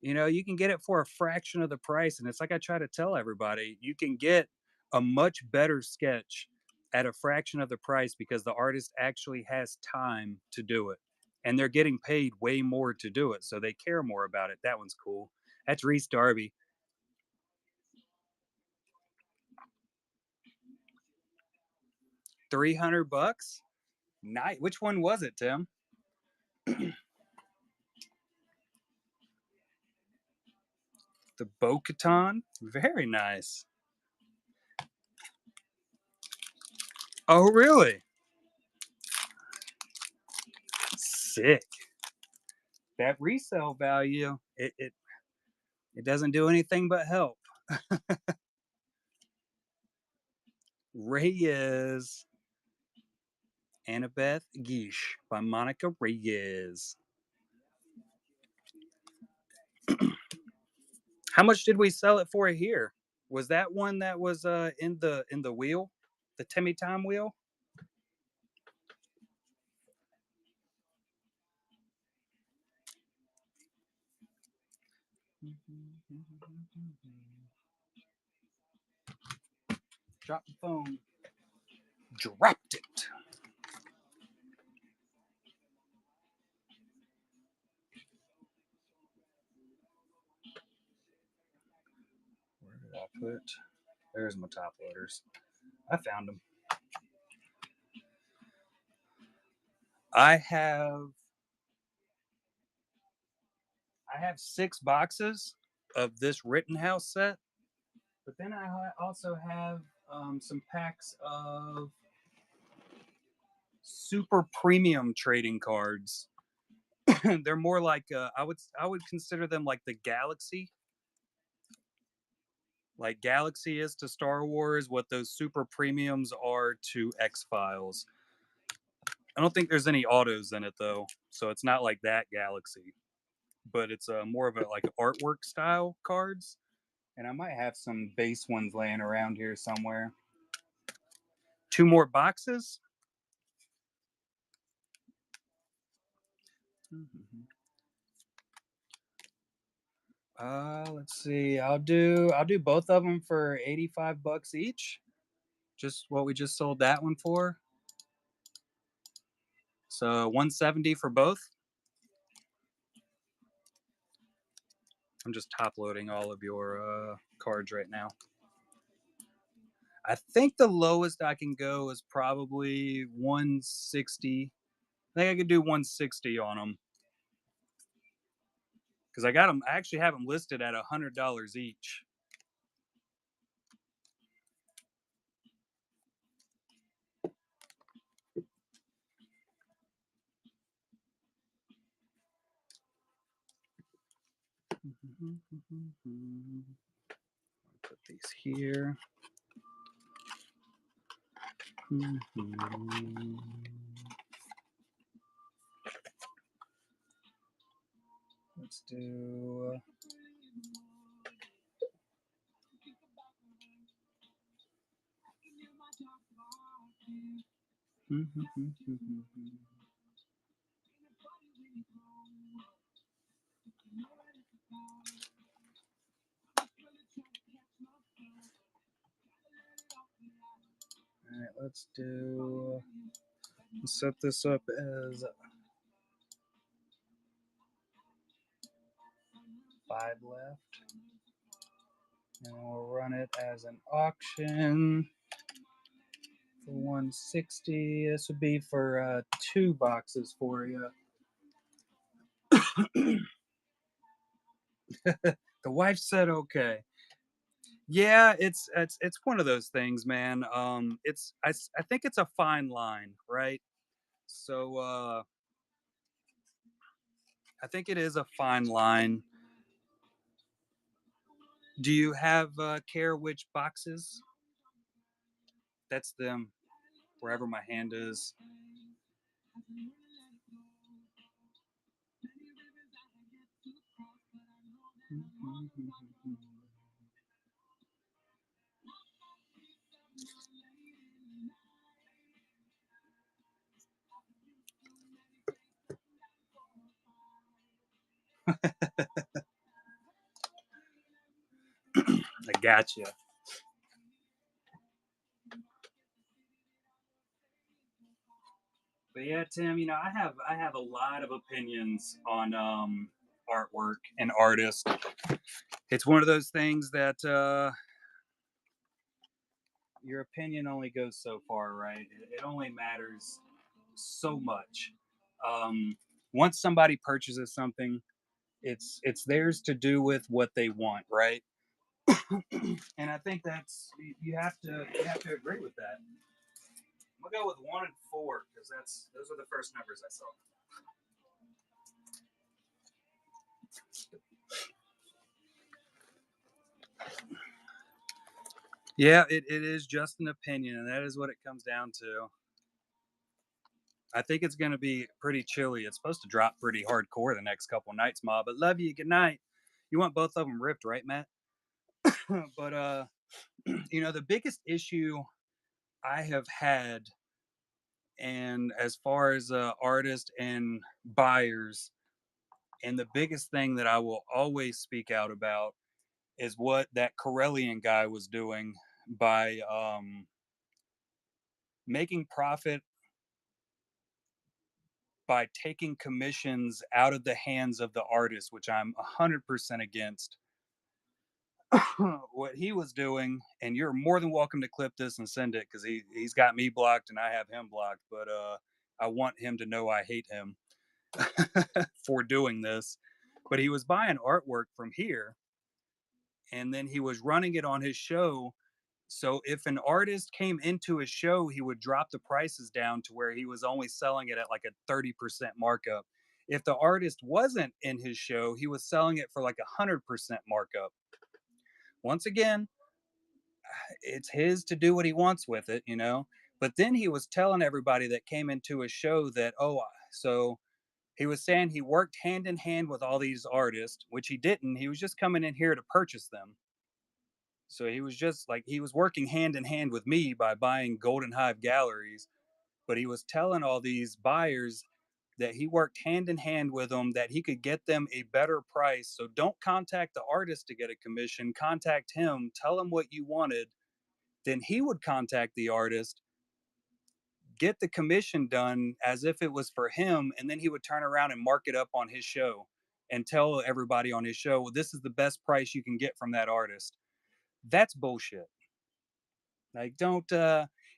you can get it for a fraction of the price. And it's like I try to tell everybody, you can get a much better sketch at a fraction of the price because the artist actually has time to do it. And they're getting paid way more to do it. So they care more about it. That one's cool. That's Reese Darby. 300 bucks? Night. Which one was it, Tim? The Bo Katan? Very nice. Oh, really? Sick. That resale value, it doesn't do anything but help. Reyes. Annabeth Geesh by Monica Reyes. How much did we sell it for here? Was that one that was in the wheel? The Timmy Time wheel? Drop the phone. Dropped it. Where did I put? There's my top loaders. I found them. I have I have 6 boxes of this Rittenhouse set, but then I also have some packs of super premium trading cards. They're more like I would consider them like the Galaxy, like Galaxy is to Star Wars, what those super premiums are to X Files. I don't think there's any autos in it though, so it's not like that Galaxy, but it's more of a like artwork style cards. And I might have some base ones laying around here somewhere. 2 more boxes. Mhm. Let's see. I'll do both of them for 85 bucks each. Just what we just sold that one for. So 170 for both. I'm just top loading all of your cards right now. I think the lowest I can go is probably 160. I think I could do 160 on them because I got them. I actually have them listed at $100 each. Put these here. Let's do. All right, let's do. Set this up as 5 left, and we'll run it as an auction for 160. This would be for 2 boxes for you. The wife said okay. Yeah, it's one of those things, man. I think it's a fine line, right? So I think it is a fine line. Do you have care which boxes? That's them, wherever my hand is. I gotcha. But yeah, Tim, I have a lot of opinions on artwork and artists. It's one of those things that your opinion only goes so far, right? It only matters so much. Um, Once somebody purchases something, it's theirs to do with what they want, right? And I think that's you have to agree with that. I'm gonna go with 1 and 4 because that's those are the first numbers I saw. Yeah, it is just an opinion, and that is what it comes down to. I think it's going to be pretty chilly. It's supposed to drop pretty hardcore the next couple nights, Ma. But love you. Good night. You want both of them ripped, right, Matt? But the biggest issue I have had, and as far as artists and buyers, and the biggest thing that I will always speak out about is what that Corellian guy was doing by making profit by taking commissions out of the hands of the artist, which I'm 100% against. What he was doing, and you're more than welcome to clip this and send it because he's got me blocked and I have him blocked. But I want him to know I hate him for doing this. But he was buying artwork from here, and then he was running it on his show. So if an artist came into his show, he would drop the prices down to where he was only selling it at like a 30% markup. If the artist wasn't in his show, he was selling it for like 100% markup. Once again, it's his to do what he wants with it. But then he was telling everybody that came into his show that, oh, so he was saying he worked hand in hand with all these artists, which he didn't. He was just coming in here to purchase them. So he was just like he was working hand in hand with me by buying Golden Hive galleries, but he was telling all these buyers that he worked hand in hand with them, that he could get them a better price. So don't contact the artist to get a commission, contact him, tell him what you wanted. Then he would contact the artist, get the commission done as if it was for him, and then he would turn around and mark it up on his show and tell everybody on his show, well, this is the best price you can get from that artist. That's bullshit. Like, don't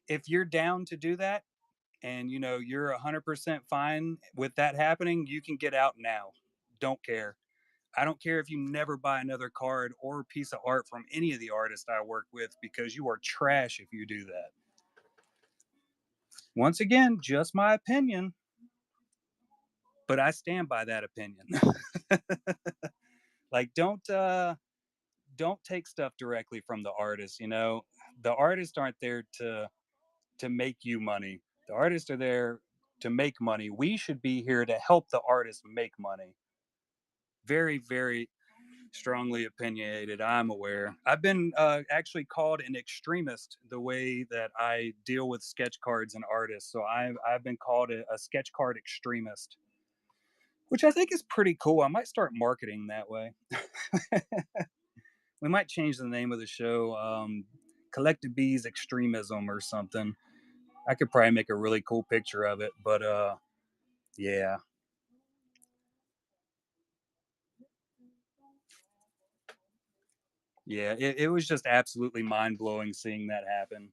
if you're down to do that, and you're 100% fine with that happening, you can get out now. Don't care. I don't care if you never buy another card or piece of art from any of the artists I work with, because you are trash if you do that. Once again, just my opinion, but I stand by that opinion. Like, don't take stuff directly from the artist. The artists aren't there to make you money. The artists are there to make money. We should be here to help the artists make money. Very, very strongly opinionated. I'm aware. I've been actually called an extremist the way that I deal with sketch cards and artists. So I've been called a sketch card extremist, which I think is pretty cool. I might start marketing that way. We might change the name of the show, Collective Bees Extremism or something. I could probably make a really cool picture of it, but yeah. Yeah, it was just absolutely mind blowing seeing that happen.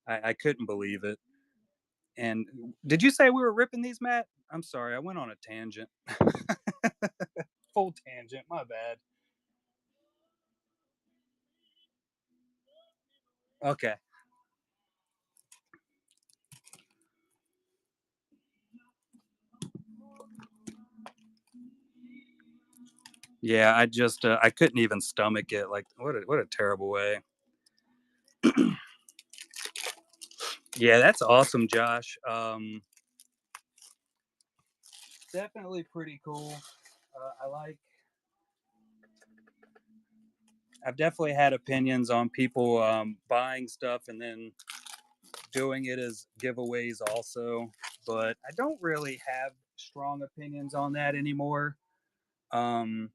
I couldn't believe it. And did you say we were ripping these, Matt? I'm sorry, I went on a tangent. Full tangent, my bad. Okay. Yeah, I couldn't even stomach it. Like, what a terrible way. Yeah, that's awesome, Josh. Definitely pretty cool. I like. I've definitely had opinions on people buying stuff and then doing it as giveaways also, but I don't really have strong opinions on that anymore. Um,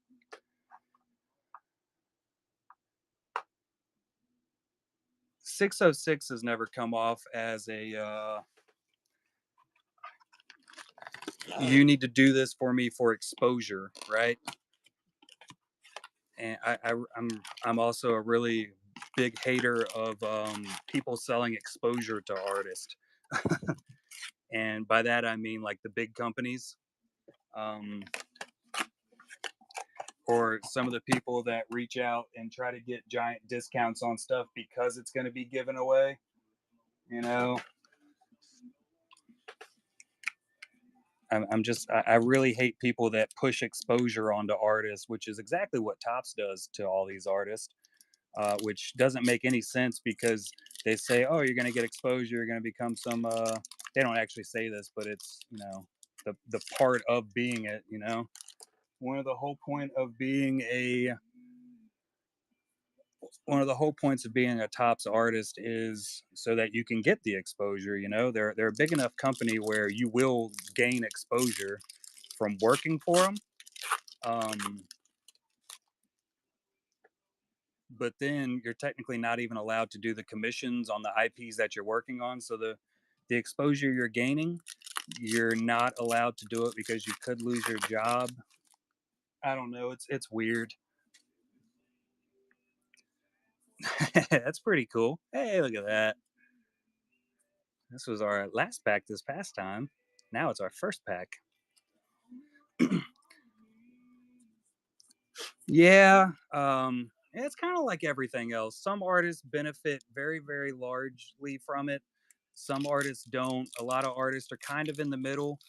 606 has never come off as a you need to do this for me for exposure, right? And I'm also a really big hater of people selling exposure to artists, and by that I mean like the big companies, um, or some of the people that reach out and try to get giant discounts on stuff because it's going to be given away. You know, I really hate people that push exposure onto artists, which is exactly what Tops does to all these artists. Which doesn't make any sense because they say, "Oh, you're going to get exposure. You're going to become some." They don't actually say this, but it's the part of being it. One of the whole point of being a one of the whole points of being a tops artist is so that you can get the exposure. They're a big enough company where you will gain exposure from working for them. Um, but then you're technically not even allowed to do the commissions on the IPs that you're working on. So the exposure you're gaining, you're not allowed to do it because you could lose your job. I don't know. It's weird. That's pretty cool. Hey, look at that. This was our last pack this past time. Now it's our first pack. Yeah, it's kind of like everything else. Some artists benefit very, very largely from it. Some artists don't. A lot of artists are kind of in the middle.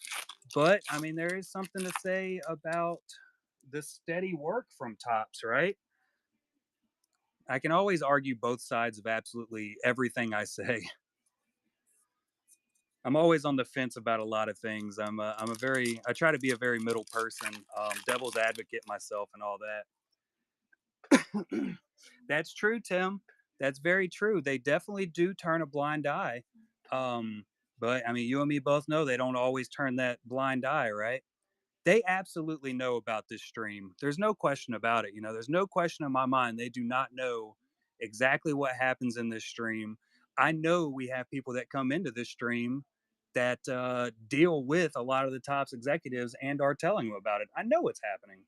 But I mean, there is something to say about the steady work from Tops, right? I can always argue both sides of absolutely everything I say. I'm always on the fence about a lot of things. I try to be a very middle person, devil's advocate myself, and all that. That's true, Tim. That's very true. They definitely do turn a blind eye. Um, But I mean, you and me both know they don't always turn that blind eye, right? They absolutely know about this stream. There's no question about it. There's no question in my mind. They do not know exactly what happens in this stream. I know we have people that come into this stream that deal with a lot of the top's executives and are telling them about it. I know what's happening.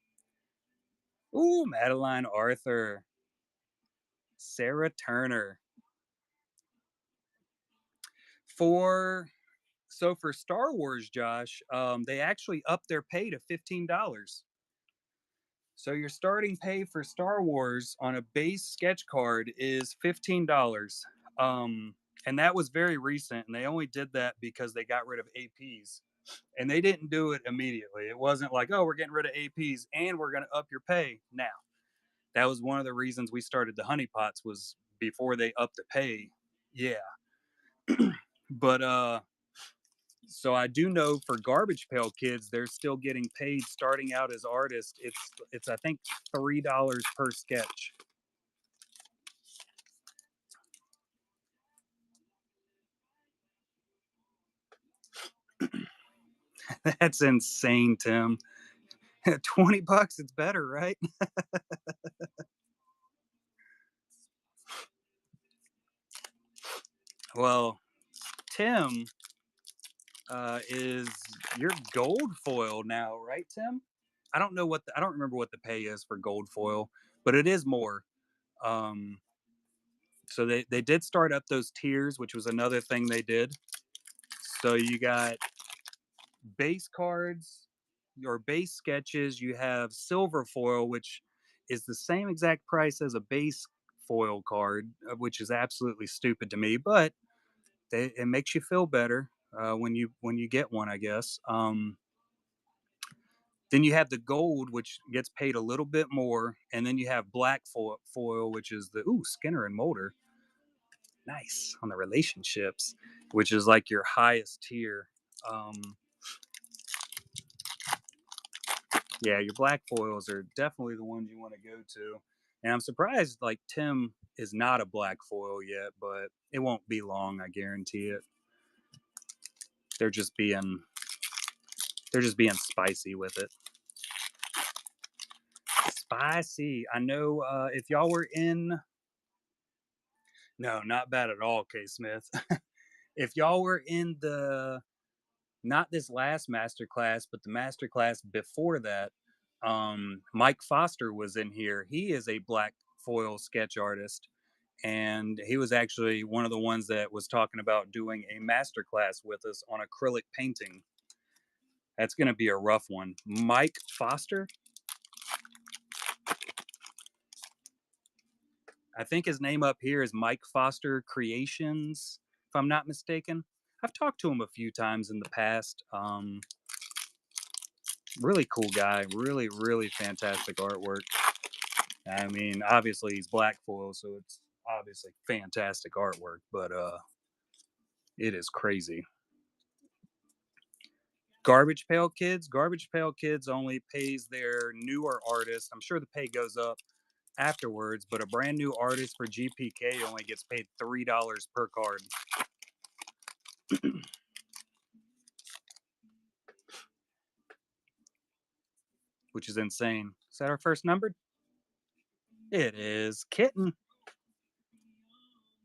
Ooh, Madeline Arthur, Sarah Turner. For for Star Wars, Josh, they actually upped their pay to $15. So your starting pay for Star Wars on a base sketch card is $15. Um, and that was very recent, and they only did that because they got rid of APs. And they didn't do it immediately. It wasn't like, oh, we're getting rid of APs and we're going to up your pay now. That was one of the reasons we started the honeypots was before they upped the pay. Yeah. But so I do know for Garbage Pail Kids, they're still getting paid starting out as artists. It's I think $3 per sketch. That's insane, Tim. $20, it's better, right? Well, Tim is your gold foil now, right, Tim? I don't remember what the pay is for gold foil, but it is more. Um, so they did start up those tiers, which was another thing they did. So you got base cards, your base sketches, you have silver foil, which is the same exact price as a base foil card, which is absolutely stupid to me, but it makes you feel better when you get one, I guess. Then you have the gold, which gets paid a little bit more, and then you have black foil, which is the Skinner and Mulder, nice on the relationships, which is like your highest tier. Um, yeah, your black foils are definitely the ones you want to go to. And I'm surprised like Tim is not a black foil yet, but it won't be long, I guarantee it. They're just being they're just being spicy with it. Spicy. I know if y'all were in no, not bad at all, K Smith. If y'all were in the not this last master class, but the master class before that, Mike Foster was in here. He is a black foil sketch artist, and he was actually one of the ones that was talking about doing a master class with us on acrylic painting. That's going to be a rough one. Mike Foster, I think his name up here is Mike Foster Creations, if I'm not mistaken. I've talked to him a few times in the past. Really cool guy, really, really fantastic artwork. I mean, obviously he's black foil, so it's obviously fantastic artwork, but it is crazy. Garbage Pail Kids only pays their newer artists. I'm sure the pay goes up afterwards, but a brand new artist for GPK only gets paid $3 per card, which is insane. Is that our first number? It is Kitten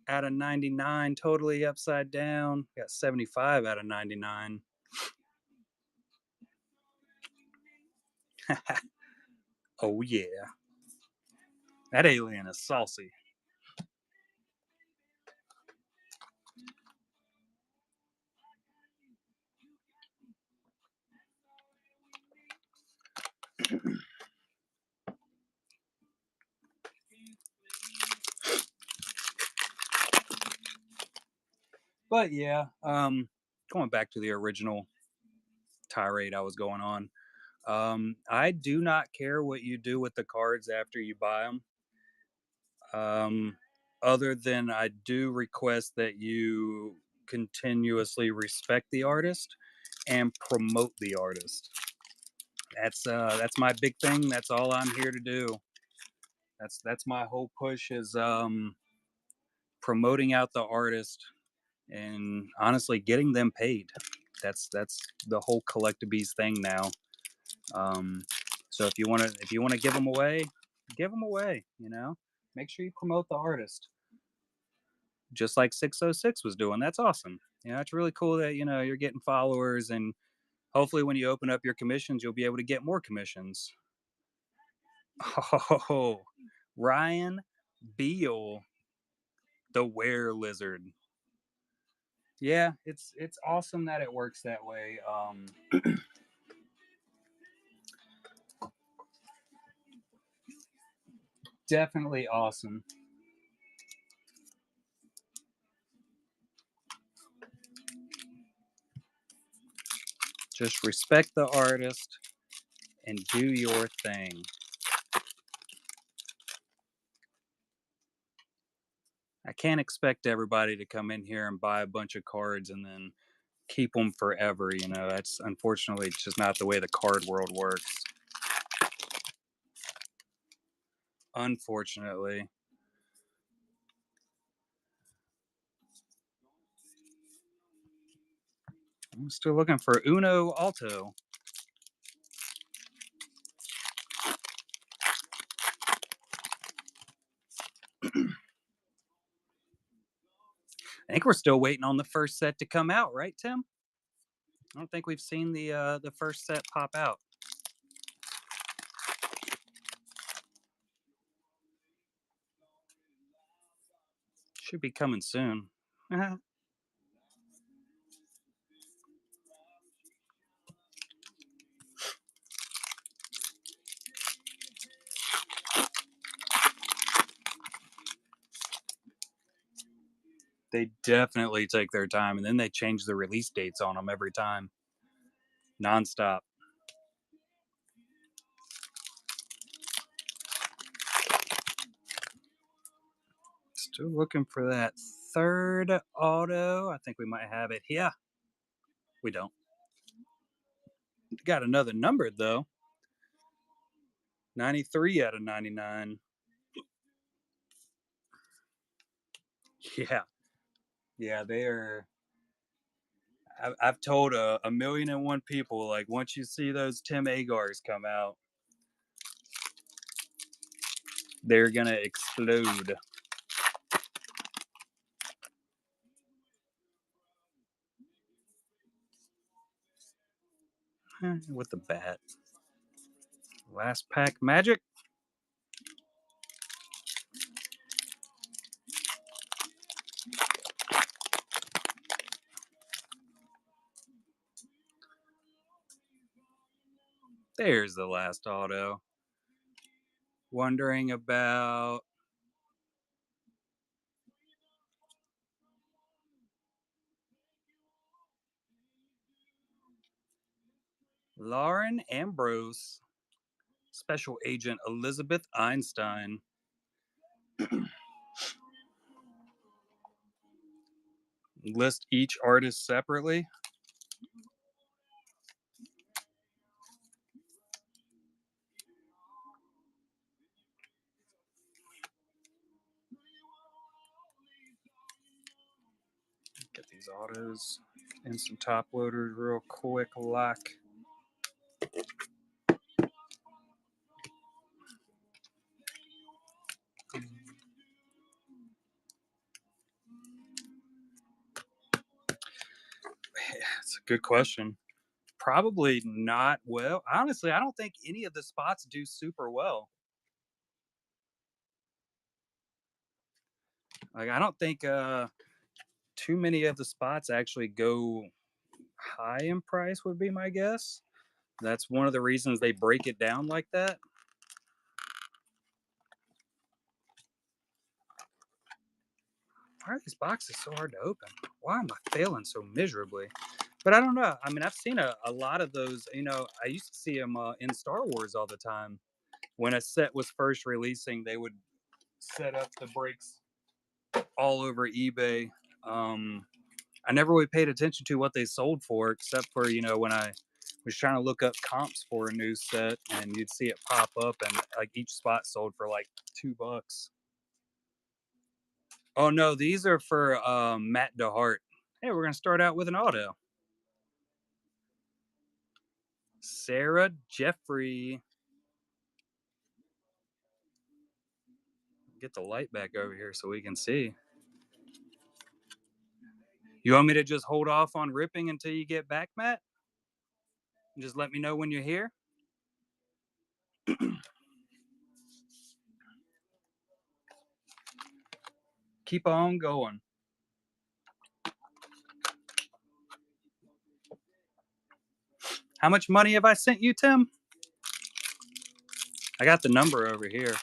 out of 99, totally upside down. Got 75 out of 99. Oh yeah, that alien is saucy. But yeah, going back to the original tirade I was going on. I do not care what you do with the cards after you buy them. Um, other than I do request that you continuously respect the artist and promote the artist. That's my big thing. That's all I'm here to do. That's my whole push is promoting out the artist and honestly, getting them paid. That's the whole collectibles thing now. Um, so if you want to give them away, give them away. You know, make sure you promote the artist, just like 606 was doing. That's awesome. You know, it's really cool that you're getting followers, and hopefully, when you open up your commissions, you'll be able to get more commissions. Oh, Ryan Beal, the Were Lizard. Yeah, it's awesome that it works that way. Definitely awesome. Just respect the artist and do your thing. I can't expect everybody to come in here and buy a bunch of cards and then keep them forever. That's unfortunately it's just not the way the card world works. Unfortunately, I'm still looking for Uno Alto. I think we're still waiting on the first set to come out, right, Tim? I don't think we've seen the first set pop out. Should be coming soon. They definitely take their time, and then they change the release dates on them every time, nonstop. Still looking for that third auto. I think we might have it. Yeah, we don't. Got another number though. 93 out of 99. Yeah, yeah, they are. I've told a million and one people, like, once you see those Tim Agars come out, they're gonna explode. With the bat. Last pack magic. There's the last auto. Wondering about Lauren Ambrose, Special Agent Elizabeth Einstein. List each artist separately. Get these autos and some top loaders real quick, like. It's a good question. Probably not well. Honestly, I don't think any of the spots do super well. Like, I don't think too many of the spots actually go high in price, would be my guess. That's one of the reasons they break it down like that. Why are these boxes so hard to open? Why am I failing so miserably? But I don't know. I mean, I've seen a lot of those. I used to see them in Star Wars all the time. When a set was first releasing, they would set up the breaks all over eBay. Um, I never really paid attention to what they sold for, except for when I was trying to look up comps for a new set, and you'd see it pop up, and like each spot sold for like $2. Oh no, these are for Matt DeHart. Hey, we're gonna start out with an auto. Sarah Jeffrey. Get the light back over here so we can see. You want me to just hold off on ripping until you get back, Matt? Just let me know when you're here. Keep on going. How much money have I sent you, Tim? I got the number over here.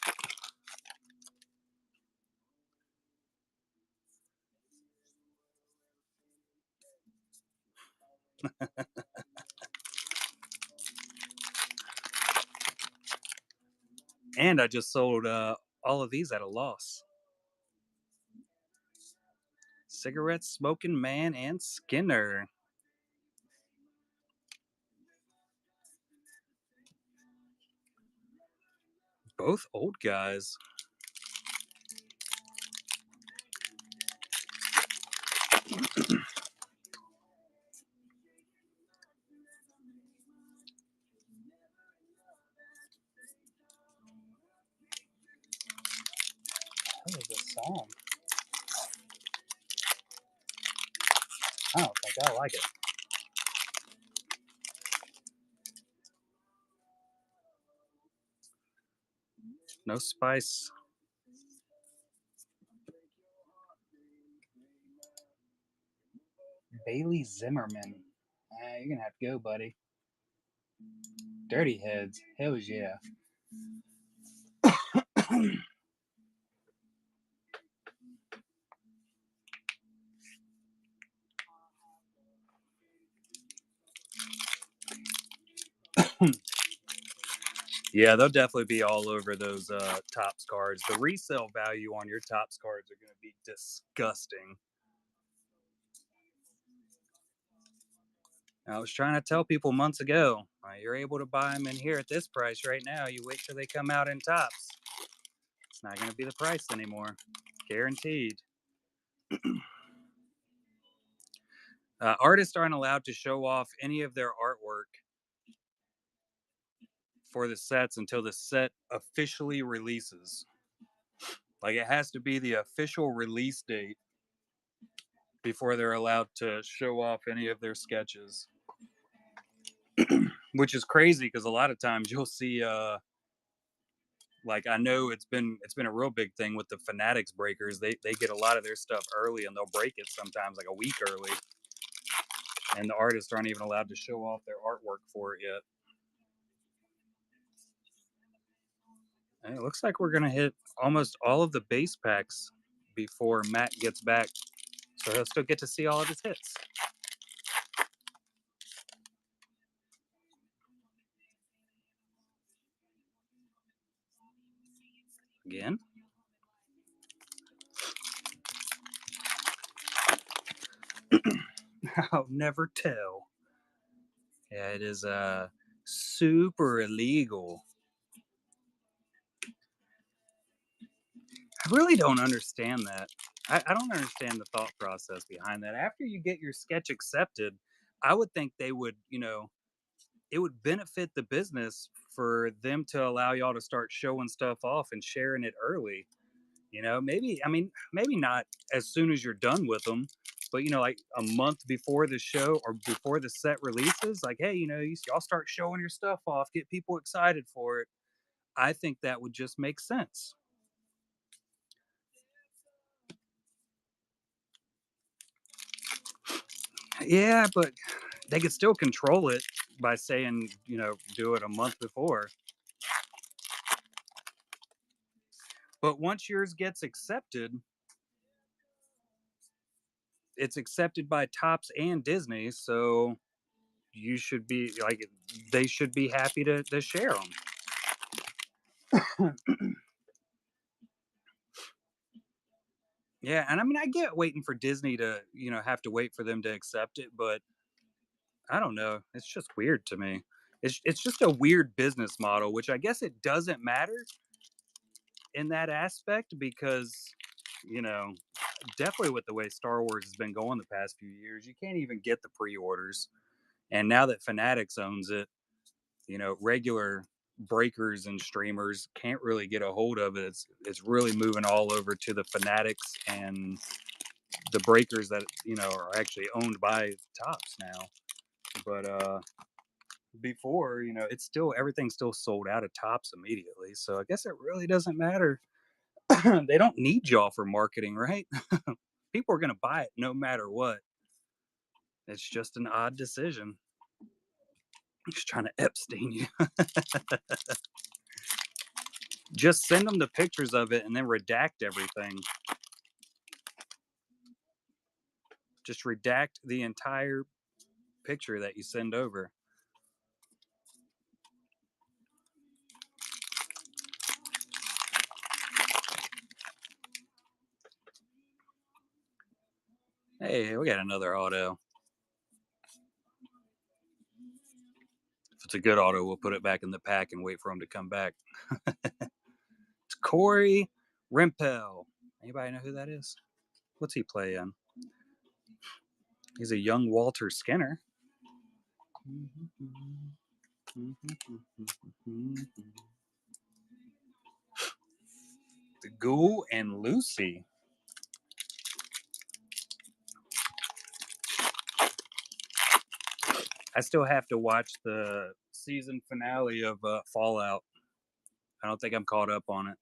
And I just sold all of these at a loss. Cigarette smoking man and Skinner. Both old guys. What is this song? I don't think I like it. No spice. Bailey Zimmerman. You're gonna have to go, buddy. Dirty Heads. Hells yeah. Yeah, they'll definitely be all over those Topps cards. The resale value on your Topps cards are going to be disgusting. I was trying to tell people months ago, you're able to buy them in here at this price right now. You wait till they come out in Topps. It's not going to be the price anymore. Guaranteed. Artists aren't allowed to show off any of their artwork for the sets until the set officially releases. Like it has to be the official release date before they're allowed to show off any of their sketches. Which is crazy because a lot of times you'll see like I know it's been a real big thing with the Fanatics breakers. They get a lot of their stuff early and they'll break it sometimes like a week early. And the artists aren't even allowed to show off their artwork for it yet. And it looks like we're gonna hit almost all of the base packs before Matt gets back. So he'll still get to see all of his hits. Again. I'll never tell. Yeah, it is super illegal. I really don't understand that. I don't understand the thought process behind that. After you get your sketch accepted, I would think they would, it would benefit the business for them to allow y'all to start showing stuff off and sharing it early. Maybe, I mean, maybe not as soon as you're done with them, but, like a month before the show or before the set releases, like, hey, y'all start showing your stuff off, get people excited for it. I think that would just make sense. Yeah, but they could still control it by saying, do it a month before. But once yours gets accepted, it's accepted by Tops and Disney, so you should be like they should be happy to share them. Yeah, and I mean I get waiting for Disney to, have to wait for them to accept it, but I don't know. It's just weird to me. It's just a weird business model, which I guess it doesn't matter in that aspect because, you know, definitely with the way Star Wars has been going the past few years, you can't even get the pre-orders. And now that Fanatics owns it, regular breakers and streamers can't really get a hold of it. It's really moving all over to the Fanatics and the breakers that are actually owned by Tops now. But before, it's still everything's still sold out of Tops immediately. So I guess it really doesn't matter. They don't need y'all for marketing, right? People are gonna buy it no matter what. It's just an odd decision. Just trying to Epstein you. Just send them the pictures of it and then redact everything. Just redact the entire picture that you send over. Hey, we got another auto. If it's a good auto, we'll put it back in the pack and wait for him to come back. It's Corey Rimpel. Anybody know who that is? What's he playing? He's a young Walter Skinner. The Ghoul and Lucy. I still have to watch the season finale of Fallout. I don't think I'm caught up on it.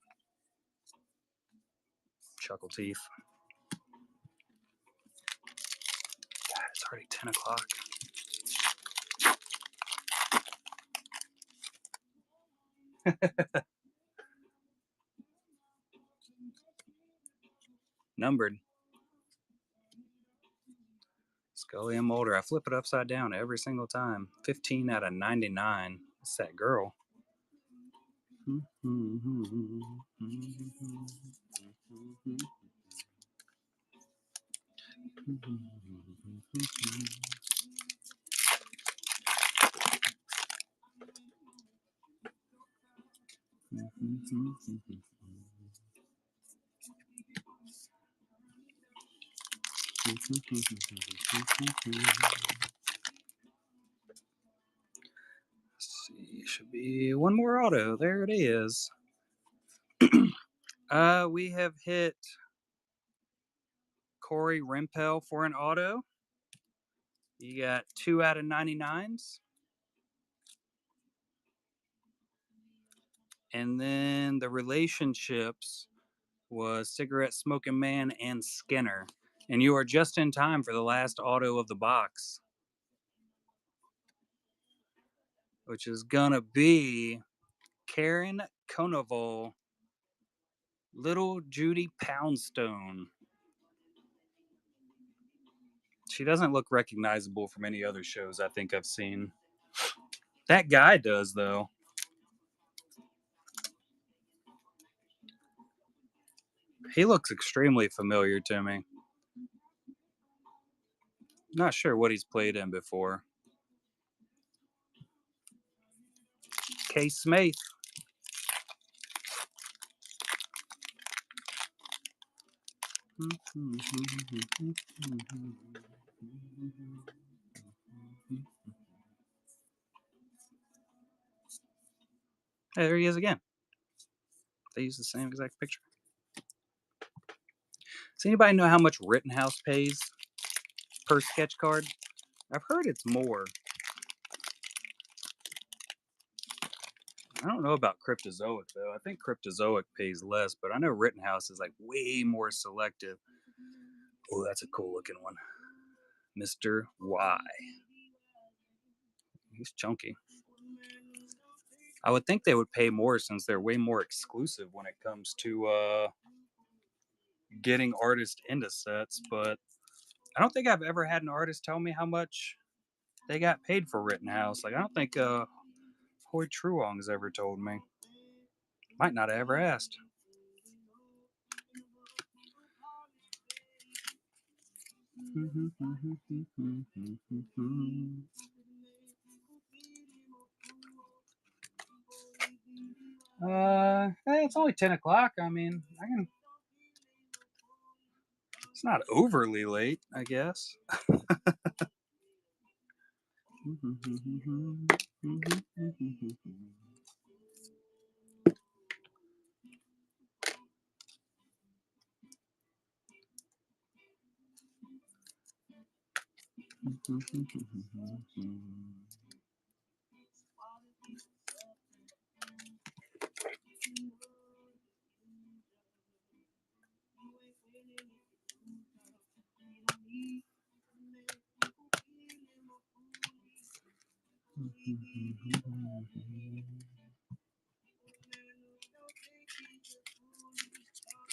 Chuckle teeth. God, it's already 10 o'clock. Numbered. Scully and Mulder. I flip it upside down every single time. 15 out of 99. It's that girl. Let's see, should be one more auto. There it is. We have hit Corey Rimpel for an auto. You got 2 out of 99s. And then the relationships was Cigarette Smoking Man and Skinner. And you are just in time for the last auto of the box, which is gonna be Karen Konoval, Little Judy Poundstone. She doesn't look recognizable from any other shows I think I've seen. That guy does, though. He looks extremely familiar to me. Not sure what he's played in before. K. Smith. Hey, there he is again. They use the same exact picture. Does anybody know how much Rittenhouse pays per sketch card? I've heard it's more. I don't know about Cryptozoic though. I think Cryptozoic pays less, but I know Rittenhouse is like way more selective. Oh, that's a cool looking one. Mr. Y. He's chunky. I would think they would pay more since they're way more exclusive when it comes to getting artists into sets, but I don't think I've ever had an artist tell me how much they got paid for Rittenhouse. Like I don't think Hoy Truong has ever told me. Might not have ever asked. Hey, it's only 10 o'clock. I mean, I can. It's not overly late, I guess.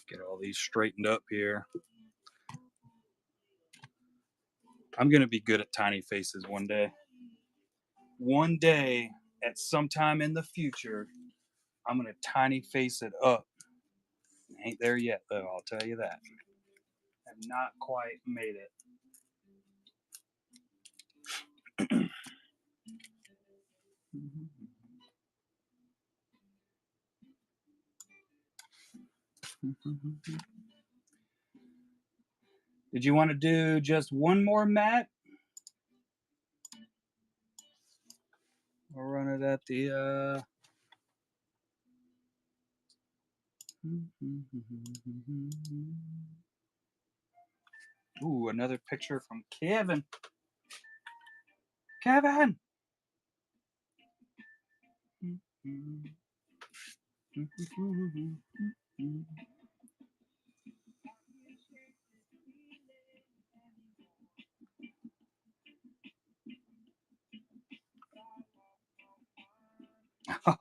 Get all these straightened up here. I'm gonna be good at tiny faces one day. One day, at some time in the future, I'm gonna tiny face it up. Ain't there yet, though. I'll tell you that. Have not quite made it. Did you want to do just one more mat? I'll run it at the Ooh, another picture from Kevin. Kevin.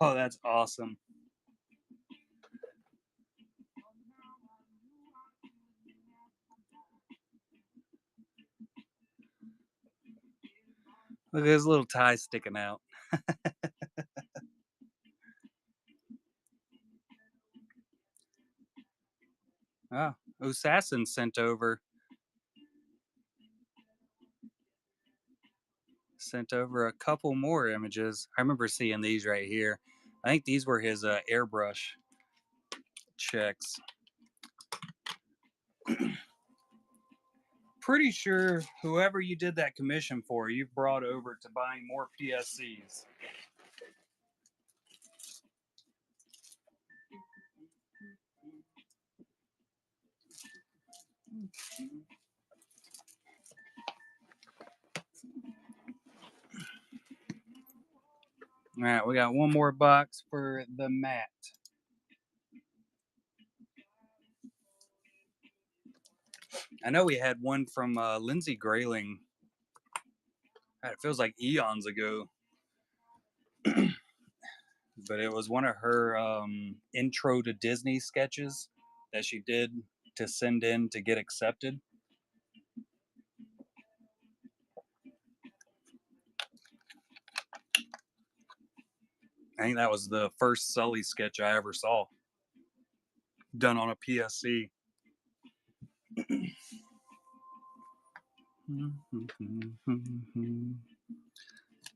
Oh, that's awesome. Look at his little tie sticking out. Oh, Assassin sent over a couple more images. I remember seeing these right here. I think these were his airbrush checks. Pretty sure whoever you did that commission for, you've brought over to buying more PSCs. All right, we got one more box for the mat. I know we had one from Lindsay Grayling. God, it feels like eons ago, but it was one of her intro to Disney sketches that she did to send in to get accepted. I think that was the first Sully sketch I ever saw done on a PSC.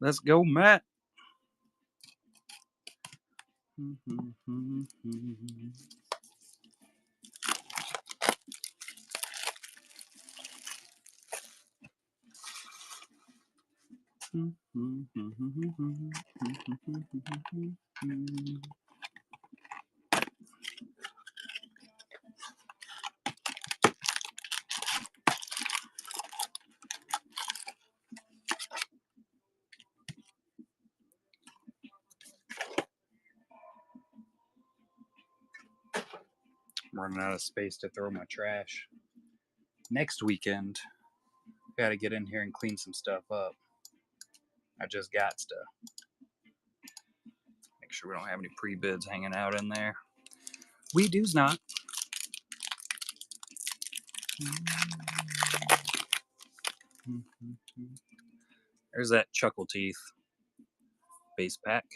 Let's go, Matt. I'm running out of space to throw my trash. Next weekend, got to get in here and clean some stuff up. I just got to make sure we don't have any pre-bids hanging out in there. We do's not. There's that Chuckle Teeth base pack.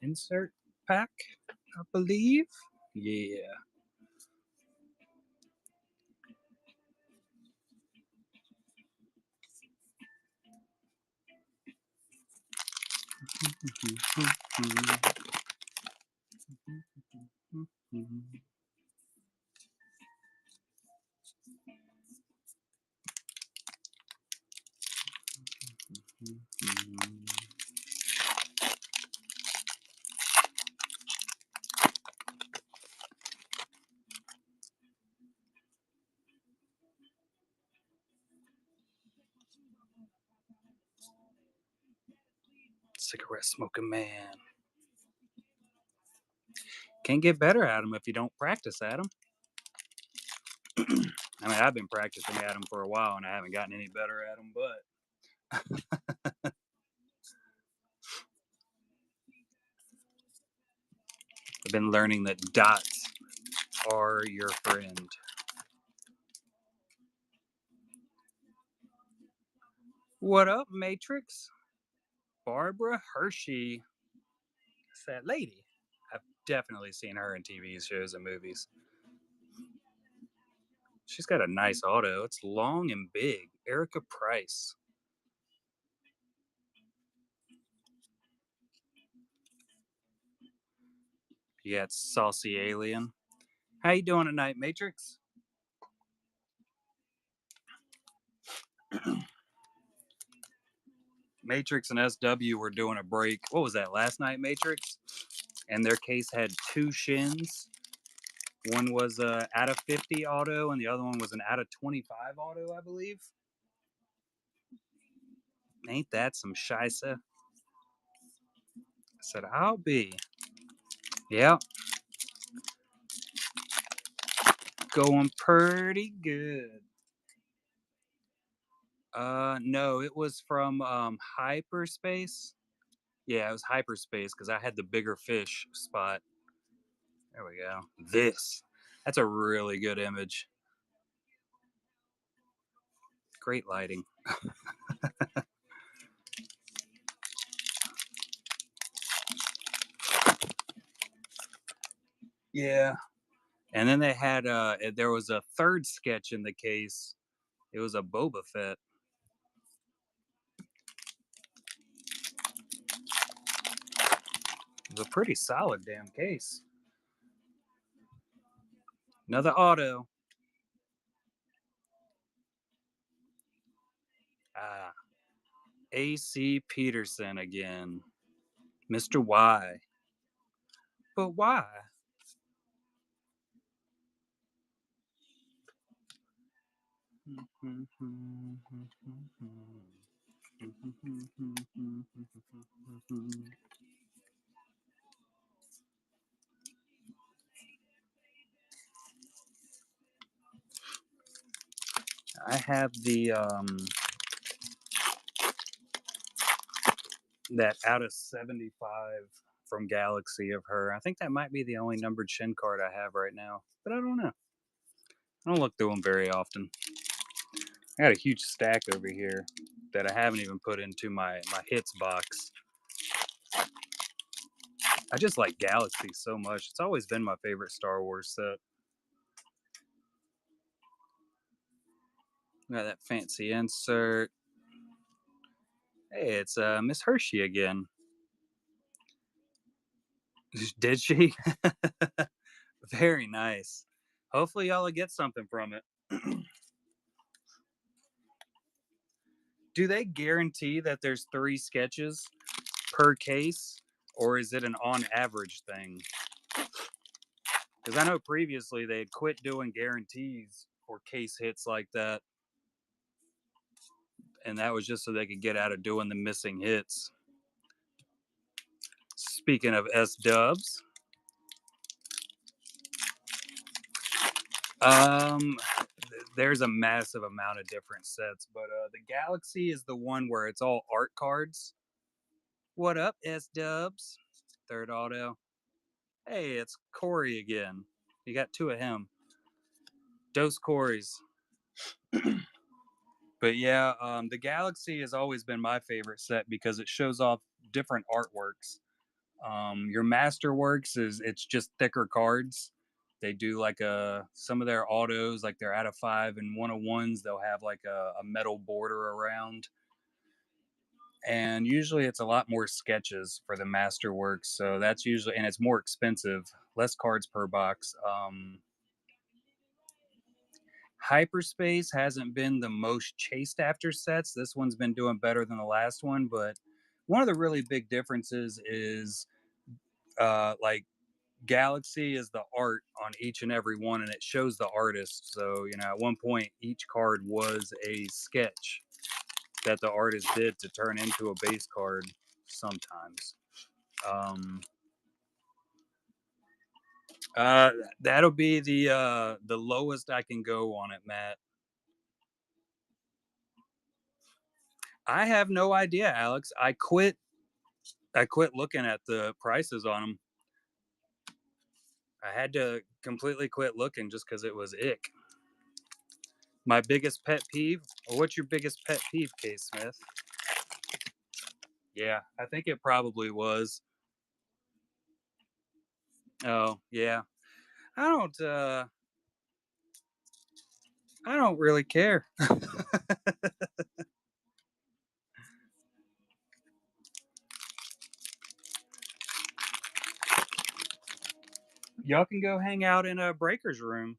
Insert pack, I believe. Yeah. Cigarette smoking man. Can't get better at them if you don't practice at them. I mean, I've been practicing at them for a while and I haven't gotten any better at them, but I've been learning that dots are your friend. What up, Matrix? Barbara Hershey. It's that lady. I've definitely seen her in TV shows and movies. She's got a nice auto. It's long and big. Erica Price. You got Saucy Alien. How you doing tonight, Matrix? Matrix and SW were doing a break. What was that, last night, Matrix? And their case had two shins. One was a out of 50 auto, and the other one was an out of 25 auto, I believe. Ain't that some shisa? I said, I'll be. Yeah, going pretty good. No, it was from hyperspace. Yeah, it was hyperspace because I had the bigger fish spot. There we go. This. That's a really good image. Great lighting. Yeah. And then they had there was a third sketch in the case. It was a Boba Fett. It was a pretty solid damn case. Another auto. Ah, AC Peterson again. Mr. Y. But why? I have the that out of 75 from Galaxy of her. I think that might be the only numbered shin card I have right now, but I don't know. I don't look through them very often. I got a huge stack over here that I haven't even put into my hits box. I just like Galaxy so much. It's always been my favorite Star Wars set. Got that fancy insert. Hey, it's Miss Hershey again. Did she? Very nice. Hopefully, y'all will get something from it. Do they guarantee that there's 3 sketches per case, or is it an on average thing? Because I know previously they had quit doing guarantees for case hits like that, and that was just so they could get out of doing the missing hits. Speaking of S dubs, um, there's a massive amount of different sets, but the Galaxy is the one where it's all art cards. What up, S dubs? Third auto. Hey, it's Corey again. You got 2 of him. Dose Corys. But yeah, the Galaxy has always been my favorite set because it shows off different artworks. Your Masterworks is it's just thicker cards. They do like some of their autos, like they're out of 5 and 101s. They'll have like a metal border around, and usually it's a lot more sketches for the masterworks. So that's usually, and it's more expensive, less cards per box. Hyperspace hasn't been the most chased after sets. This one's been doing better than the last one, but one of the really big differences is like Galaxy is the art on each and every one, and it shows the artist. So, at one point, each card was a sketch that the artist did to turn into a base card sometimes. Um, uh, that'll be the lowest I can go on it, Matt. I have no idea, Alex. I quit looking at the prices on them. I had to completely quit looking just because it was ick. My biggest pet peeve. What's your biggest pet peeve, Case Smith? Yeah, I think it probably was. Oh, yeah. I don't uh I don't really care. Y'all can go hang out in a breaker's room.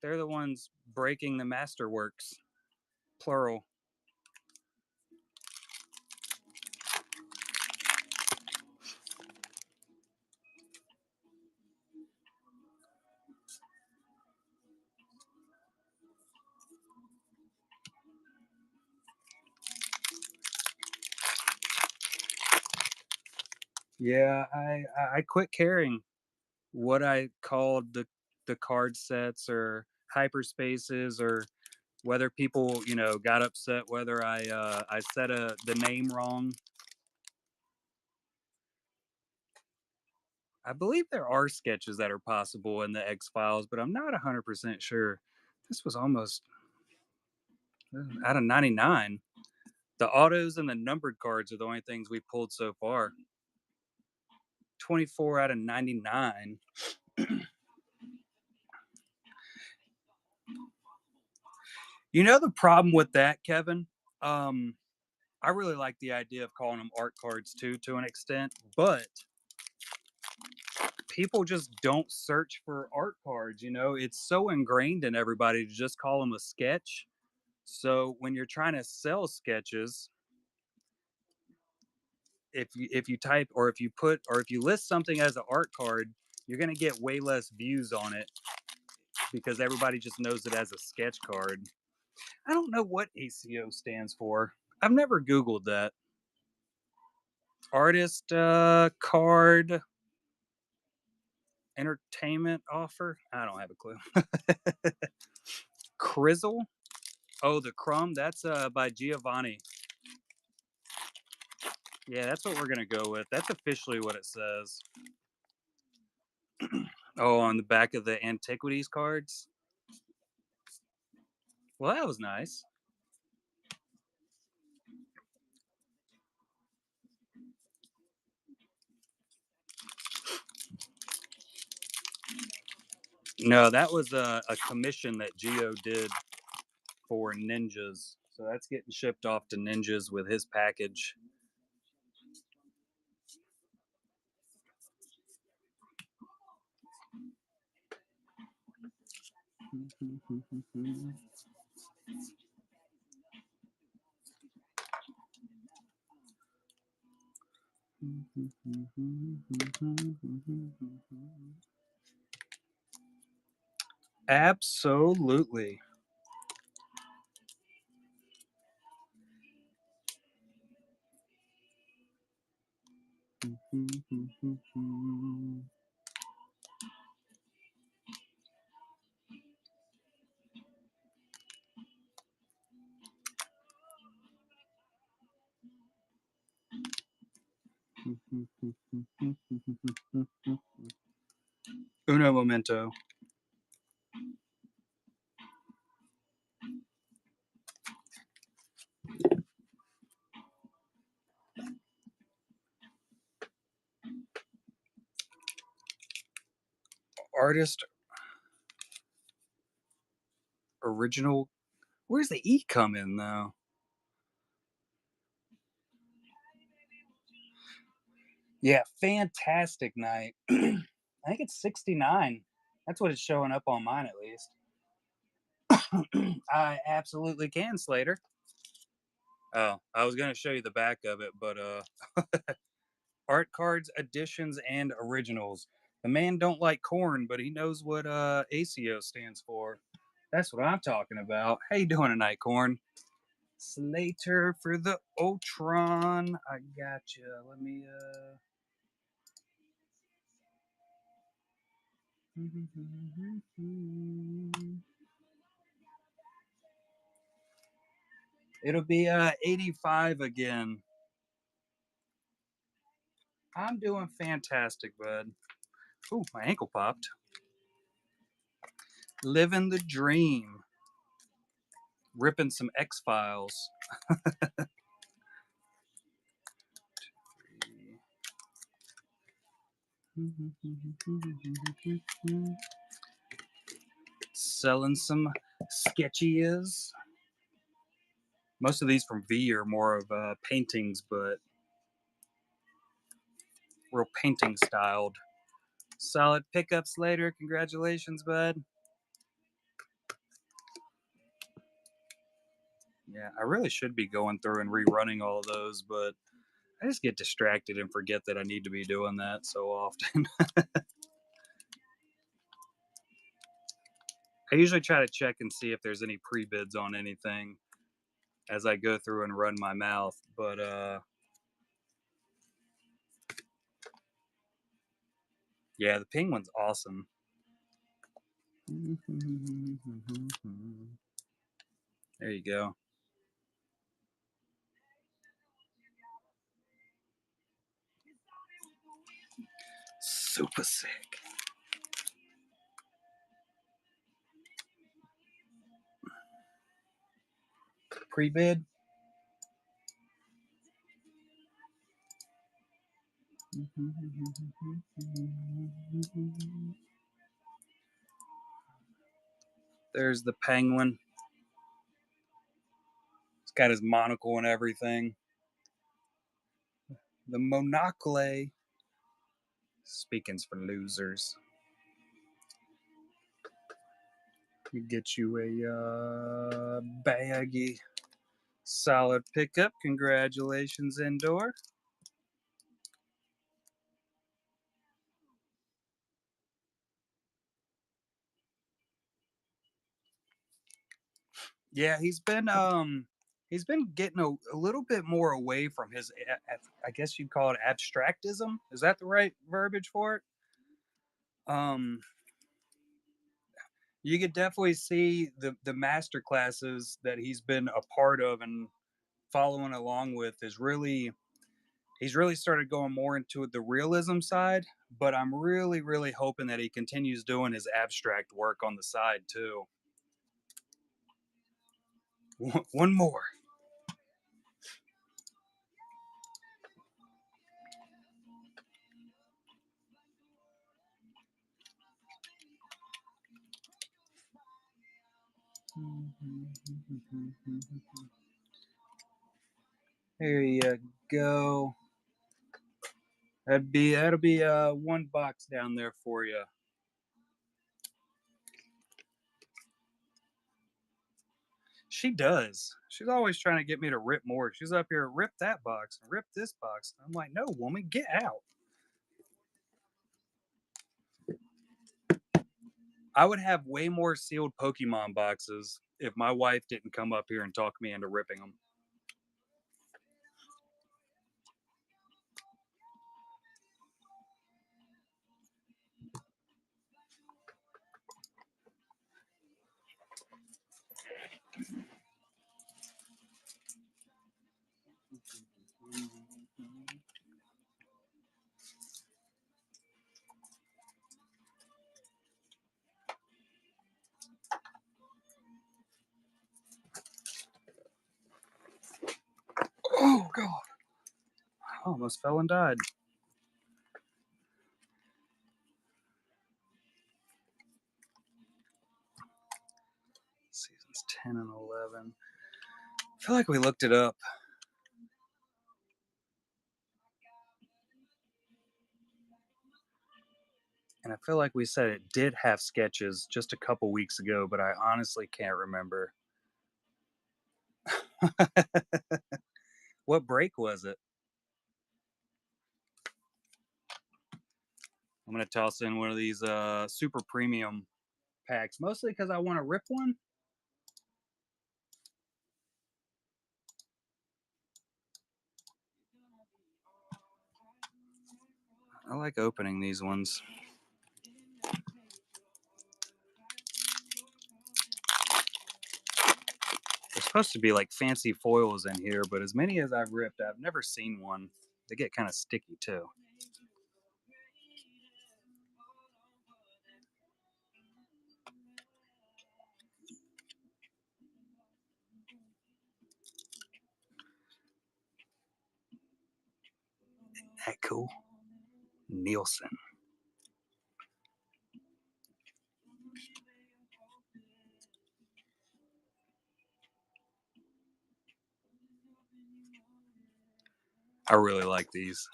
They're the ones breaking the masterworks, plural. Yeah, I quit caring what I called the card sets or hyperspaces, or whether people got upset whether I said the name wrong. I believe there are sketches that are possible in the X Files, but I'm not 100% sure. This was almost out of 99. The autos and the numbered cards are the only things we pulled so far. 24 out of 99. You know the problem with that, Kevin? Um, I really like the idea of calling them art cards too, to an extent, but people just don't search for art cards. It's so ingrained in everybody to just call them a sketch. So when you're trying to sell sketches, if you type, or if you put, or if you list something as an art card, you're going to get way less views on it because everybody just knows it as a sketch card. I don't know what ACO stands for. I've never Googled that. Artist card entertainment offer. I don't have a clue. Crizzle. Oh, the Crumb. That's by Giovanni. Yeah, that's what we're gonna go with. That's officially what it says. Oh, on the back of the antiquities cards. Well, that was nice. No, that was a commission that Geo did for Ninjas. So that's getting shipped off to Ninjas with his package. Absolutely. Uno momento. Artist original. Where's the E come in though? Yeah, fantastic night. I think it's 69. That's what it's showing up on mine, at least. I absolutely can, Slater. Oh, I was gonna show you the back of it, but art cards, additions, and originals. The man don't like corn, but he knows what ACO stands for. That's what I'm talking about. How you doing tonight, Corn? Slater for the Ultron. I got you. Let me It'll be 85 again. I'm doing fantastic, bud. Ooh, my ankle popped. Living the dream. Ripping some X Files. Selling some sketchies. Most of these from V are more of paintings, but real painting styled. Solid pickups later. Congratulations, bud. Yeah, I really should be going through and rerunning all of those, but I just get distracted and forget that I need to be doing that so often. I usually try to check and see if there's any pre bids on anything as I go through and run my mouth, but yeah, the penguin's awesome. There you go. Super sick. Pre bid. There's the penguin. He's got his monocle and everything. The monocle. Speaking's for losers. Get you a baggy, solid pickup. Congratulations, Indoor. Yeah, he's been getting a little bit more away from his I guess you'd call it abstractism. Is that the right verbiage for it? Um, you could definitely see the master classes that he's been a part of and following along with is really he's really started going more into the realism side, but I'm really hoping that he continues doing his abstract work on the side too. One more. There you go. That'll be one box down there for you. She does. She's always trying to get me to rip more. She's up here, rip that box, rip this box. I'm like, no, woman, get out. I would have way more sealed Pokemon boxes if my wife didn't come up here and talk me into ripping them. Oh god, I almost fell and died. Seasons 10 and 11. I feel like we looked it up. And I feel like we said it did have sketches just a couple weeks ago, but I honestly can't remember. What break was it? I'm gonna toss in one of these super premium packs, mostly because I want to rip one. I like opening these ones. There's supposed to be like fancy foils in here, but as many as I've ripped, I've never seen one. They get kind of sticky too. That cool. Nielsen. I really like these.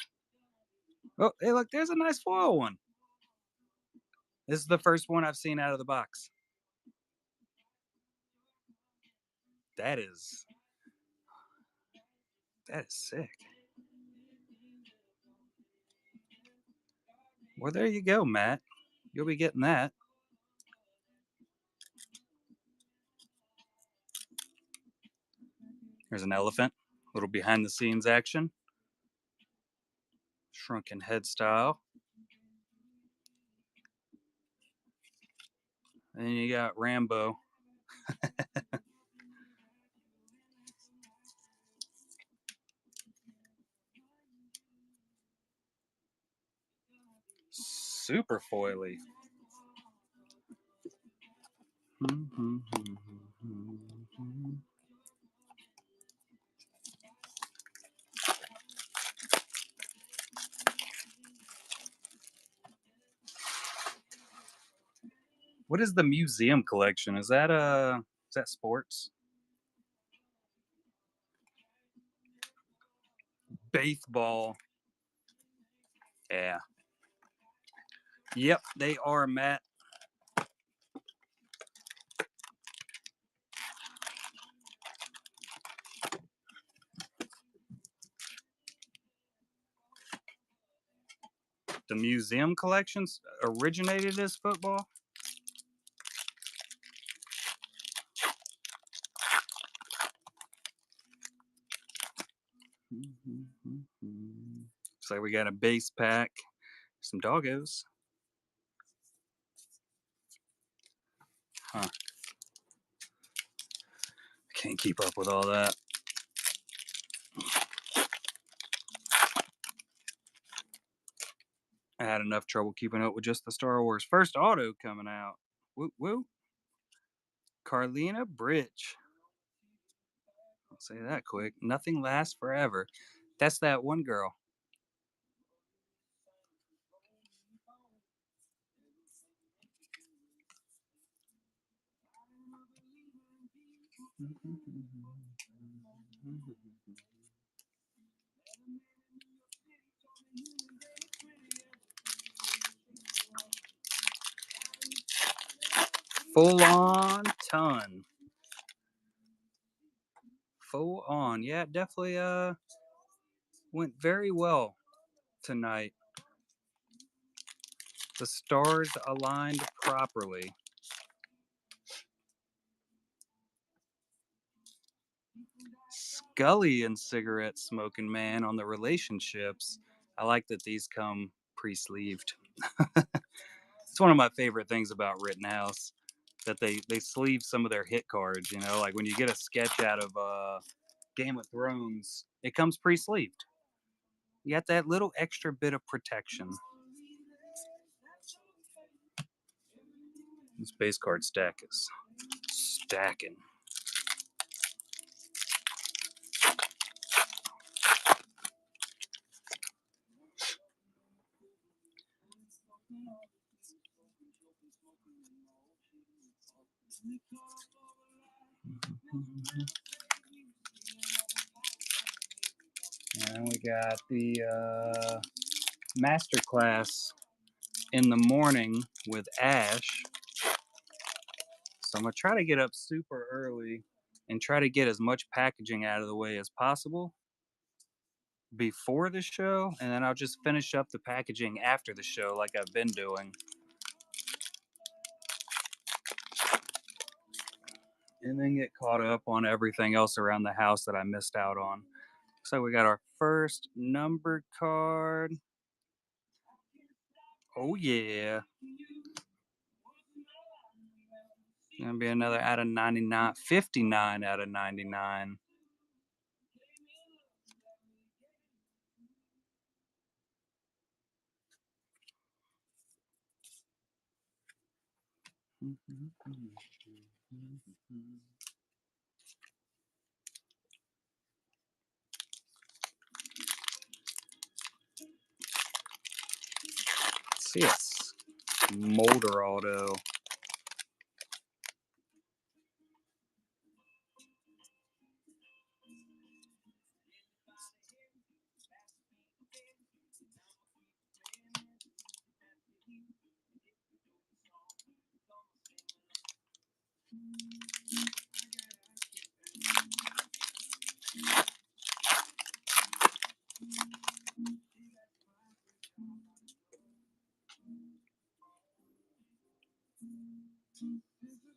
Oh, hey, look, there's a nice foil one. This is the first one I've seen out of the box. That is that is sick. Well, there you go, Matt. You'll be getting that. There's an elephant. A little behind the scenes action. Shrunken head style. And you got Rambo. Super foily. What is the museum collection? Is that sports? Baseball. Yeah. Yep, they are, Matt. The museum collections originated as football. Looks like we got a base pack, some doggos. Huh. Can't keep up with all that. I had enough trouble keeping up with just the Star Wars first auto coming out. Woo woo. Carlina Bridge. I'll say that quick. Nothing lasts forever. That's that one girl. Full on ton. Full on. Yeah, it definitely went very well tonight. The stars aligned properly. Scully and cigarette smoking man on the relationships. I like that these come pre-sleeved. It's one of my favorite things about Rittenhouse that they sleeve some of their hit cards. You know, like when you get a sketch out of Game of Thrones, it comes pre-sleeved. You got that little extra bit of protection. This base card stack is stacking. And we got the Masterclass in the morning with Ash. So I'm gonna try to get up super early and try to get as much packaging out of the way as possible before the show, and then I'll just finish up the packaging after the show like I've been doing. And then get caught up on everything else around the house that I missed out on. So we got our first numbered card. Oh yeah. Gonna be another out of 99, 59 out of 99. See, it's Molder Auto.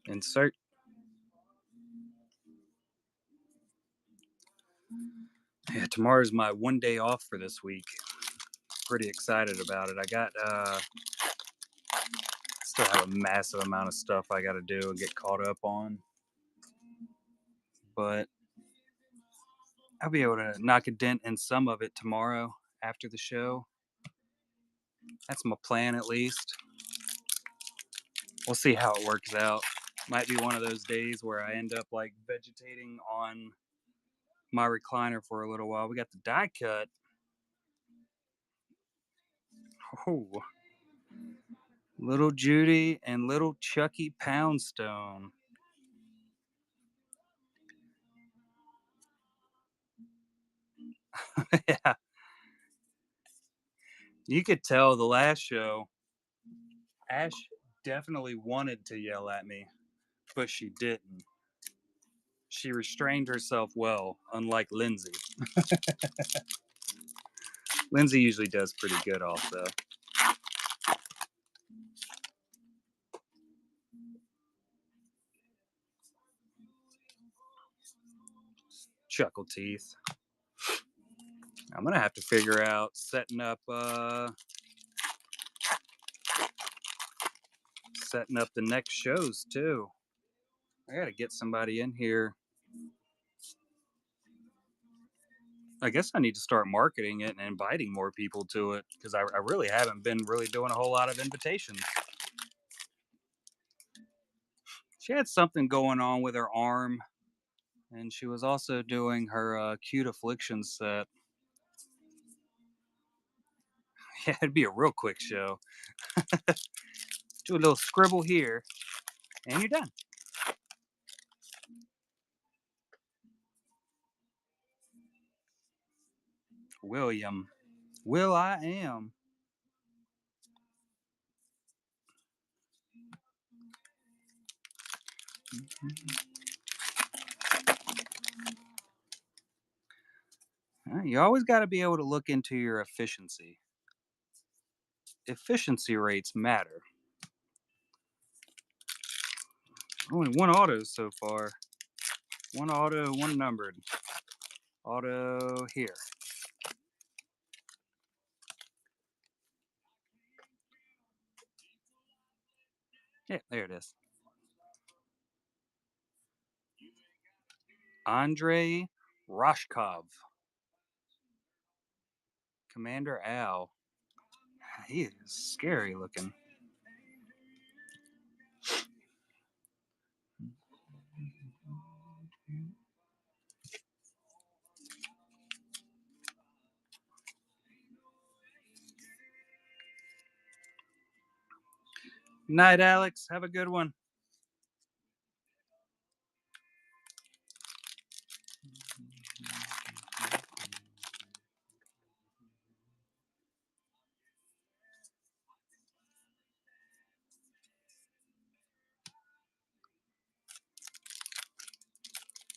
Insert. Yeah, tomorrow's my one day off for this week. Pretty excited about it. I got still have a massive amount of stuff I got to do and get caught up on, but I'll be able to knock a dent in some of it tomorrow after the show. That's my plan, at least. We'll see how it works out. Might be one of those days where I end up like vegetating on my recliner for a little while. We got the die cut. Oh, little Judy and little Chucky Poundstone. Yeah, you could tell the last show, Ash definitely wanted to yell at me, but she didn't. She restrained herself well, unlike Lindsay. Lindsay usually does pretty good, also. Chuckle teeth. I'm gonna have to figure out setting up the next shows too. I gotta get somebody in here. I guess I need to start marketing it and inviting more people to it because I really haven't been really doing a whole lot of invitations. She had something going on with her arm, and she was also doing her cute affliction set. Yeah, it'd be a real quick show. Do a little scribble here, and you're done. William. Will I am. You always got to be able to look into your efficiency. Efficiency rates matter. Only one auto so far. One auto, one numbered. Auto here. Yeah, there it is. Andrei Roshkov. Commander Al. He is scary looking. Night, Alex. Have a good one.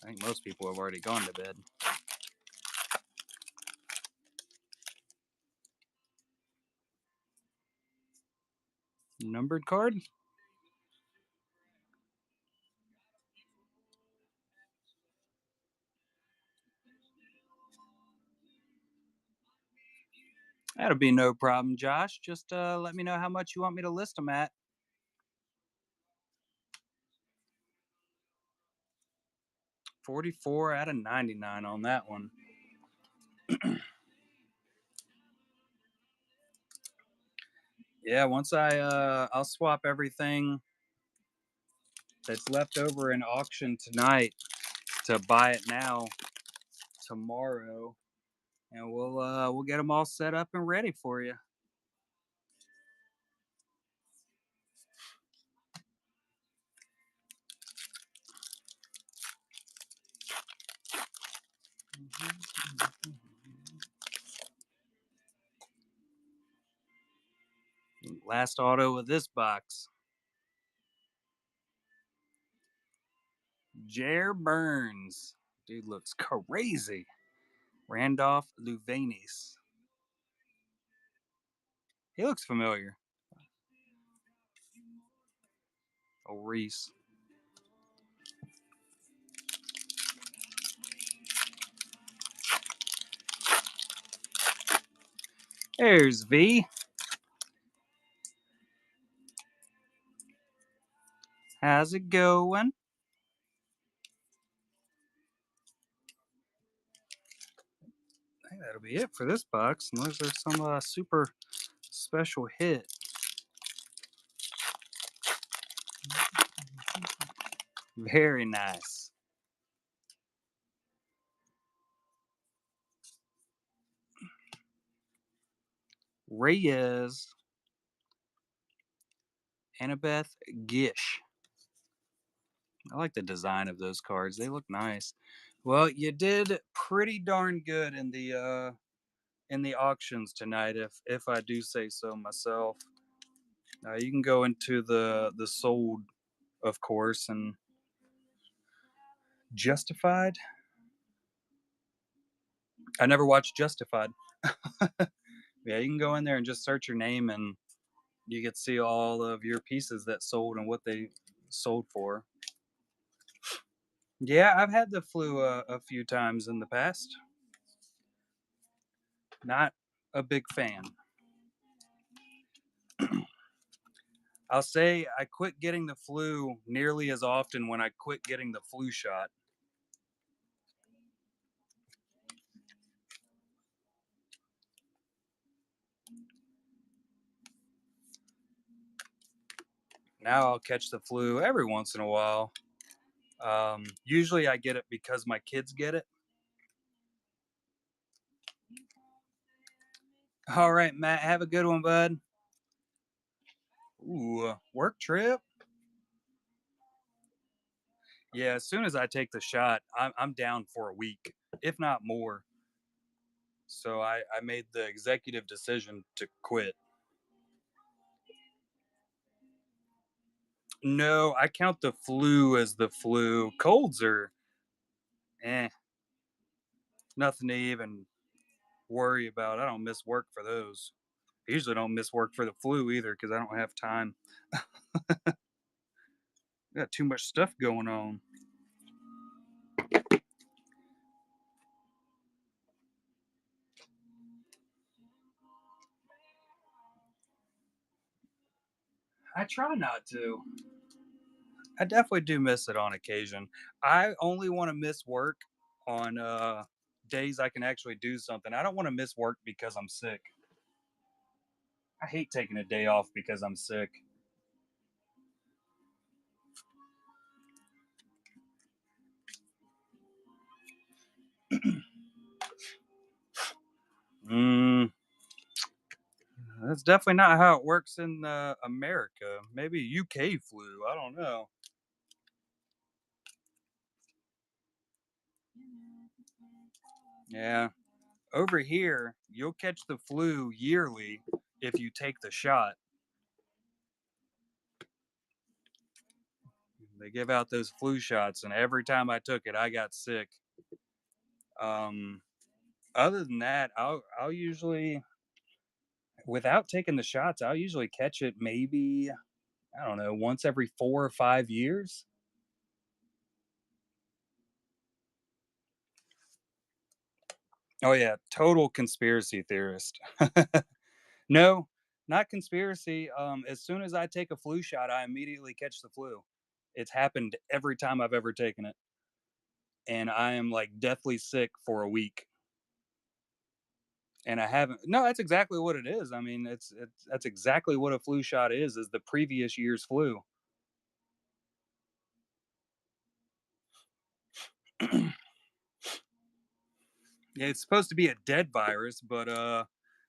I think most people have already gone to bed. Numbered card? That'll be no problem, Josh. Just let me know how much you want me to list them at. 44 out of 99 on that one. Yeah, once I'll swap everything that's left over in auction tonight to buy it now tomorrow, and we'll get them all set up and ready for you. Last auto of this box. Jer Burns. Dude looks crazy. Randolph Luvanis. He looks familiar. Oh, Reese. There's V. How's it going? I think that'll be it for this box, unless there's some super special hit. Very nice. Reyes. Annabeth Gish. I like the design of those cards. They look nice. Well, you did pretty darn good in the auctions tonight, if I do say so myself. You can go into the sold, of course, and Justified. I never watched Justified. Yeah, you can go in there and just search your name, and you get to see all of your pieces that sold and what they sold for. Yeah, I've had the flu a few times in the past. Not a big fan. I'll say I quit getting the flu nearly as often when I quit getting the flu shot. Now I'll catch the flu every once in a while. Usually I get it because my kids get it. All right, Matt, have a good one, bud. Ooh, work trip? Yeah, as soon as I take the shot, I'm down for a week, if not more. So I made the executive decision to quit. No, I count the flu as the flu. Colds are eh, nothing to even worry about. I don't miss work for those. I usually don't miss work for the flu either because I don't have time. I got too much stuff going on. I try not to. I definitely do miss it on occasion. I only want to miss work on days I can actually do something. I don't want to miss work because I'm sick. I hate taking a day off because I'm sick. Mm, that's definitely not how it works in America. Maybe UK flu. I don't know. Yeah. Over here, you'll catch the flu yearly if you take the shot. They give out those flu shots, and every time I took it, I got sick. Um, Other than that, I'll usually, without taking the shots, I'll usually catch it maybe, I don't know, once every 4 or 5 years. Oh yeah, total conspiracy theorist. No, not conspiracy. As soon as I take a flu shot, I immediately catch the flu. It's happened every time I've ever taken it, and I am like deathly sick for a week. And I haven't. No, that's exactly what it is. I mean, it's that's exactly what a flu shot is the previous year's flu. Yeah, it's supposed to be a dead virus, but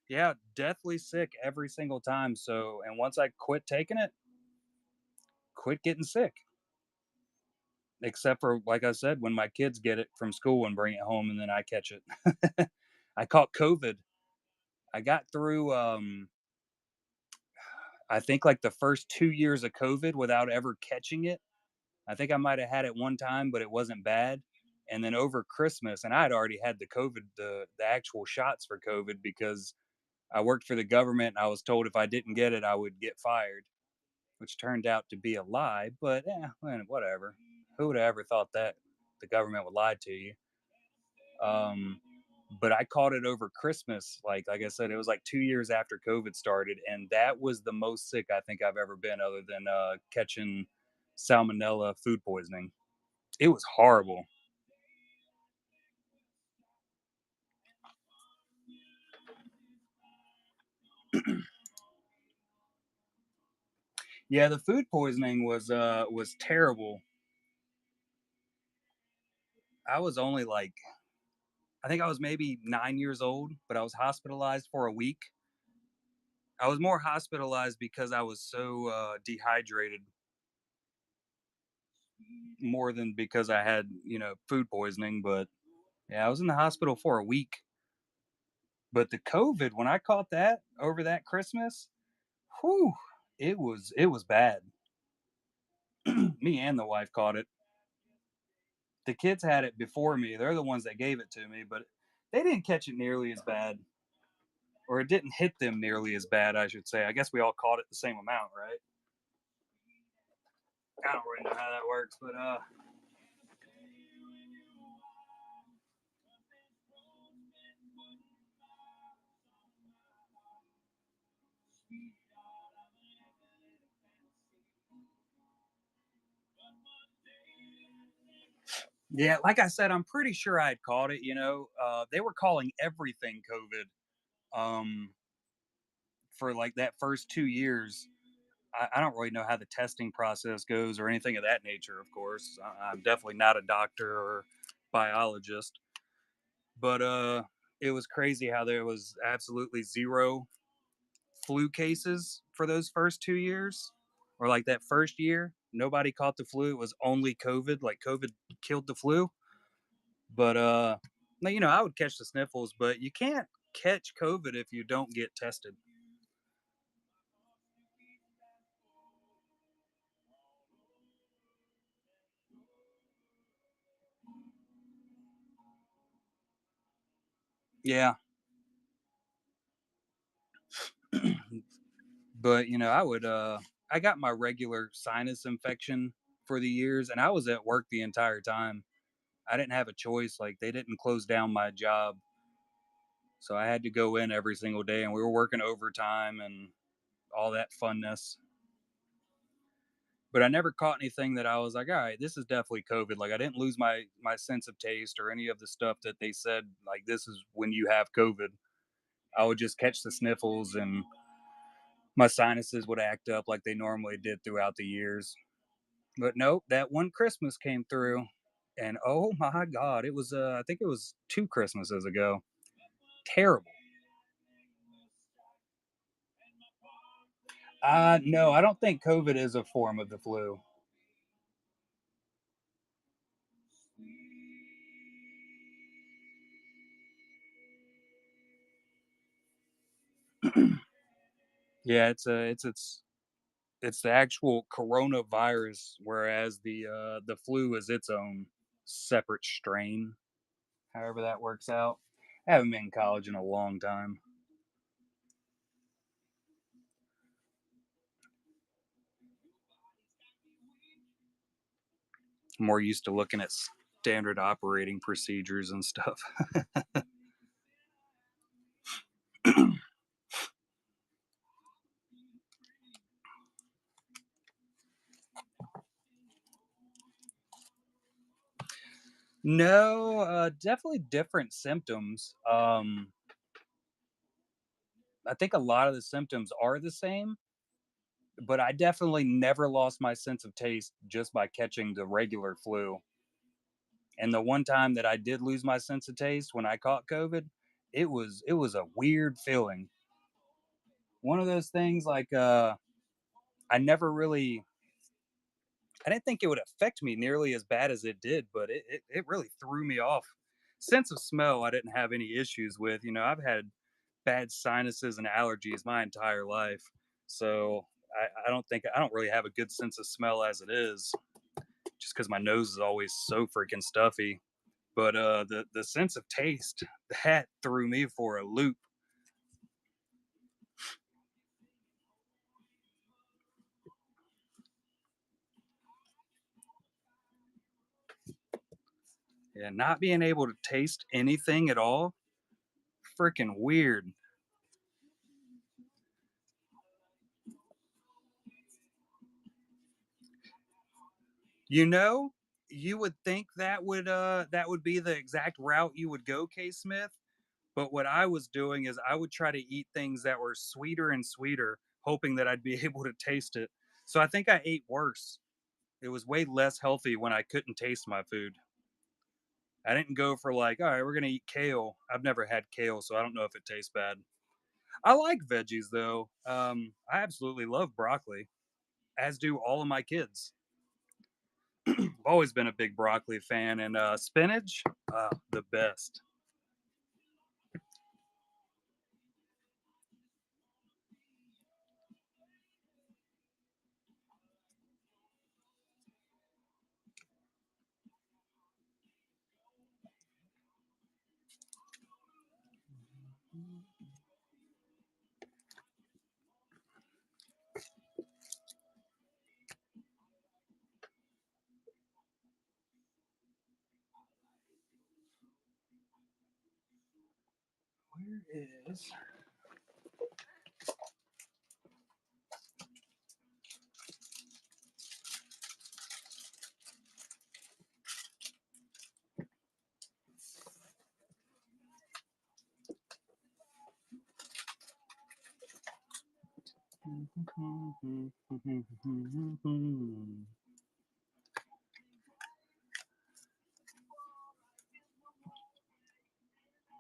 yeah, deathly sick every single time. So, and once I quit taking it, quit getting sick. Except for, like I said, when my kids get it from school and bring it home, and then I catch it. I caught COVID. I got through, I think like the first 2 years of COVID without ever catching it. I think I might have had it one time, but it wasn't bad. And then over Christmas, and I had already had the COVID, the actual shots for COVID because I worked for the government. And I was told if I didn't get it, I would get fired, which turned out to be a lie. But yeah, whatever. Who would have ever thought that the government would lie to you? Um, but I caught it over Christmas. Like I said, it was like 2 years after COVID started, and that was the most sick I think I've ever been, other than catching salmonella food poisoning. It was horrible. Yeah, the food poisoning was terrible. I was only like, I think I was maybe 9 years old, but I was hospitalized for a week. I was more hospitalized because I was so dehydrated, more than because I had food poisoning. But yeah, I was in the hospital for a week. But the COVID, when I caught that over that Christmas, whew, it was bad. Me and the wife caught it. The kids had it before me. They're the ones that gave it to me, but they didn't catch it nearly as bad, or it didn't hit them nearly as bad, I should say. I guess we all caught it the same amount, right? I don't really know how that works, but yeah, like I said, I'm pretty sure I had caught it. They were calling everything COVID, for like that first 2 years. I don't really know how the testing process goes or anything of that nature. Of course, I'm definitely not a doctor or biologist, but it was crazy how there was absolutely zero flu cases for those first 2 years, or like that first year. Nobody caught the flu. It was only COVID. Like COVID killed the flu. But I would catch the sniffles, but you can't catch COVID if you don't get tested. Yeah, but I got my regular sinus infection for the years, and I was at work the entire time. I didn't have a choice. Like they didn't close down my job, so I had to go in every single day, and we were working overtime and all that funness. But I never caught anything that I was like, all right, this is definitely COVID. Like I didn't lose my sense of taste or any of the stuff that they said. Like this is when you have COVID. I would just catch the sniffles, and my sinuses would act up like they normally did throughout the years. But nope, that one Christmas came through, and oh my God, it was I think it was 2 Christmases ago. Terrible. No, I don't think COVID is a form of the flu. Yeah, it's It's the actual coronavirus, whereas the flu is its own separate strain. However that works out. I haven't been in college in a long time. I'm more used to looking at standard operating procedures and stuff. No, definitely different symptoms. I think a lot of the symptoms are the same, but I definitely never lost my sense of taste just by catching the regular flu. And the one time that I did lose my sense of taste when I caught COVID, it was a weird feeling. One of those things like I never really I didn't think it would affect me nearly as bad as it did, but it really threw me off. Sense of smell, I didn't have any issues with. I've had bad sinuses and allergies my entire life. So I don't really have a good sense of smell as it is, just because my nose is always so freaking stuffy. But the sense of taste, that threw me for a loop. Yeah, not being able to taste anything at all, freaking weird. You know, you would think that would be the exact route you would go, K Smith. But what I was doing is I would try to eat things that were sweeter and sweeter, hoping that I'd be able to taste it. So I think I ate worse. It was way less healthy when I couldn't taste my food. I didn't go for like, all right, we're gonna eat kale. I've never had kale, so I don't know if it tastes bad. I like veggies though. I absolutely love broccoli, as do all of my kids. I've always been a big broccoli fan, and spinach, the best. Where is?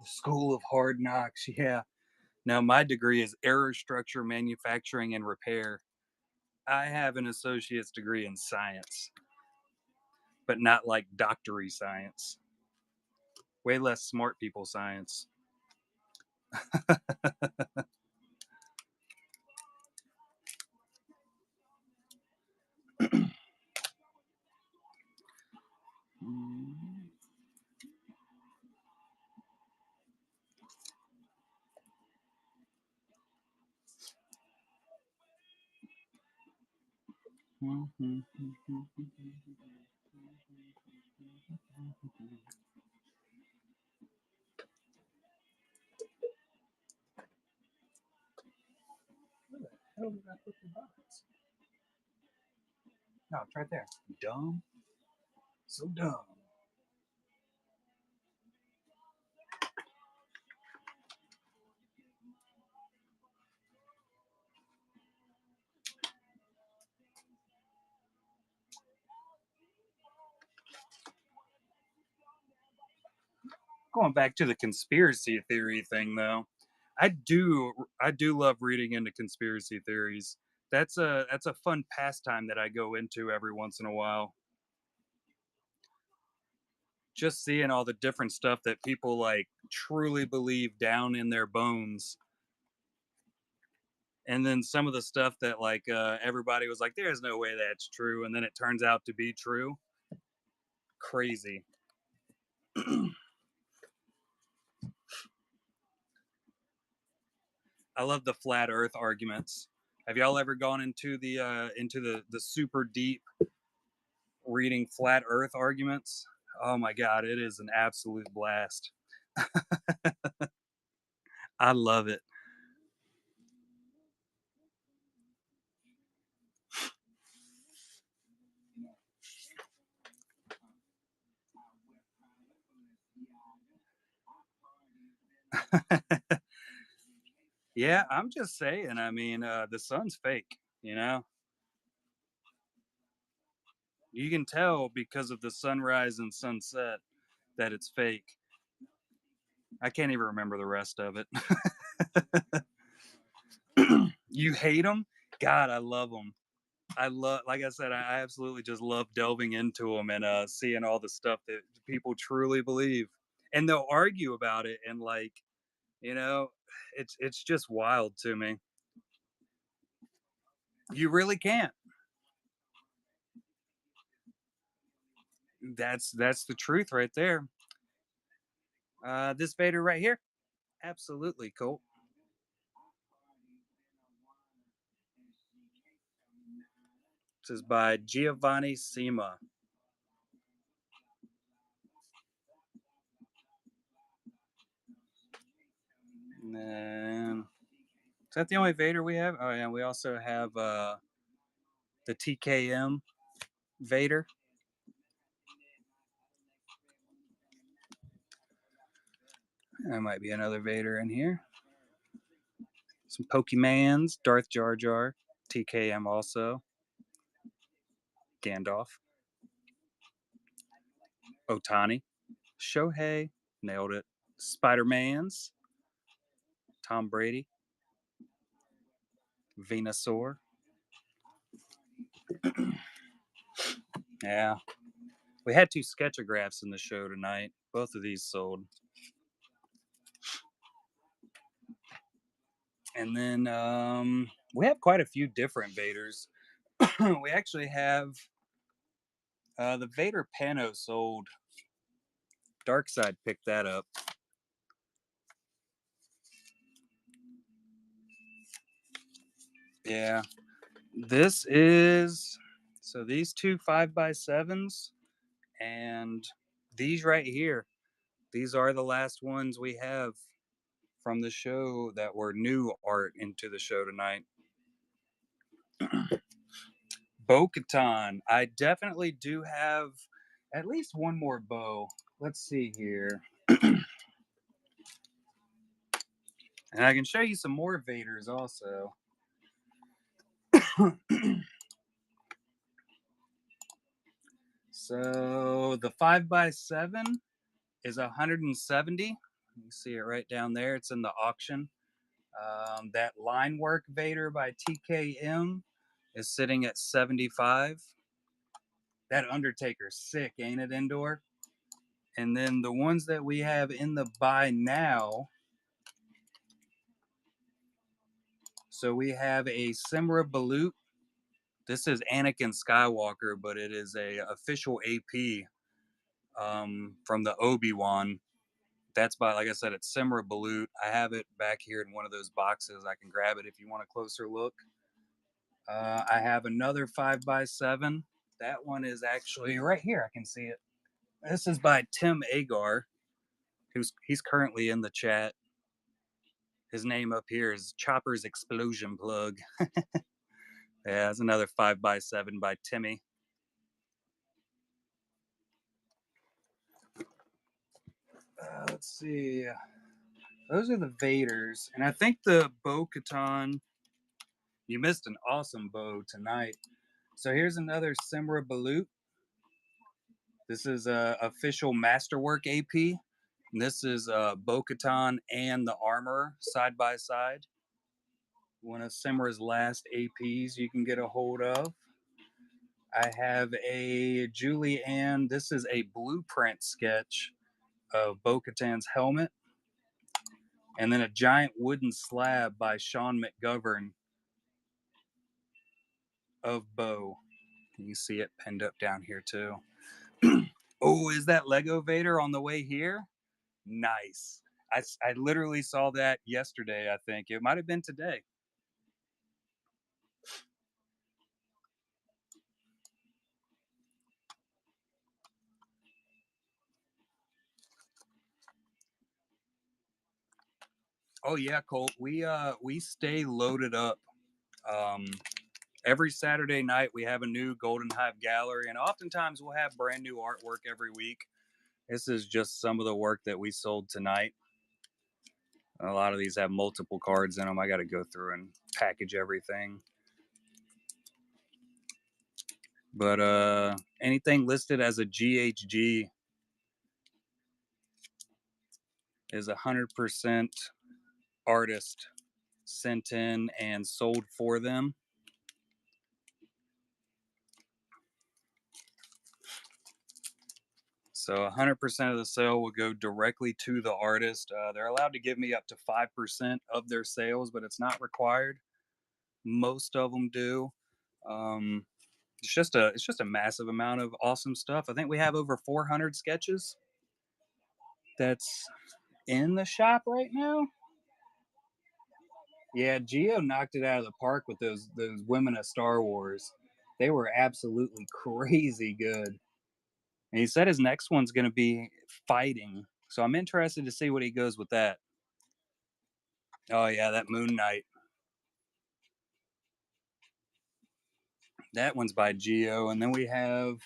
The School of Hard Knocks. Yeah. Now my degree is aerostructure manufacturing and repair. I have an associate's degree in science, but not like doctory science. Way less smart people science. Where the hell did I put the box? No, it's right there. Dumb. So dumb. Going back to the conspiracy theory thing though, I do love reading into conspiracy theories. That's a fun pastime that I go into every once in a while. Just seeing all the different stuff that people like truly believe down in their bones. And then some of the stuff that like everybody was like, "There's no way that's true," and then it turns out to be true. Crazy. I love the flat Earth arguments. Have y'all ever gone into the super deep reading flat Earth arguments? Oh my god, it is an absolute blast. I love it. Yeah, I'm just saying. I mean, the sun's fake. You know, you can tell because of the sunrise and sunset that it's fake. I can't even remember the rest of it. You hate them? God, I love them. I love, like I said, I absolutely just love delving into them and seeing all the stuff that people truly believe, and they'll argue about it, and like, you know, it's just wild to me. You really can't. That's the truth right there. This Vader right here, absolutely cool. This is by Giovanni Sima. And then, is that the only Vader we have? Oh yeah, we also have the TKM Vader. There might be another Vader in here. Some Pokemans, Darth Jar Jar, TKM also, Gandalf, Otani, Shohei, nailed it. Spider Mans, Tom Brady, Venusaur. Yeah, we had two sketchographs in the show tonight. Both of these sold. And then we have quite a few different Vaders. We actually have the Vader Pano sold. Darkseid picked that up. Yeah, this is so these two 5x7s and these right here. These are the last ones we have from the show that were new art into the show tonight. Bo Katan. I definitely do have at least one more bow. Let's see here. And I can show you some more Vaders also. So the 5x7 is 170. You see it right down there. It's in the auction. That line work Vader by TKM is sitting at 75. That Undertaker's sick, ain't it, Indoor? And then the ones that we have in the buy now. So we have a Simra Balut. This is Anakin Skywalker, but it is a official AP from the Obi-Wan. That's by, like I said, it's Simra Balut. I have it back here in one of those boxes. I can grab it if you want a closer look. I have another 5x7. That one is actually right here. I can see it. This is by Tim Agar, he's currently in the chat. His name up here is Chopper's Explosion Plug. Yeah, that's another 5x7 by Timmy. Let's see. Those are the Vaders. And I think the Bo Katan, you missed an awesome bow tonight. So here's another Simra Balut. This is a official Masterwork AP. And this is Bo Katan and the Armor side by side. One of Simra's last APs you can get a hold of. I have a Julianne. This is a blueprint sketch of Bo Katan's helmet. And then a giant wooden slab by Sean McGovern of Bo. You see it pinned up down here too. Oh, is that Lego Vader on the way here? Nice. I literally saw that yesterday, I think. It might have been today. Oh yeah, Colt. We stay loaded up. Um every Saturday night we have a new Golden Hive gallery, and oftentimes we'll have brand new artwork every week. This is just some of the work that we sold tonight. A lot of these have multiple cards in them. I got to go through and package everything. But anything listed as a GHG is 100% artist sent in and sold for them. So 100% of the sale will go directly to the artist. They're allowed to give me up to 5% of their sales, but it's not required. Most of them do. Um, it's just a massive amount of awesome stuff. I think we have over 400 sketches that's in the shop right now. Yeah, Geo knocked it out of the park with those women of Star Wars. They were absolutely crazy good. And he said his next one's going to be fighting. So I'm interested to see what he goes with that. Oh yeah, that Moon Knight. That one's by Geo, and then we have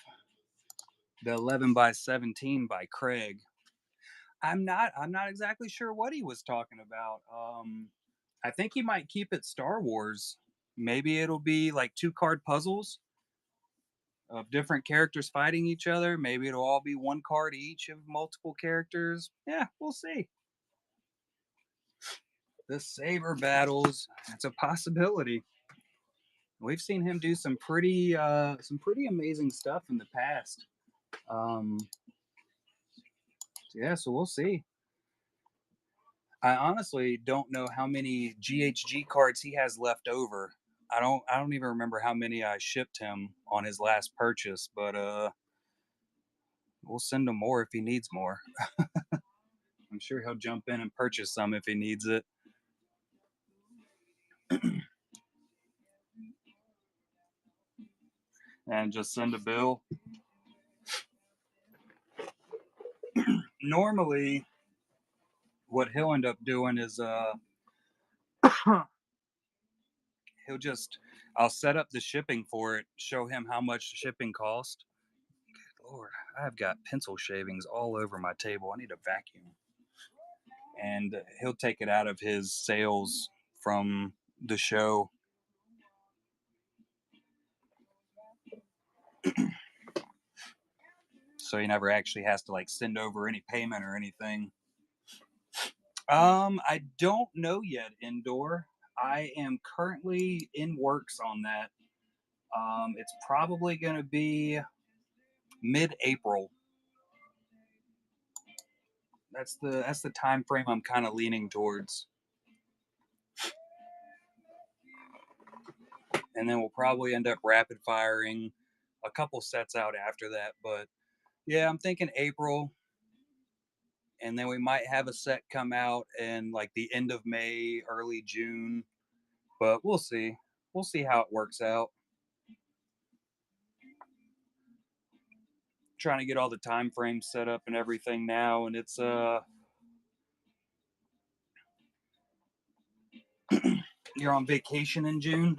the 11 by 17 by Craig. I'm not exactly sure what he was talking about. I think he might keep it Star Wars. Maybe it'll be like two card puzzles of different characters fighting each other. Maybe it'll all be one card each of multiple characters. Yeah, we'll see. The saber battles, it's a possibility. We've seen him do some pretty amazing stuff in the past. Um, yeah, so we'll see. I honestly don't know how many GHG cards he has left over. I don't even remember how many I shipped him on his last purchase, but we'll send him more if he needs more. I'm sure he'll jump in and purchase some if he needs it. And just send a bill. Normally what he'll end up doing is he'll just I'll set up the shipping for it, show him how much shipping cost. Lord, I've got pencil shavings all over my table. I need a vacuum. And he'll take it out of his sales from the show. So he never actually has to like send over any payment or anything. I don't know yet, indoor. I am currently in works on that. It's probably going to be mid-April. That's the time frame I'm kind of leaning towards. And then we'll probably end up rapid firing a couple sets out after that. But yeah, I'm thinking April, and then we might have a set come out in like the end of May, early June. But we'll see. We'll see how it works out. Trying to get all the time frames set up and everything now, and it's you're on vacation in June.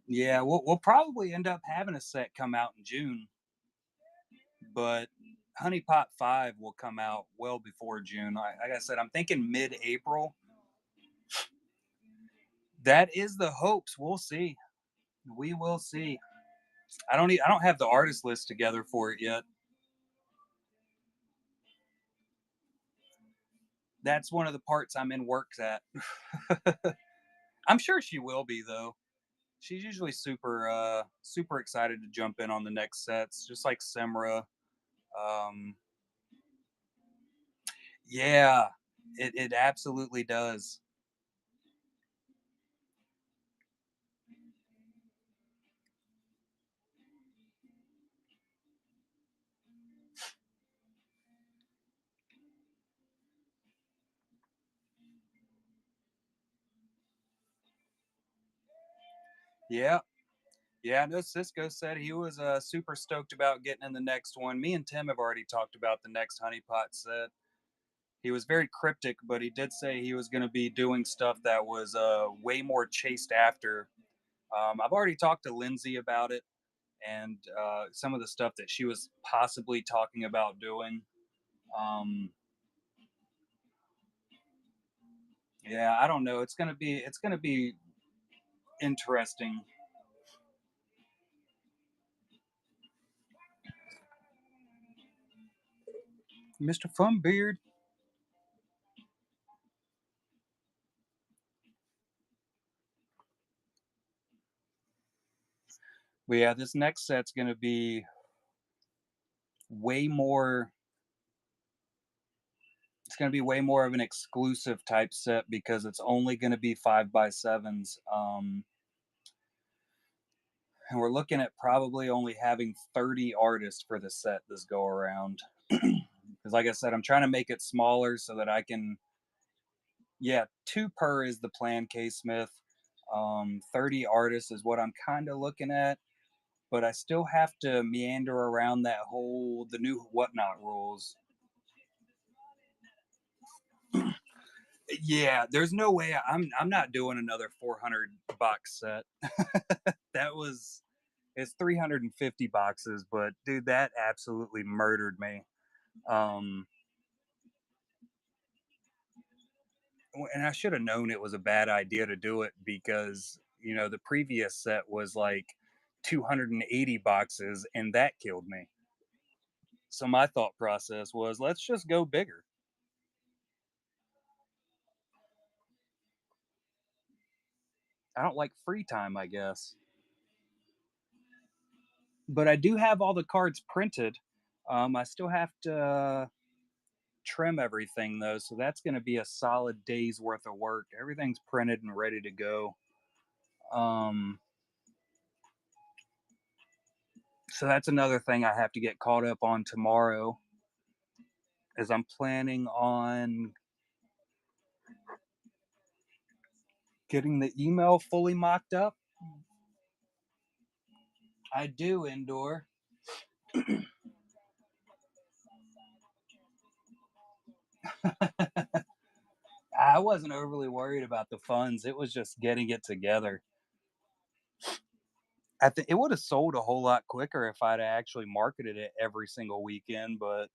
Yeah, we'll probably end up having a set come out in June, but Honey Pot 5 will come out well before June. Like I said, I'm thinking mid-April. That is the hopes. We'll see. We will see. I don't have the artist list together for it yet. That's one of the parts I'm in works at. I'm sure she will be though. She's usually super excited to jump in on the next sets, just like Simra. Um, yeah, it absolutely does. Yeah. Yeah, I know Cisco said he was super stoked about getting in the next one. Me and Tim have already talked about the next honeypot set. He was very cryptic, but he did say he was going to be doing stuff that was way more chased after. I've already talked to Lindsay about it and some of the stuff that she was possibly talking about doing. Um, yeah, I don't know. It's gonna be interesting. Mr. Funbeard. But yeah, this next set's gonna be way more it's going to be way more of an exclusive type set because it's only going to be 5x7s. And we're looking at probably only having 30 artists for the set this go around. Because, like I said, I'm trying to make it smaller so that I can, yeah, two per is the plan, K Smith. 30 artists is what I'm kind of looking at, but I still have to meander around the new whatnot rules. Yeah, there's no way I'm not doing another 400 box set. That was it's 350 boxes, but dude, that absolutely murdered me. Um, and I should have known it was a bad idea to do it because the previous set was like 280 boxes, and that killed me. So my thought process was, let's just go bigger. I don't like free time, I guess, but I do have all the cards printed. I still have to trim everything though, so that's going to be a solid day's worth of work. Everything's printed and ready to go. Um, so that's another thing I have to get caught up on tomorrow, as I'm planning on getting the email fully mocked up. I do indoor. I wasn't overly worried about the funds. It was just getting it together. I think it would have sold a whole lot quicker if I'd actually marketed it every single weekend, but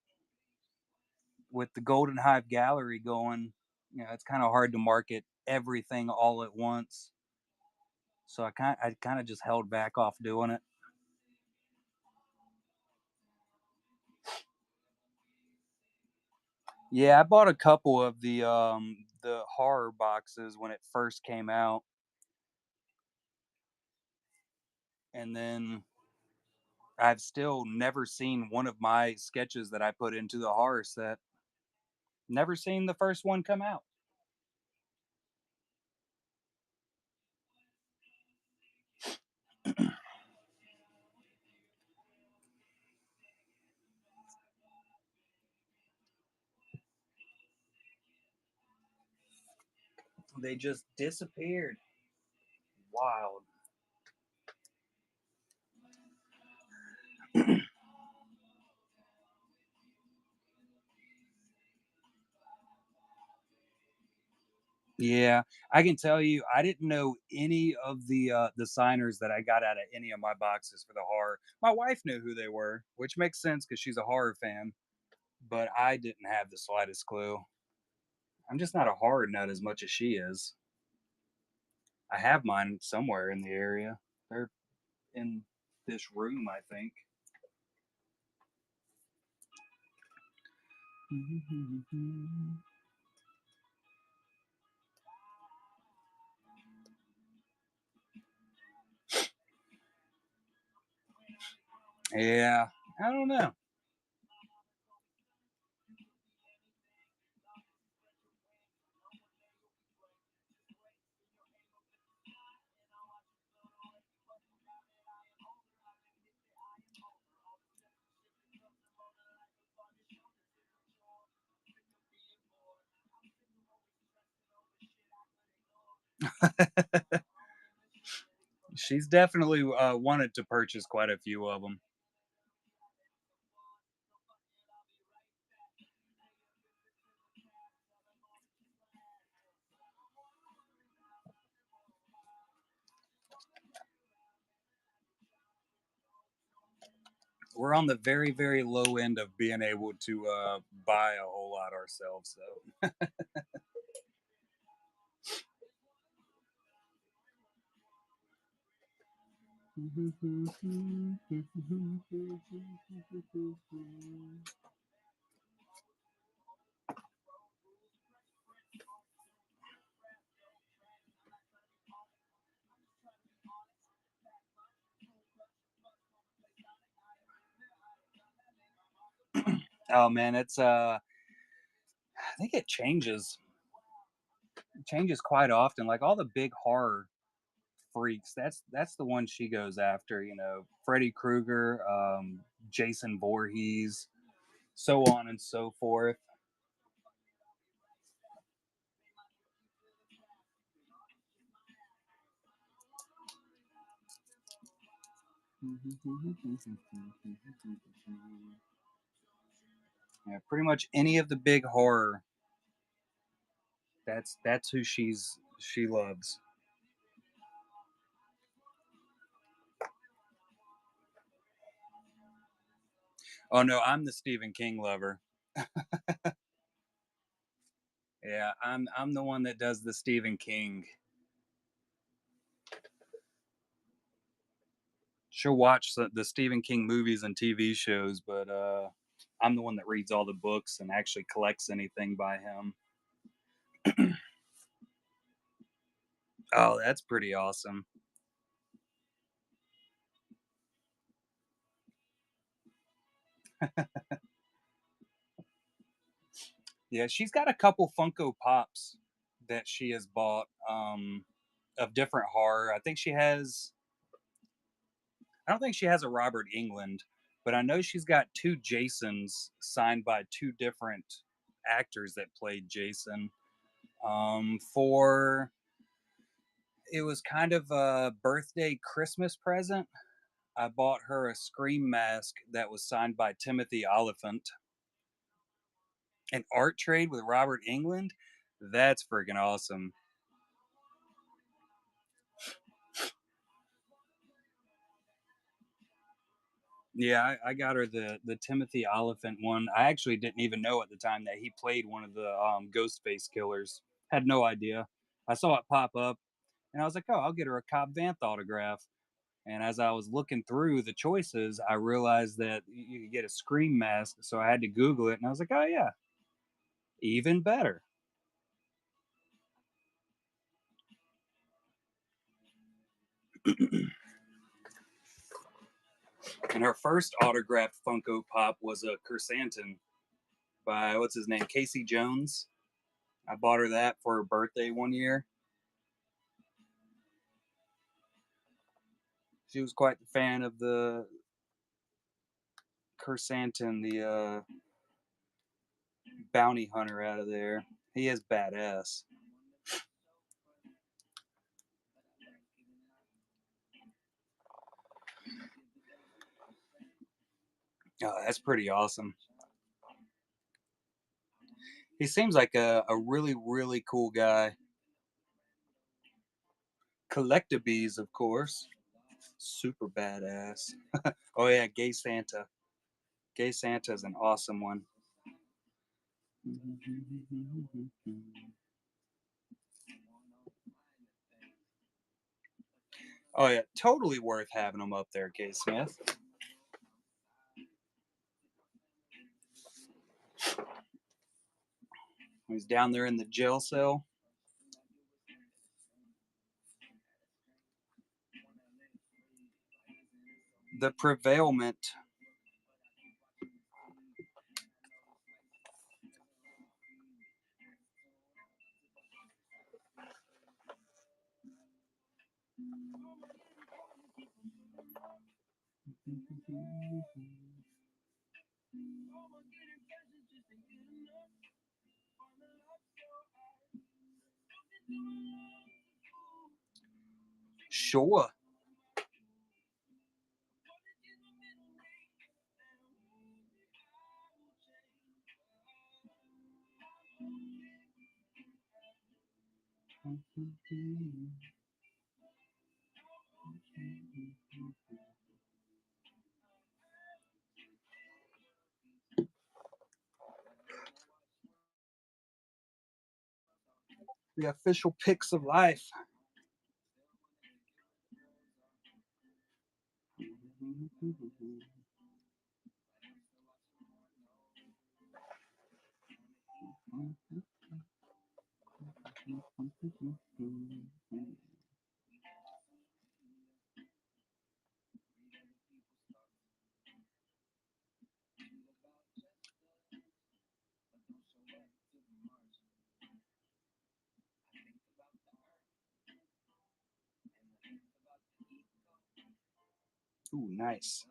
with the Golden Hive Gallery going, it's kind of hard to market everything all at once. So I kind of just held back off doing it. Yeah, I bought a couple of the horror boxes when it first came out, and then I've still never seen one of my sketches that I put into the horror set. Never seen the first one come out. They just disappeared. Wild. Yeah, I can tell you, I didn't know any of the signers that I got out of any of my boxes for the horror. My wife knew who they were, which makes sense because she's a horror fan, but I didn't have the slightest clue. I'm just not a horror nut as much as she is. I have mine somewhere in the area. They're in this room, I think. Yeah, I don't know. She's definitely wanted to purchase quite a few of them. We're on the very, very low end of being able to buy a whole lot ourselves, though. Oh man, it's I think it changes. It changes quite often. Like all the big horror freaks, that's the one she goes after. You know, Freddy Krueger, Jason Voorhees, so on and so forth. Yeah, pretty much any of the big horror. That's who she loves. Oh no, I'm the Stephen King lover. Yeah, I'm the one that does the Stephen King. She'll watch the Stephen King movies and TV shows, but I'm the one that reads all the books and actually collects anything by him. Oh, that's pretty awesome. Yeah, she's got a couple Funko Pops that she has bought of different horror. I don't think she has a Robert England, but I know she's got two Jasons signed by two different actors that played Jason. For it was kind of a birthday Christmas present. I bought her a Scream mask that was signed by Timothy Oliphant. An art trade with Robert England? That's freaking awesome. Yeah, I got her the Timothy Oliphant one. I actually didn't even know at the time that he played one of the Ghostface killers. Had no idea. I saw it pop up, and I was like, "Oh, I'll get her a Cobb Vanth autograph." And as I was looking through the choices, I realized that you could get a Scream mask. So I had to Google it, and I was like, "Oh yeah, even better." And her first autographed Funko Pop was a Chrysanthemum by what's his name, Casey Jones. I bought her that for her birthday one year. She was quite the fan of the Chrysanthemum, the bounty hunter out of there. He is badass. Oh, that's pretty awesome. He seems like a really, really cool guy. Collectabees, of course. Super badass. Oh yeah, Gay Santa. Gay Santa is an awesome one. Oh yeah, totally worth having him up there, K Smith. He's down there in the jail cell. The Prevailment. Sure. The official pics of life. Ooh, nice.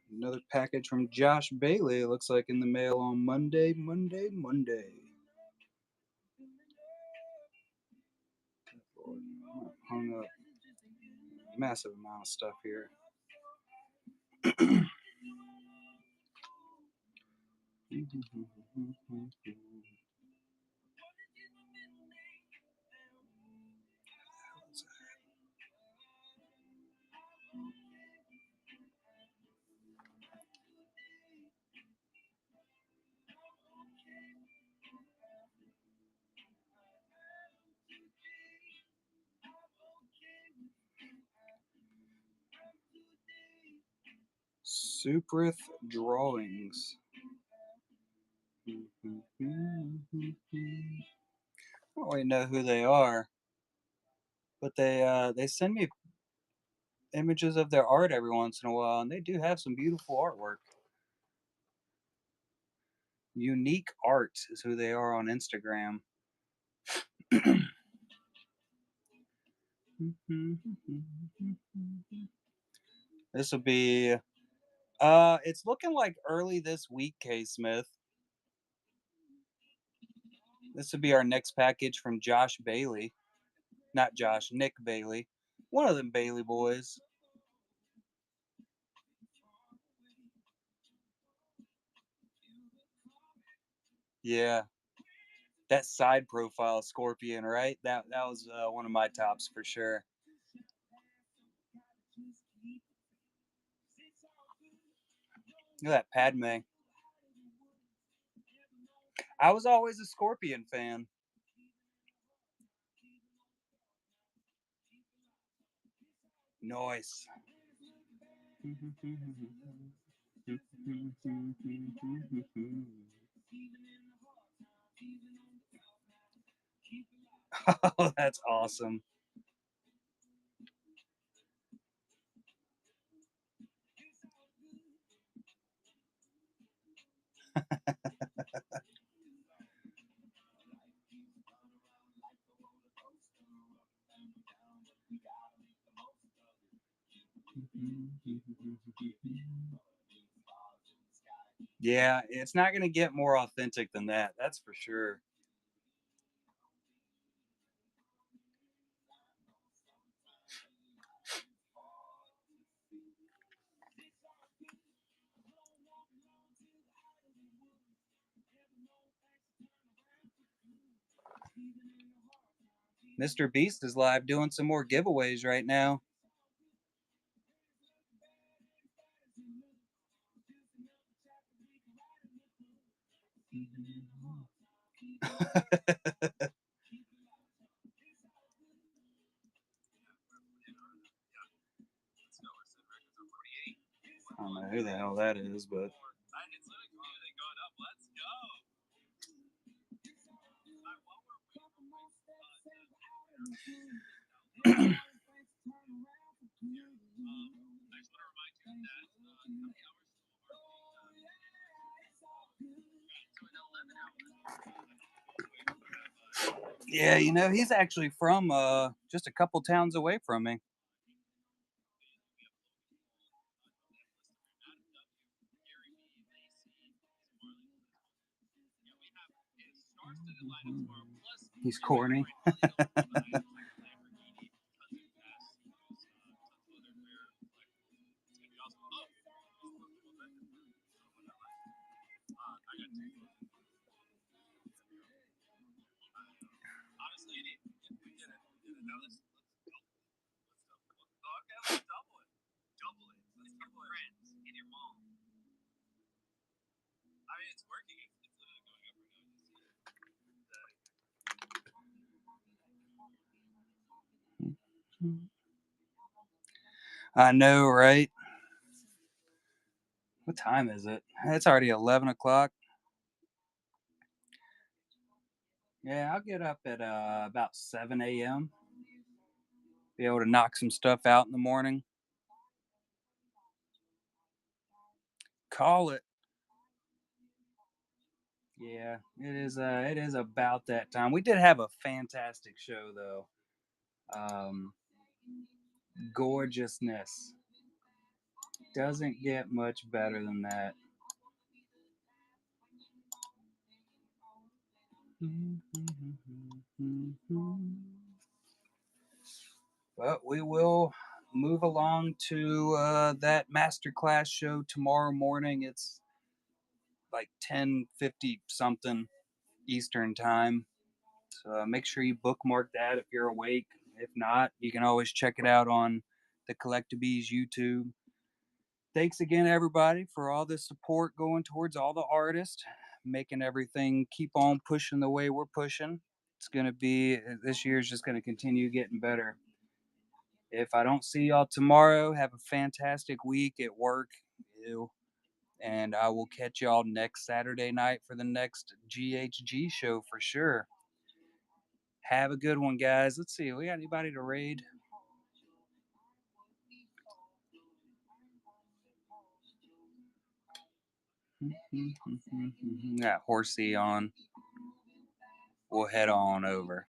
Another package from Josh Bailey. It looks like in the mail on Monday. Lord, hung up massive amount of stuff here. Suprith drawings. I don't really know who they are, but they send me images of their art every once in a while, and they do have some beautiful artwork. Unique Art is who they are on Instagram. This will be it's looking like early this week, K Smith. This would be our next package from Josh Bailey. Not Josh, Nick Bailey. One of them Bailey boys. Yeah. That side profile scorpion, right? That was one of my tops for sure. Look at that Padme. I was always a Scorpion fan. Nice. Oh, that's awesome. Yeah, it's not going to get more authentic than that. That's for sure. Mr. Beast is live doing some more giveaways right now. I don't know who the hell that is, but yeah, you know, he's actually from just a couple towns away from me. He's corny. I know, right? What time is it? It's already 11 o'clock. Yeah, I'll get up at about 7 a.m. Be able to knock some stuff out in the morning. Call it. Yeah, it is. It is about that time. We did have a fantastic show, though. Um, Gorgeousness doesn't get much better than that. But we will move along to that masterclass show tomorrow morning. It's like 10:50 something Eastern time. So make sure you bookmark that if you're awake. If not, you can always check it out on the Collectabees YouTube. Thanks again, everybody, for all the support going towards all the artists, making everything keep on pushing the way we're pushing. It's going to be, this year's just going to continue getting better. If I don't see y'all tomorrow, have a fantastic week at work. Ew. And I will catch y'all next Saturday night for the next GHG show for sure. Have a good one, guys. Let's see. We got anybody to raid? Got Horsey on. We'll head on over.